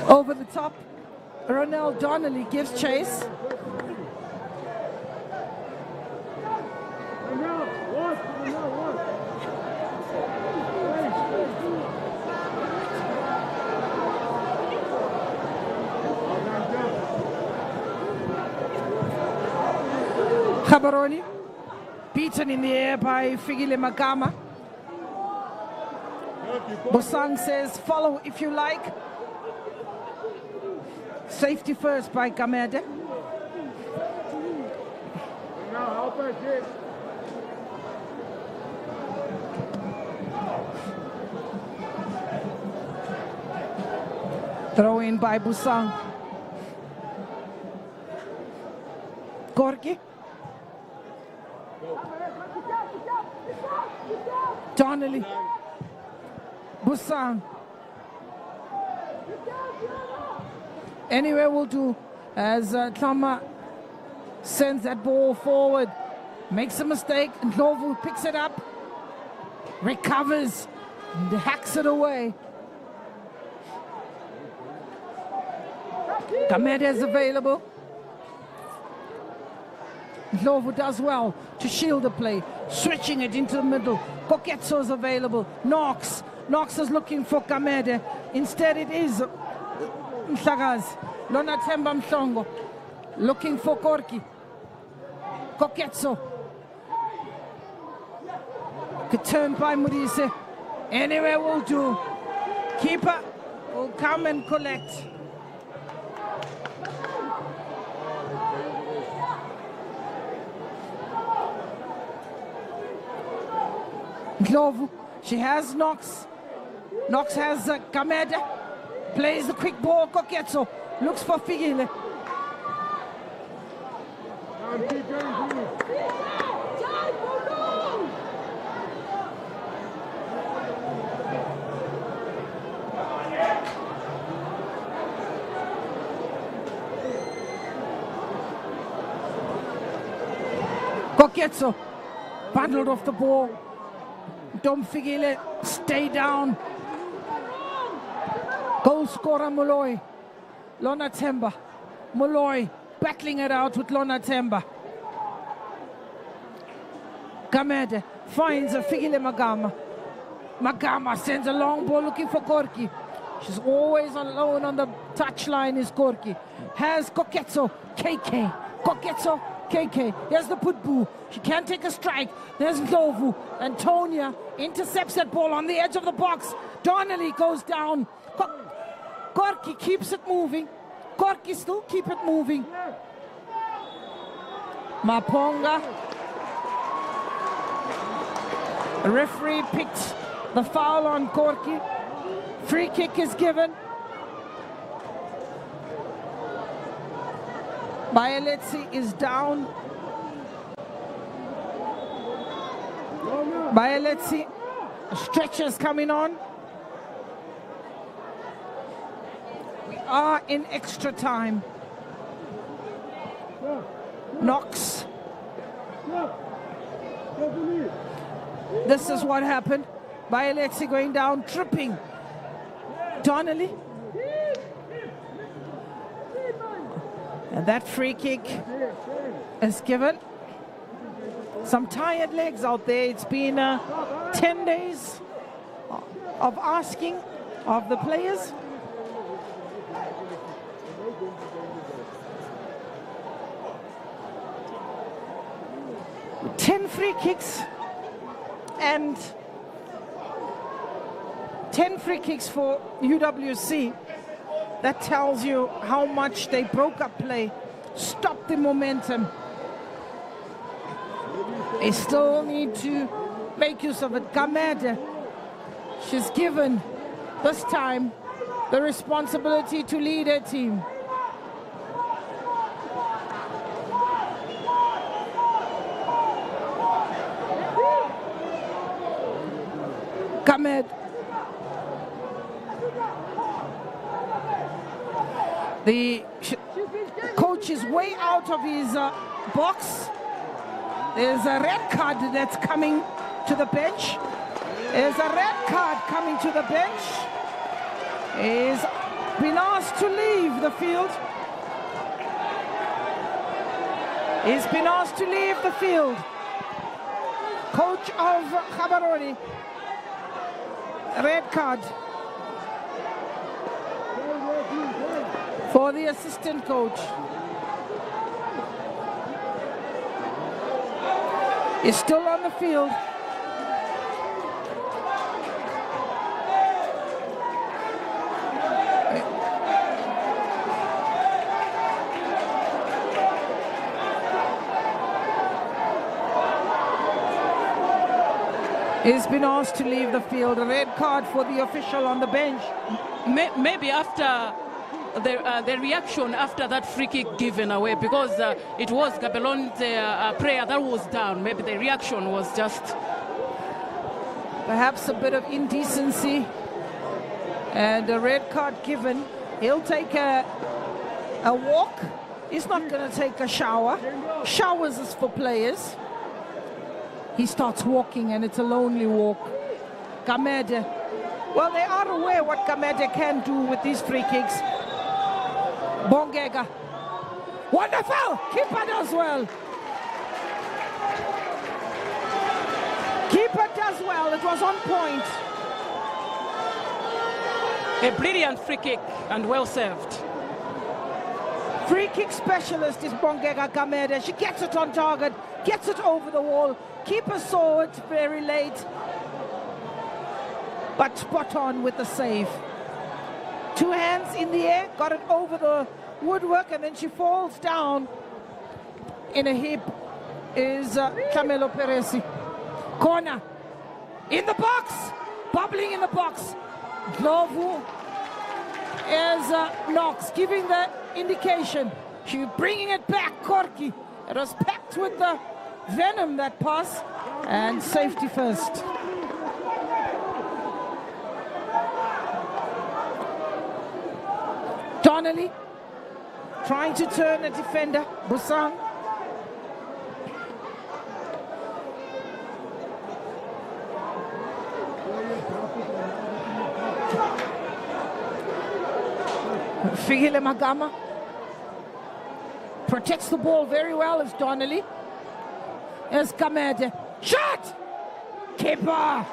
Over the top, Ronald Donnelly gives chase. Gaborone beaten in the air by Figile Magama. Bosang says, follow if you like. Safety first by Kamede. Throw in by Busang. Gorgi. Donnelly. Busang. Anywhere will do as Tama sends that ball forward. Makes a mistake, and Ndlovu picks it up. Recovers and hacks it away. Kamede is available. Ndlovu does well to shield the play, switching it into the middle. Koketso is available. Knox is looking for Kamede. Instead it is Mhlagazi. Lonathemba Mhlongo looking for Korki. Koketso. Good turn by Modise. Anywhere will do. Keeper will come and collect. Glovu. She has Knox. Knox has Kameda. Plays the quick ball. Koketso looks for Figile. Koketso bundled off the ball. Dom Figile, stay down. Goal scorer Molloy. Lona Temba. Molloy battling it out with Lona Temba. Kamede finds a Figile Magama. Magama sends a long ball looking for Gorky. She's always alone on the touchline is Gorky. Has Koketso, KK. Koketso, KK. Here's the Putbu. She can't take a strike. There's Glovu. Antonia intercepts that ball on the edge of the box. Donnelly goes down. Gorky keeps it moving. Gorky still keep it moving. Maponga. The referee picked the foul on Gorky. Free kick is given. Bayeletsi is down. Bayeletsi, stretchers coming on. We are in extra time. Knox. This is what happened. Bayeletsi going down, tripping. Donnelly. And that free kick is given. Some tired legs out there. It's been 10 days of asking of the players. Ten free kicks and 10 free kicks for UWC. That tells you how much they broke up play, stopped the momentum. They still need to make use of it. Kamede, she's given this time the responsibility to lead her team. Kamede. The coach is way out of his box. There's a red card that's coming to the bench. There's a red card coming to the bench. He's been asked to leave the field. He's been asked to leave the field. Coach of Gaborone. Red card for the assistant coach. Is still on the field. He's been asked to leave the field. A red card for the official on the bench. Maybe after the reaction after that free kick given away, because it was Gaborone player that was down. Maybe the reaction was just perhaps a bit of indecency and a red card given. He'll take a walk. He's not going to take a shower. Showers is for players. He starts walking and it's a lonely walk. Kamede. Well, they are aware what Kamede can do with these free kicks. Bongega. Wonderful! Keeper does well. Keeper does well. It was on point. A brilliant free kick and well served. Free kick specialist is Bongega Kamede. She gets it on target, gets it over the wall. Keeper saw it very late, but spot on with the save. Two hands in the air, got it over the woodwork, and then she falls down in a heap. Is Camelo Peresi. Corner. In the box. Bubbling in the box. Glovu is Knox giving the indication. She's bringing it back, Corky. It was packed with the venom, that pass. And safety first. Donnelly trying to turn a defender. Busang. Figile Magama protects the ball very well as Donnelly. As Kamede. Shot! Keeper!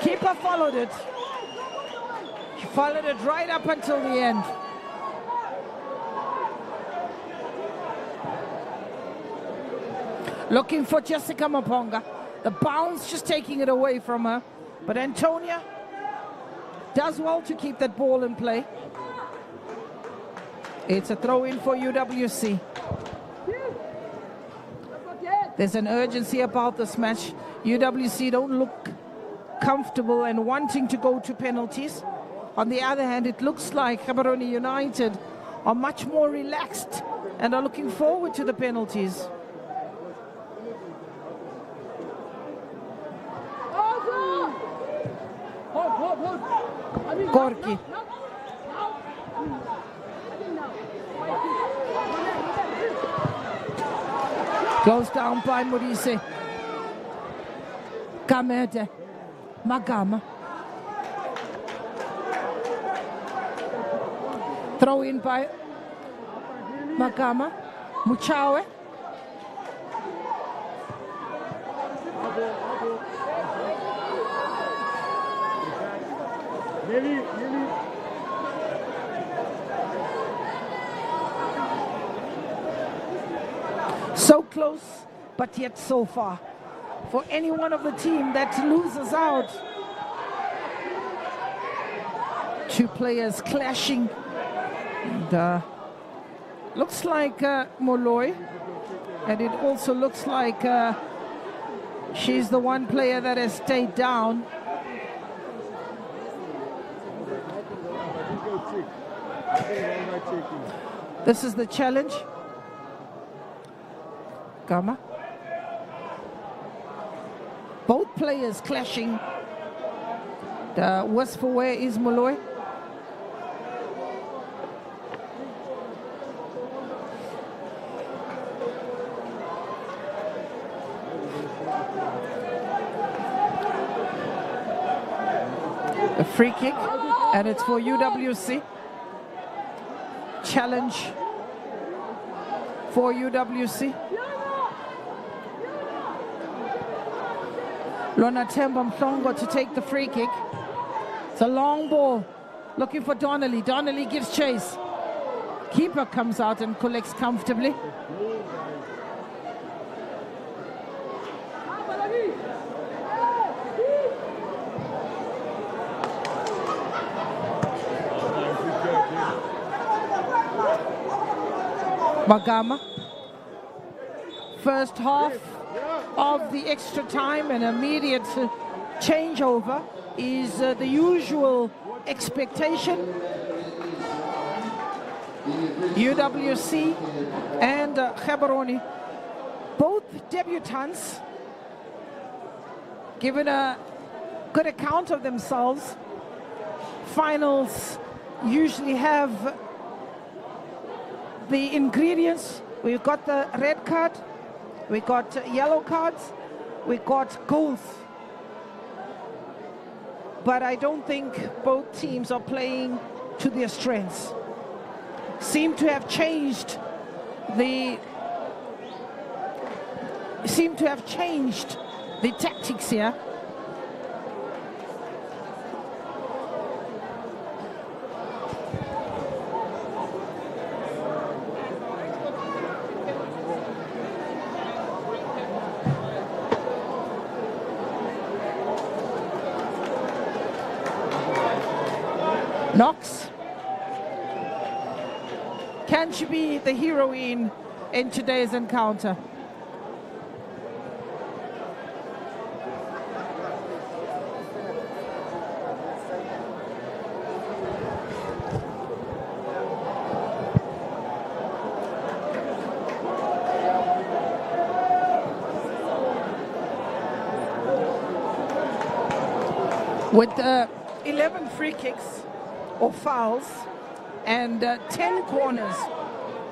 Keeper followed it. She followed it right up until the end. Looking for Jessica Maponga. The bounce just taking it away from her. But Antonia does well to keep that ball in play. It's a throw-in for UWC. There's an urgency about this match. UWC don't look comfortable and wanting to go to penalties. On the other hand, it looks like Gaborone United are much more relaxed and are looking forward to the penalties. Gorky. Goes down by Maurice. Kamede. Magama. Throw in by Magama. Muchawe. So close, but yet so far. For any one of the team that loses out, two players clashing. And, looks like Molloy, and it also looks like she's the one player that has stayed down. This is the challenge. Gama. Both players clashing. The worst for wear is Molloy. A free kick, and it's for UWC. Challenge for UWC. Lona Temba Mhlongo to take the free kick. It's a long ball, looking for Donnelly. Donnelly gives chase. Keeper comes out and collects comfortably. Magama. First half of the extra time and immediate changeover is the usual expectation. UWC and Gaborone, both debutants, given a good account of themselves. Finals usually have the ingredients. We've got the red card, we got yellow cards, we got goals. But I don't think both teams are playing to their strengths. Seem to have changed the tactics here. Knox. Can she be the heroine in today's encounter? With 11 free kicks or fouls and 10 corners,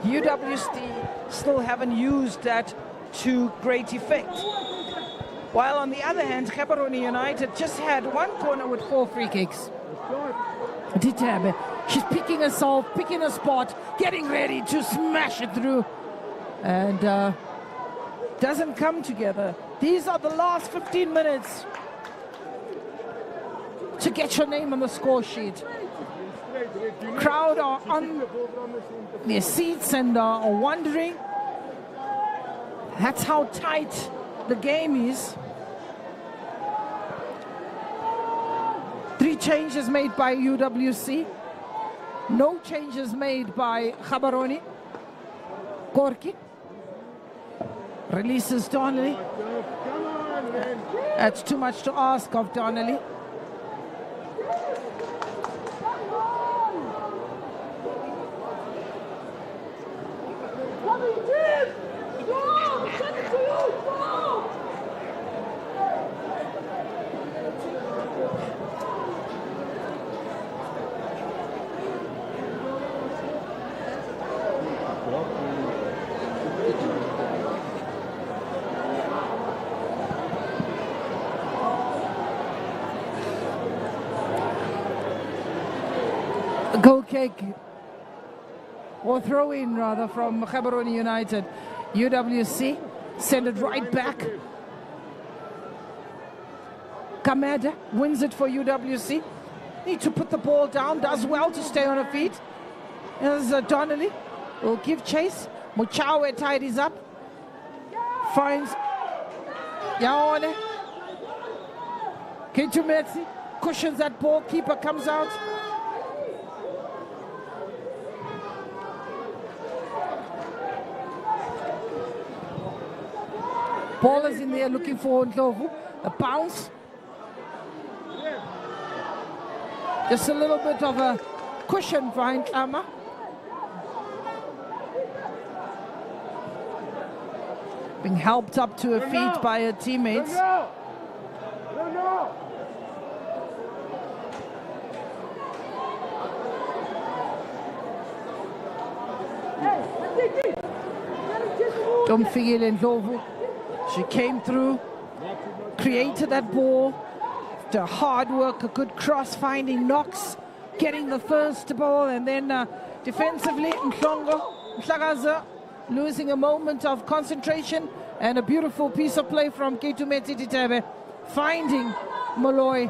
UWC still haven't used that to great effect. While on the other hand, Gaborone United just had 1 corner with 4 free kicks. Ditabe, she's picking herself, picking a spot, getting ready to smash it through. And doesn't come together. These are the last 15 minutes to get your name on the score sheet. Crowd are on their seats and are wondering. That's how tight the game is. 3 changes made by UWC. No changes made by Gaborone. Gorky releases Donnelly. That's too much to ask of Donnelly. Goal kick, or throw in rather, from Gaborone United. UWC send it right back. Kamada wins it for UWC. Need to put the ball down, does well to stay on her feet. As Donnelly will give chase. Muchawe tidies up. Finds Yaone. Ketumetsi cushions that ball, keeper comes out. Ball is in there looking for Ndlovu. A bounce. Just a little bit of a cushion behind Ama. Being helped up to her feet by her teammates. Domfigile Ndlovu. She came through, created that ball. After hard work, a good cross, finding Knox, getting the first ball, and then defensively, Mhlagaza losing a moment of concentration, and a beautiful piece of play from Ketumeti Ditebe, finding Molloy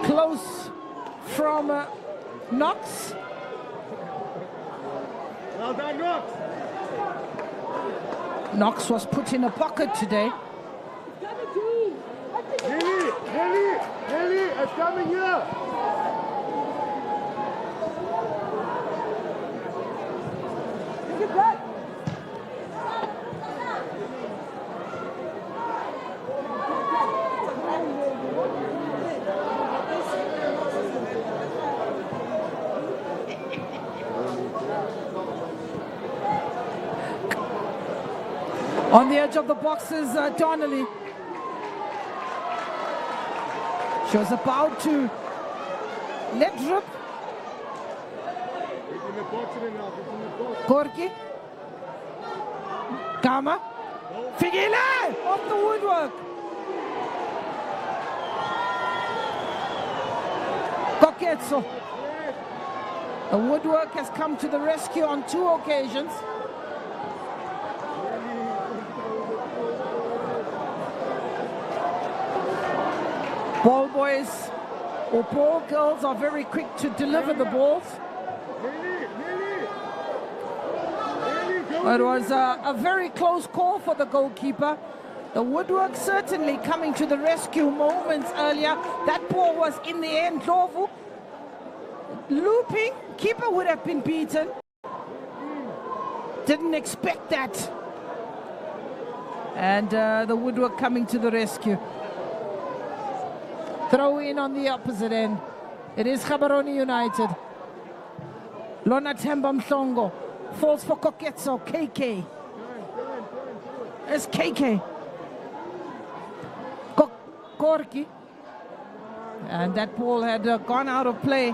close from Knox. Well done, Knox. Knox was put in a pocket today. Lily, it's coming here. Take it back. On the edge of the box is Donnelly. She was about to let rip. Gorky. Kama. Figile off the woodwork. Koketso. The woodwork has come to the rescue on 2 occasions. Ball boys or ball girls are very quick to deliver the balls. It was a very close call for the goalkeeper. The woodwork certainly coming to the rescue moments earlier. That ball was in the end. Ndlovu looping. Keeper would have been beaten. Didn't expect that. And the woodwork coming to the rescue. Throw in on the opposite end. It is Gaborone United. Lona Temba Mhlongo falls for Koketso. KK. It's KK. Gorky. And that ball had gone out of play.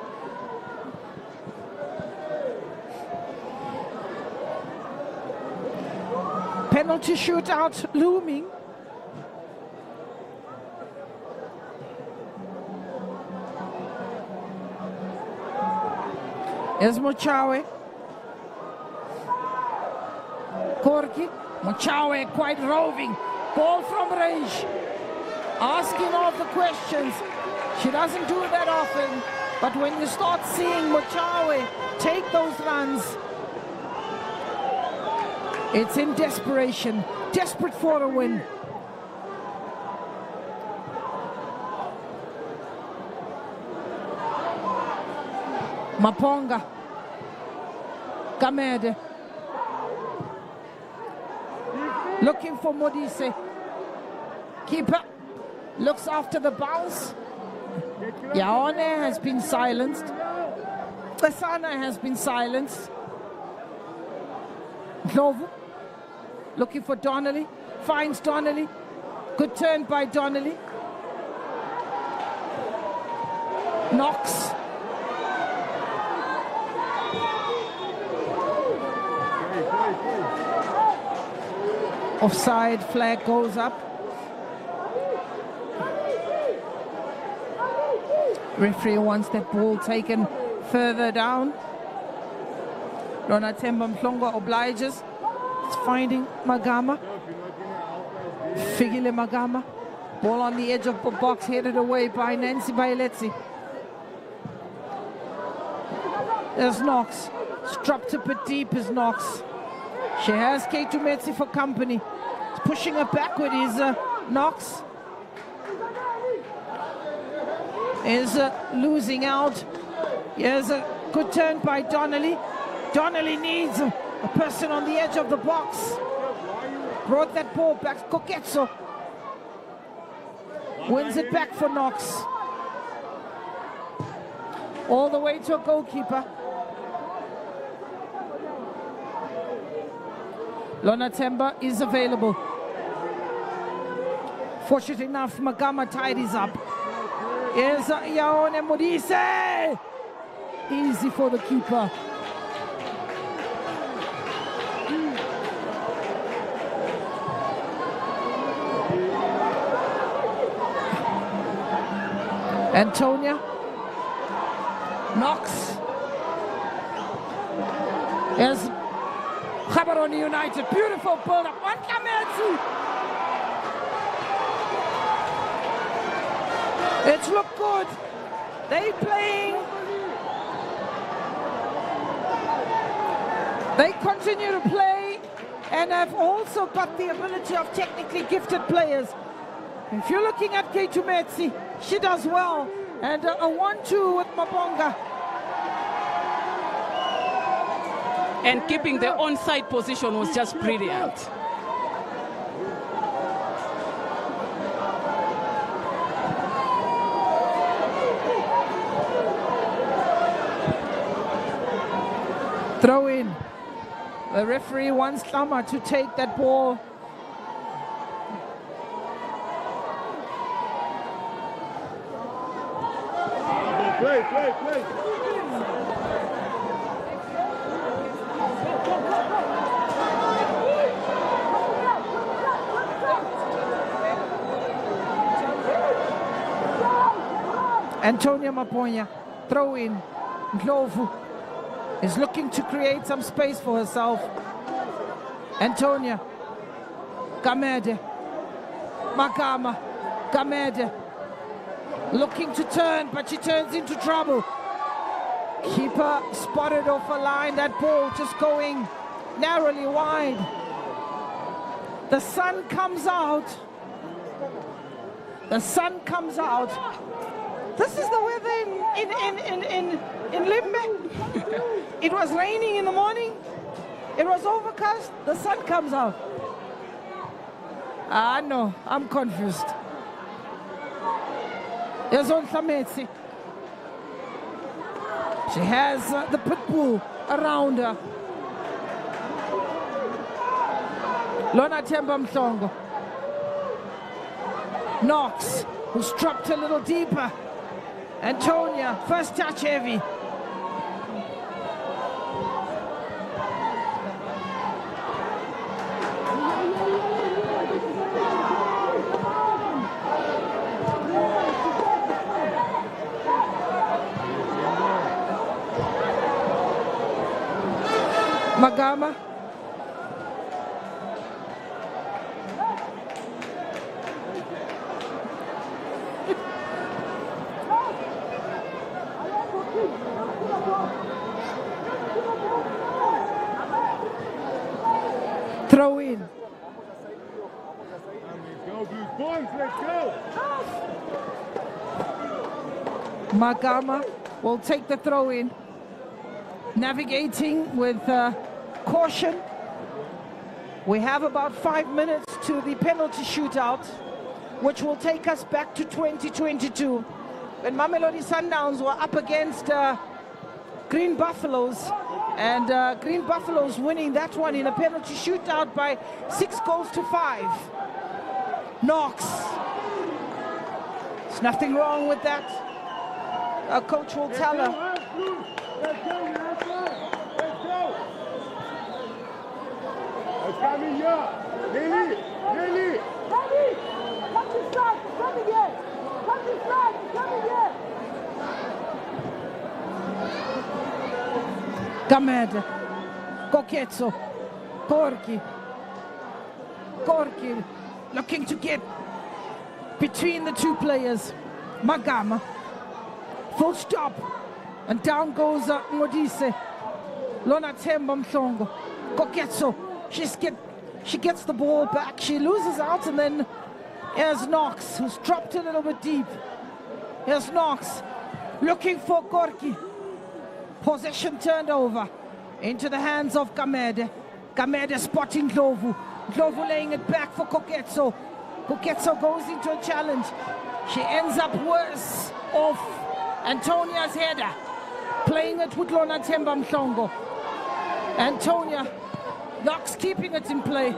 Penalty shootout looming. Here's Mochawe. Korki. Mochawe quite roving. Ball from range. Asking all the questions. She doesn't do that often. But when you start seeing Mochawe take those runs, it's in desperation. Desperate for a win. Maponga. Kamede. Looking for Modise. Keeper looks after the bounce. Yaone has been silenced. Kasana has been silenced. Novu looking for Donnelly. Finds Donnelly. Good turn by Donnelly. Knox. Offside flag goes up. Referee wants that ball taken further down. Ronatemba Mhlongo obliges. It's finding Magama. Figile Magama. Ball on the edge of the box, headed away by Nancy Bailetzi. There's Knox. Dropped a bit deep is Knox. She has Keitumetsi for company. Pushing her backward is Knox. Is losing out. Here's a good turn by Donnelly. Donnelly needs a person on the edge of the box. Brought that ball back. Koketso wins it back for Knox. All the way to a goalkeeper. Lonatemba is available. Fortunate enough, Magama tidies up. Here's Yaone Modise. Easy for the keeper. Antonia. Knox. Here's Gaborone United. Beautiful build-up. On Kametsu. It's looked good. They continue to play and have also got the ability of technically gifted players. If you're looking at Keitumetsi, she does well. And a 1-2 with Mabonga. And keeping the onside position was just brilliant. Throw in. The referee wants Lama to take that ball. Play. Antonia Maponya, throw in. Ndlovu is looking to create some space for herself. Antonia, Kamede, Magama, Kamede, looking to turn, but she turns into trouble. Keeper spotted off a line, that ball just going narrowly wide. The sun comes out. The sun comes out. This is the weather in Limbe. It was raining in the morning. It was overcast. The sun comes out. No, I'm confused. Here's on Tlametsi. She has the pit bull around her. Lonatemba Mhlongo. Knox, who's dropped a little deeper. Antonia, first touch heavy. Magama. Throw in. Let's go. Magama will take the throw in. Navigating with caution. We have about 5 minutes to the penalty shootout, which will take us back to 2022, when Mamelodi Sundowns were up against Green Buffaloes, and Green Buffaloes winning that one in a penalty shootout by 6-5. Knox. There's nothing wrong with that. Our coach will tell her. It's coming here. Lily. Come this side. Come again. Come this side. Come again. Gamed. Koketso. Gorky looking to get between the two players. Magama. Full stop. And down goes Modise. Lona Temba Mhlongo. Koketso. She gets the ball back. She loses out, and then here's Knox, who's dropped a little bit deep. Here's Knox looking for Gorky. Possession turned over into the hands of Gamede. Gamede spotting Ndlovu. Ndlovu laying it back for Koketso. Koketso goes into a challenge. She ends up worse off Antonia's header. Playing it with Lona Temba Mhlongo. Antonia. Knox keeping it in play.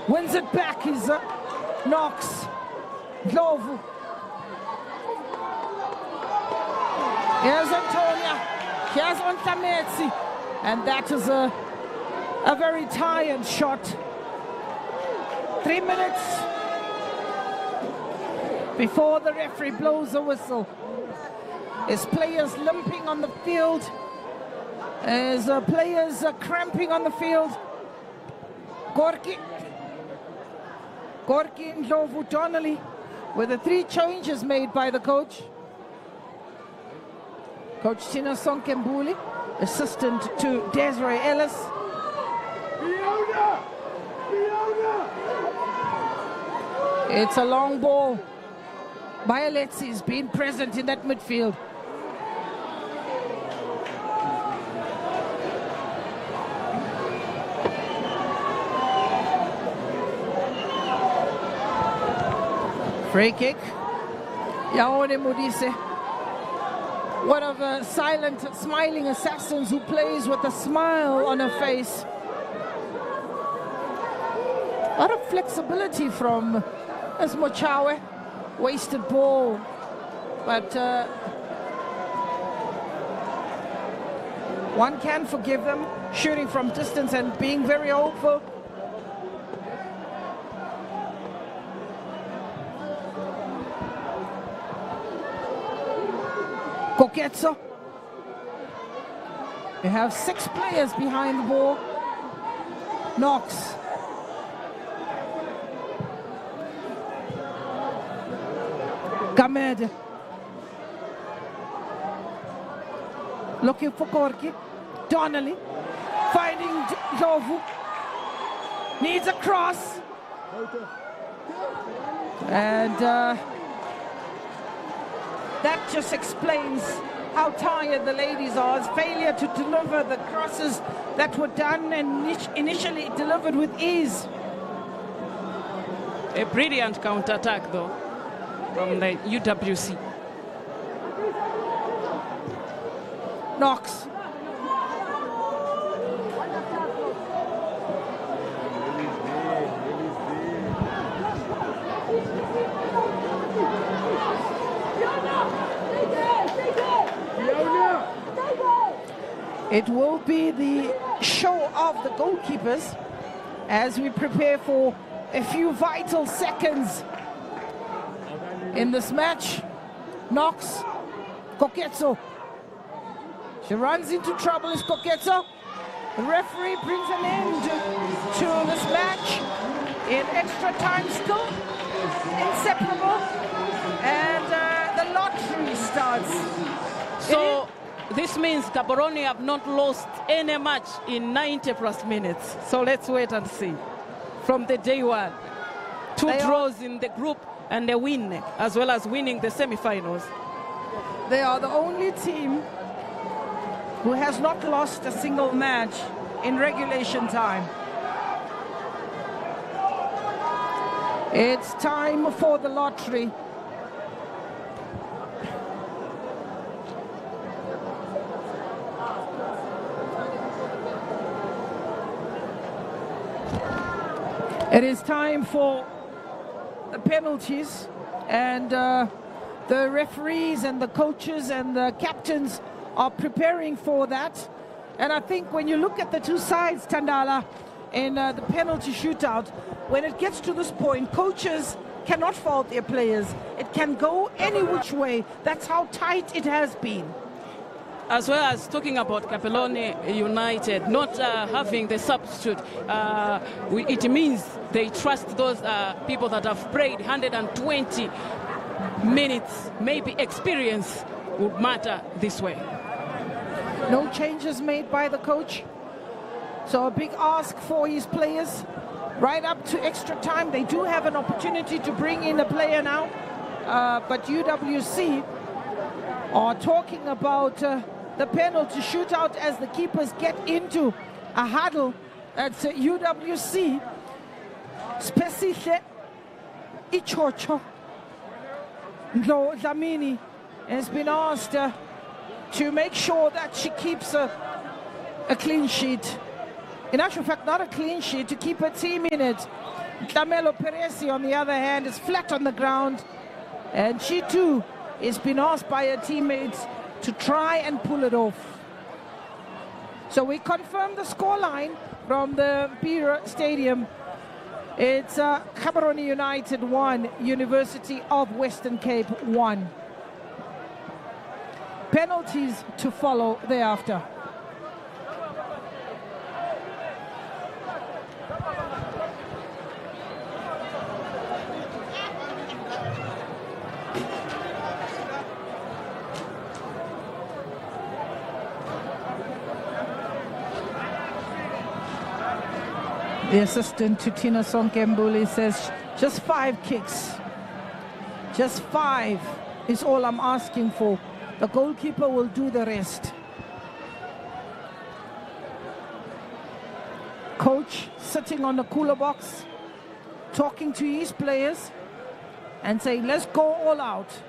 Wins it back is Knox. Ndlovu. Here's Antonia. Here's Ontametsi. And that is a very tired shot. 3 minutes before the referee blows a whistle. His players limping on the field. As players are cramping on the field. Gorky, Ndlovu, Donnelly, with the 3 changes made by the coach. Coach Tina Sonkembuli, assistant to Desiree Ellis. It's a long ball. Bioletzi's been present in that midfield. Free kick. Yaone Modise. One of the silent, smiling assassins who plays with a smile on her face. A lot of flexibility from Esmochawe. Wasted ball. But one can forgive them, shooting from distance and being very hopeful. Koketso. They have 6 players behind the ball. Knox. Gamed. Looking for Gorky. Donnelly. Finding Ndlovu. Needs a cross. And that just explains how tired the ladies are. It's failure to deliver the crosses that were done and initially delivered with ease. A brilliant counter-attack, though, from the UWC. Knox. It will be the show of the goalkeepers as we prepare for a few vital seconds in this match. Knox, Koketso. She runs into trouble, is Koketso. The referee brings an end to this match in extra time, still inseparable. And the lottery starts. So this means Gaborone have not lost any match in 90+ minutes. So let's wait and see. From the day one, two draws in the group and a win, as well as winning the semi-finals. They are the only team who has not lost a single match in regulation time. It's time for the lottery. It is time for the penalties, and the referees and the coaches and the captains are preparing for that. And I think when you look at the two sides, Tandala, in the penalty shootout, when it gets to this point, coaches cannot fault their players. It can go any which way. That's how tight it has been. As well as talking about Gaborone United not having the substitute, it means they trust those people that have played 120 minutes. Maybe experience would matter this way. No changes made by the coach. So a big ask for his players. Right up to extra time, they do have an opportunity to bring in a player now. But UWC are talking about the penalty shootout as the keepers get into a huddle. That's UWC. Spesihle Ichocho Dlamini has been asked to make sure that she keeps a clean sheet. In actual fact, not a clean sheet, to keep her team in it. Tlamelo Peresi, on the other hand, is flat on the ground. And she too has been asked by her teammates to try and pull it off. So we confirm the scoreline from the Pira Stadium. It's Gaborone United 1, University of Western Cape 1. Penalties to follow thereafter. The assistant to Tina Sonkembuli says, just 5 kicks. Just 5 is all I'm asking for. The goalkeeper will do the rest. Coach sitting on the cooler box, talking to his players and saying, let's go all out.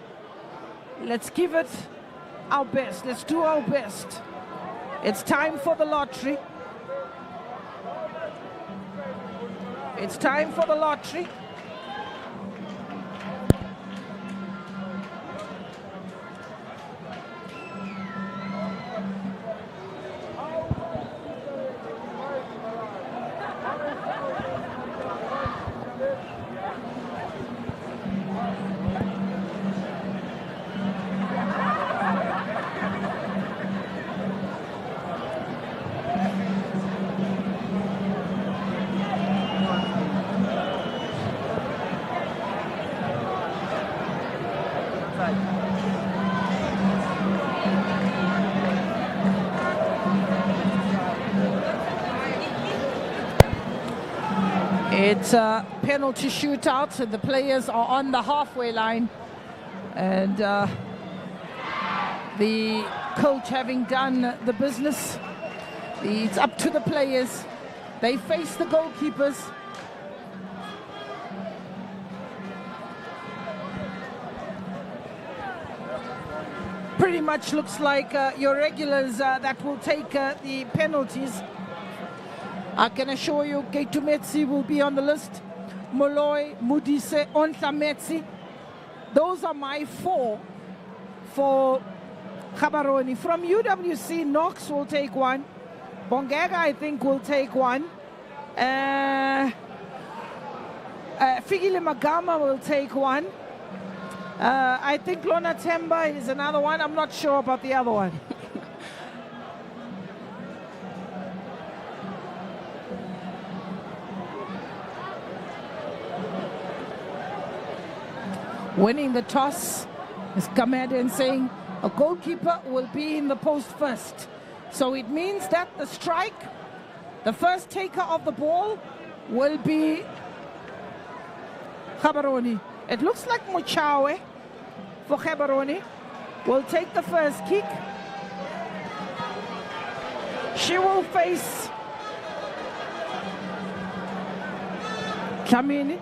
Let's give it our best. Let's do our best. It's time for the lottery. It's time for the lottery. It's a penalty shootout, and the players are on the halfway line. And the coach having done the business, it's up to the players. They face the goalkeepers. Pretty much looks like your regulars that will take the penalties. I can assure you, Keitumetsi will be on the list. Moloi, Mudise, Ontlametsi. Those are my 4 for Gaborone. From UWC, Knox will take one. Bongega, I think, will take one. Figile Magama will take one. I think Lona Temba is another one. I'm not sure about the other one. Winning the toss is Kameden saying a goalkeeper will be in the post first. So it means that the strike, the first taker of the ball, will be Gaborone. It looks like Mochawe for Gaborone will take the first kick. She will face Dlamini.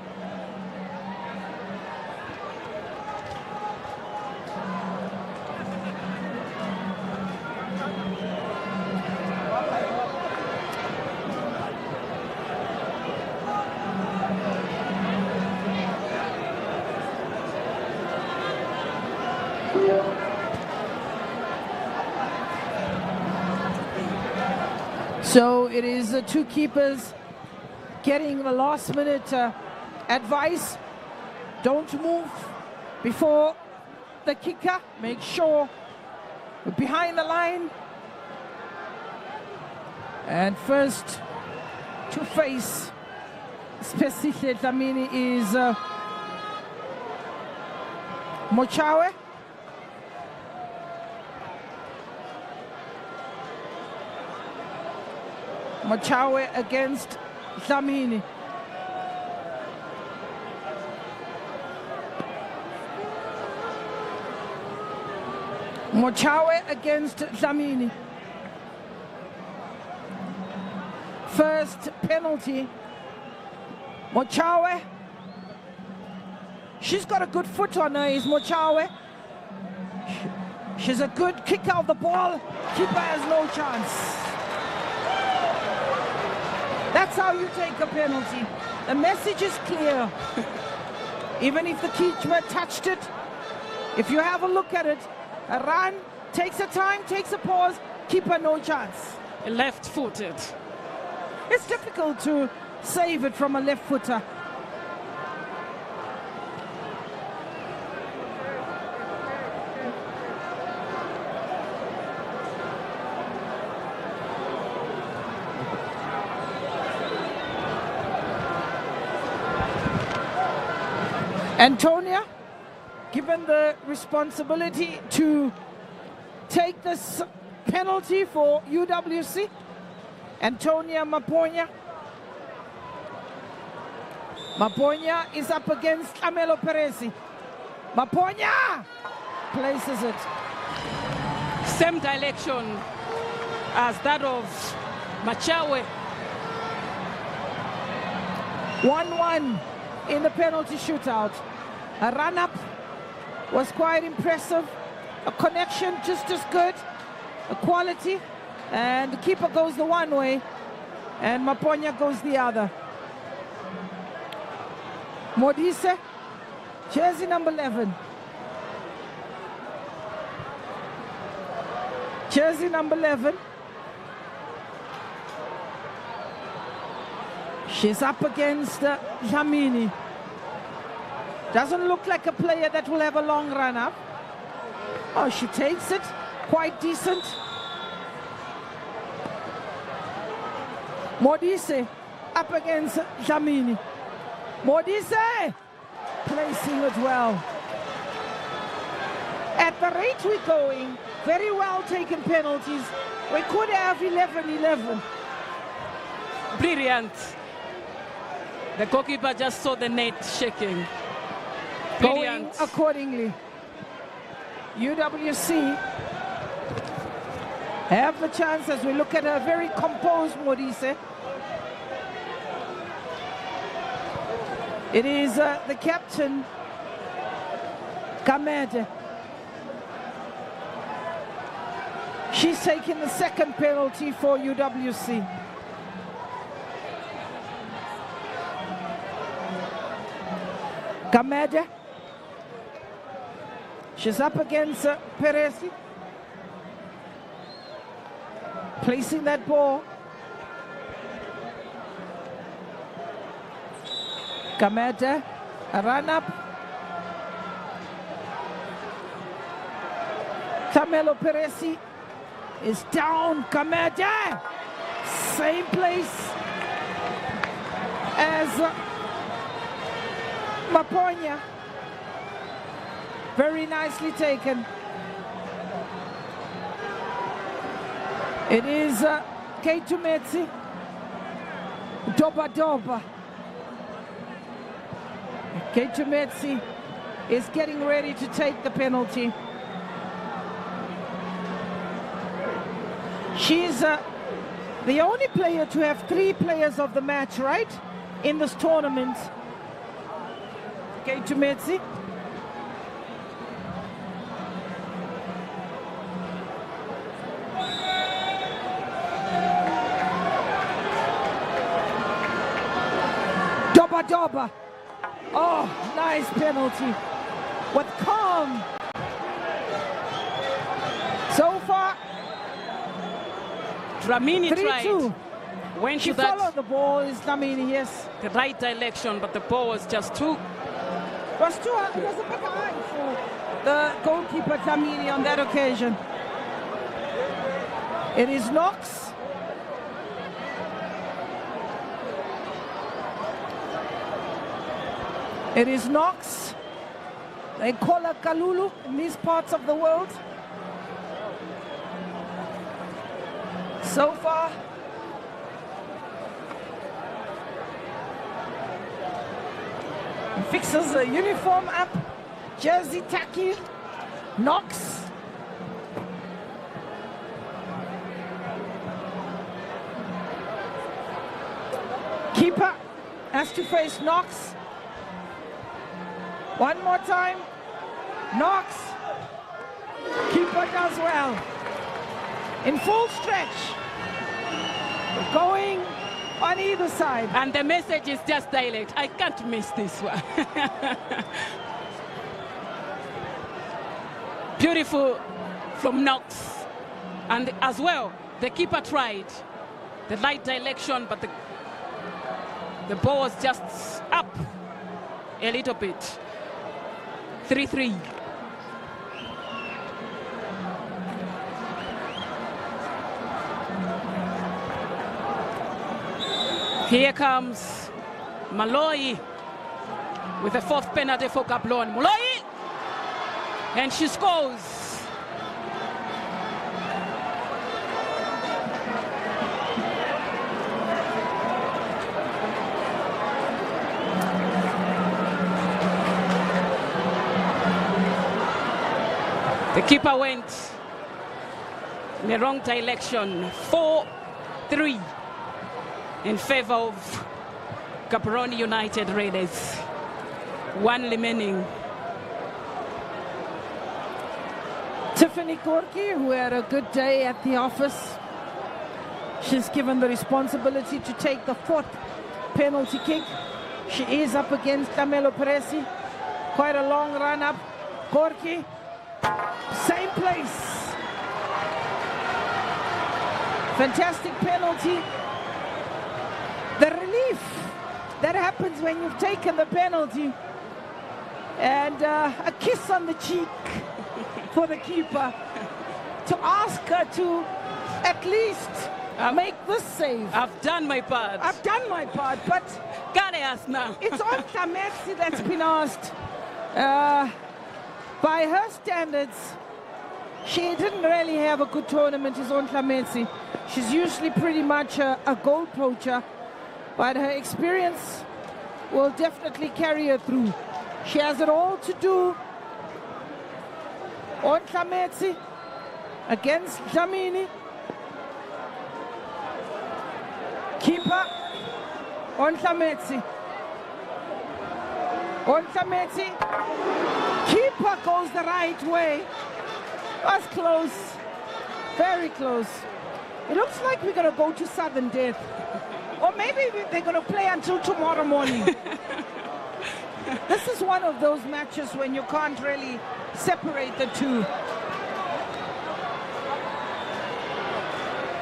So it is the two keepers getting the last minute advice. Don't move before the kicker. Make sure we're behind the line. And first to face Spesihle Dlamini is Mochawe. Mochawe against Dlamini. Mochawe against Dlamini. First penalty. Mochawe. She's got a good foot on her, is Mochawe. She's a good kicker of the ball. Keeper has no chance. That's how you take a penalty. The message is clear. Even if the keeper touched it, if you have a look at it, a run, takes a time, takes a pause, keeper no chance. Left-footed. It's difficult to save it from a left footer. Antonia, given the responsibility to take this penalty for UWC. Antonia Maponya. Maponya is up against Amelo Perezi. Maponya places it. Same direction as that of Machawe. 1-1 in the penalty shootout. A run-up was quite impressive. A connection just as good. A quality. And the keeper goes the one way. And Maponya goes the other. Modise, jersey number 11. Jersey number 11. She's up against Dlamini. Doesn't look like a player that will have a long run up. Oh, she takes it. Quite decent. Modise up against Dlamini. Modise placing it well. At the rate we're going, very well taken penalties. We could have 11-11. Brilliant. The goalkeeper just saw the net shaking. Going accordingly. UWC have the chance as we look at a very composed Modise. It is the captain, Kamede. She's taking the second penalty for UWC. Kamede. She's up against Perezi. Placing that ball. Kamada, a run up. Tamelo Peresi is down. Kamada, same place as Maponya. Very nicely taken. It is Keitumetse. Doba Doba. Keitumetse is getting ready to take the penalty. She's the only player to have 3 players of the match, right? In this tournament. Keitumetse. Doba. Oh, nice penalty. With calm. So far, Dlamini tried. 3-2. Went She to that followed the ball, is Dlamini, yes. the right direction, but the ball was just too. It was a bit high for the goalkeeper Dlamini on that occasion. It is Knox. It is Knox. They call her Kalulu in these parts of the world. So far, fixes the uniform up. Jersey tacky. Knox. Keeper has to face Knox. One more time. Knox. Keeper does well. In full stretch. Going on either side. And the message is just direct. I can't miss this one. Beautiful from Knox. And as well, the keeper tried the right direction, but the ball was just up a little bit. 3-3. Here comes Malloy with the 4th penalty for Gaborone. Malloy! And she scores. The keeper went in the wrong direction. 4-3 in favor of Gaborone United Raiders. 1 remaining. Tiffany Gorky, who had a good day at the office. She's given the responsibility to take the 4th penalty kick. She is up against Tamelo Peresi. Quite a long run up. Gorky. Same place. Fantastic penalty. The relief that happens when you've taken the penalty. And a kiss on the cheek for the keeper to ask her to at least make this save. I've done my part. I've done my part, but gotta ask now. It's on Tamersi that's been asked. By her standards, she didn't really have a good tournament, is on Tamersi. She's usually pretty much a goal poacher, but her experience will definitely carry her through. She has it all to do on Tamersi against Dlamini. Keeper on Tamersi. On Tamersi. Keeper goes the right way. That's close. Very close. It looks like we're going to go to sudden death. Or maybe they're going to play until tomorrow morning. This is one of those matches when you can't really separate the two.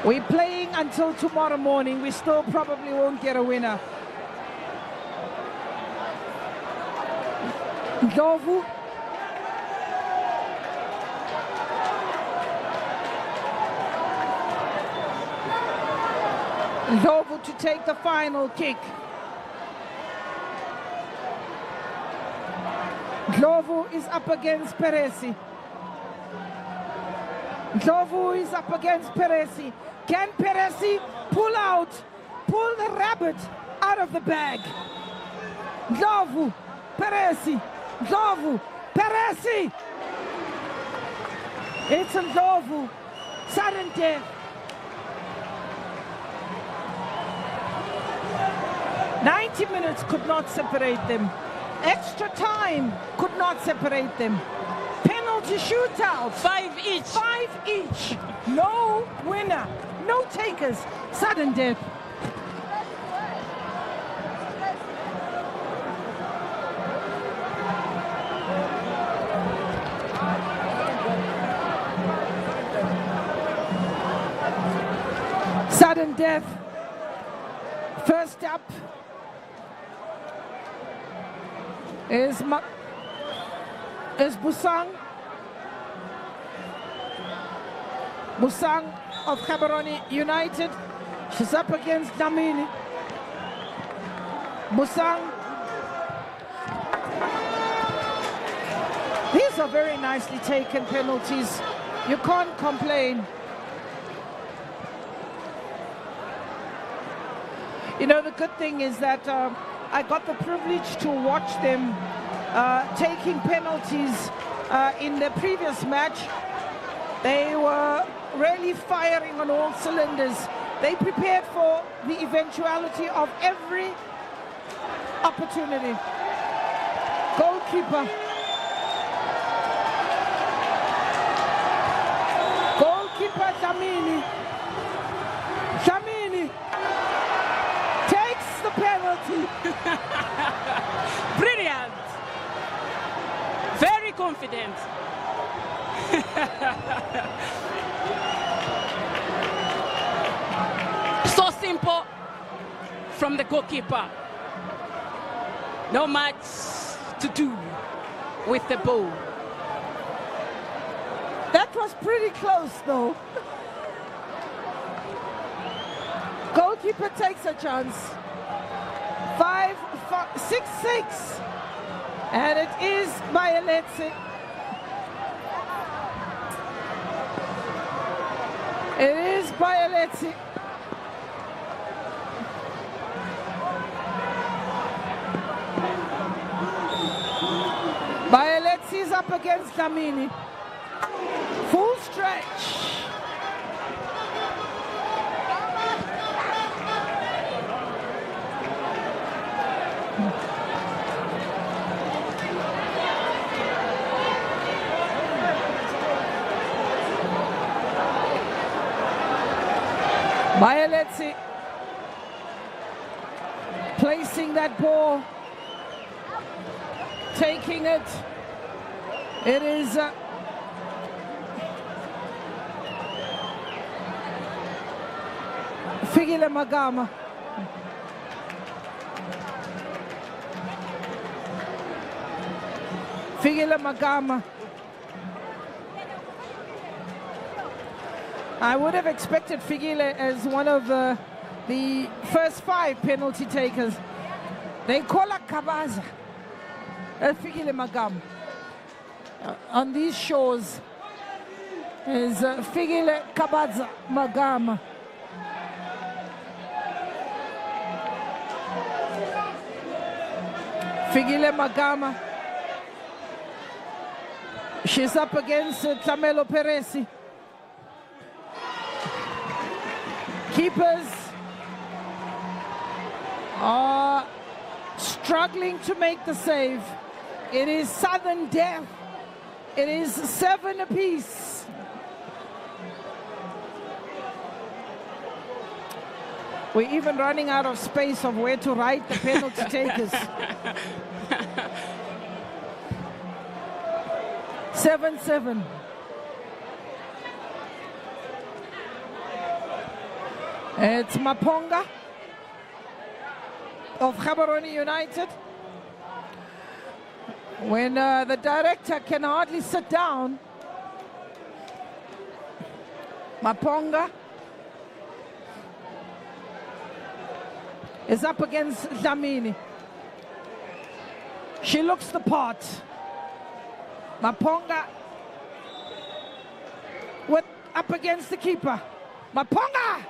We're playing until tomorrow morning. We still probably won't get a winner. Ndlovu. Ndlovu to take the final kick. Ndlovu is up against Peresi. Ndlovu is up against Peresi. Can Peresi pull the rabbit out of the bag? Ndlovu, Peresi, Ndlovu, Peresi. It's Ndlovu, sudden death. 90 minutes could not separate them. Extra time could not separate them. Penalty shootout. 5 each. 5 each. No winner. No takers. Sudden death. Sudden death. First up is Busang. Busang of Gaborone United. She's up against Damini. Busang. These are very nicely taken penalties. You can't complain. You know, the good thing is that I got the privilege to watch them taking penalties in the previous match. They were really firing on all cylinders. They prepared for the eventuality of every opportunity. Goalkeeper. Goalkeeper Damini. Damini takes the penalty. Brilliant. Very confident. So simple from the goalkeeper. No much to do with the ball. That was pretty close, though. Goalkeeper takes a chance. 6-6. And it is Bayeletsi. It is Bayeletsi. Bayeletsi is up against Damini. Full stretch. Bayeletsi placing that ball, taking it. It is Figile Magama. Figile Magama. I would have expected Figile as one of the first 5 penalty takers. They call her Kabaza. Figile Magama. On these shores is Figile Kabaza Magama. Figile Magama. She's up against Tlamelo Peresi. Keepers are struggling to make the save. It is sudden death. It is 7 apiece. We're even running out of space of where to write the penalty takers. 7-7. It's Maponga of Gaborone United. When the director can hardly sit down, Maponga is up against Dlamini. She looks the part. Maponga up against the keeper. Maponga!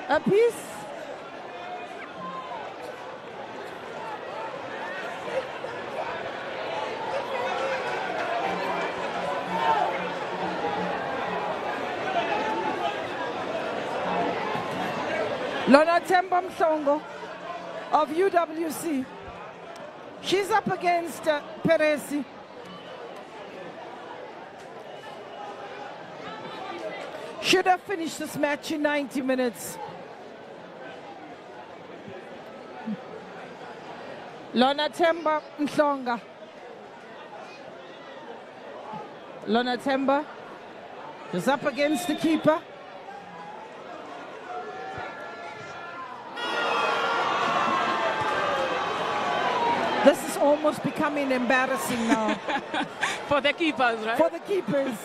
A piece. Lona Temba Mhlongo of UWC. She's up against Peresi. Should have finished this match in 90 minutes. Lona Temba Mhlonga. Lona Temba is up against the keeper. This is almost becoming embarrassing now. For the keepers, right? For the keepers.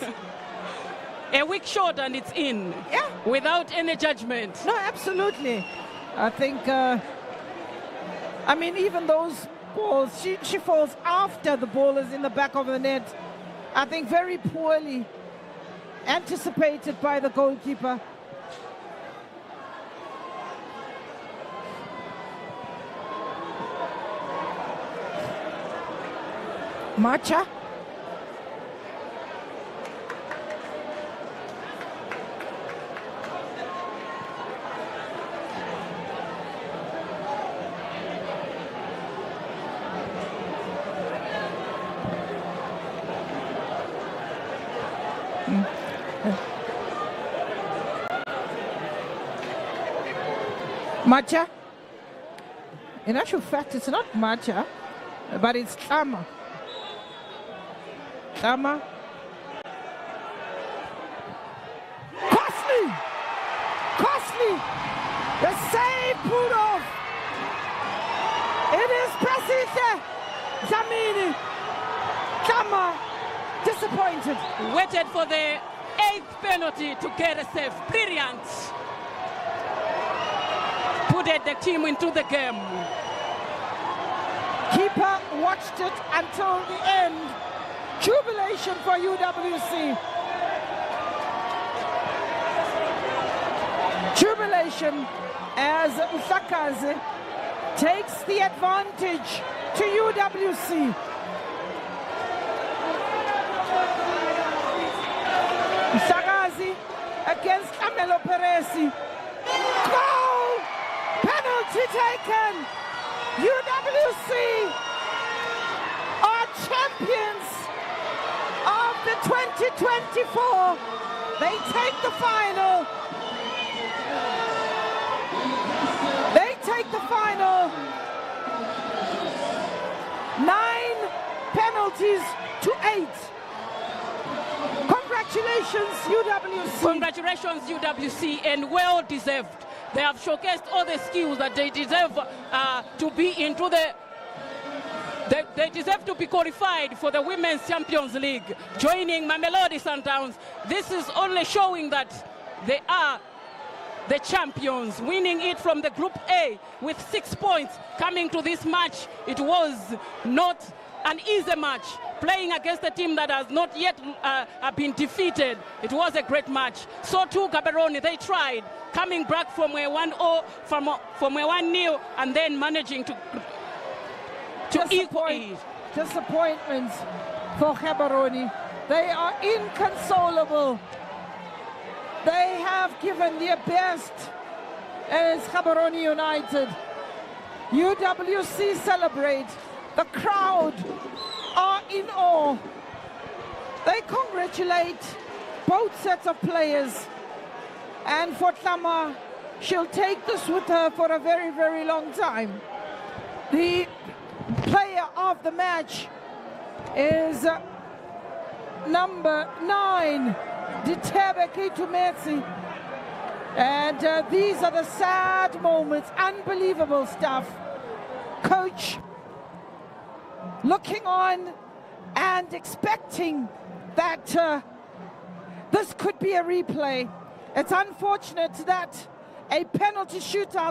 A weak shot and it's in. Yeah. Without any judgment. No, absolutely. I think, I mean, even those balls, she falls after the ball is in the back of the net. I think very poorly anticipated by the goalkeeper. Macha. Matcha. In actual fact, it's not matcha, but it's Tama. Tama. Costly! Costly! The save pulled off. It is Presite Dlamini. Tama disappointed. Waited for the 8th penalty to get a save. Brilliant. Put the team into the game. Keeper watched it until the end. Jubilation for UWC. Jubilation as Mhlakazi takes the advantage to UWC. Mhlakazi against Amelo Peresi. Goal! Penalty taken! UWC are champions of the 2024. They take the final. They take the final. 9 penalties to 8. Congratulations, UWC. Congratulations, UWC, and well deserved. They have showcased all the skills that they deserve to be into the. They deserve to be qualified for the Women's Champions League, joining Mamelodi Sundowns. This is only showing that they are the champions, winning it from the Group A with 6 points. Coming to this match, it was not an easy match. Playing against a team that has not yet been defeated, it was a great match. So too Gaborone, they tried, coming back from a 1-0, from a 1-0, and then managing to equal it. Disappointment for Gaborone. They are inconsolable. They have given their best as Gaborone United. UWC celebrate. The crowd are in awe. They congratulate both sets of players. And for Tlama, she'll take this with her for a very, very long time. The player of the match is number 9, Ditebe Keitumetsi. And these are the sad moments, unbelievable stuff. Coach looking on and expecting that this could be a replay. It's unfortunate that a penalty shootout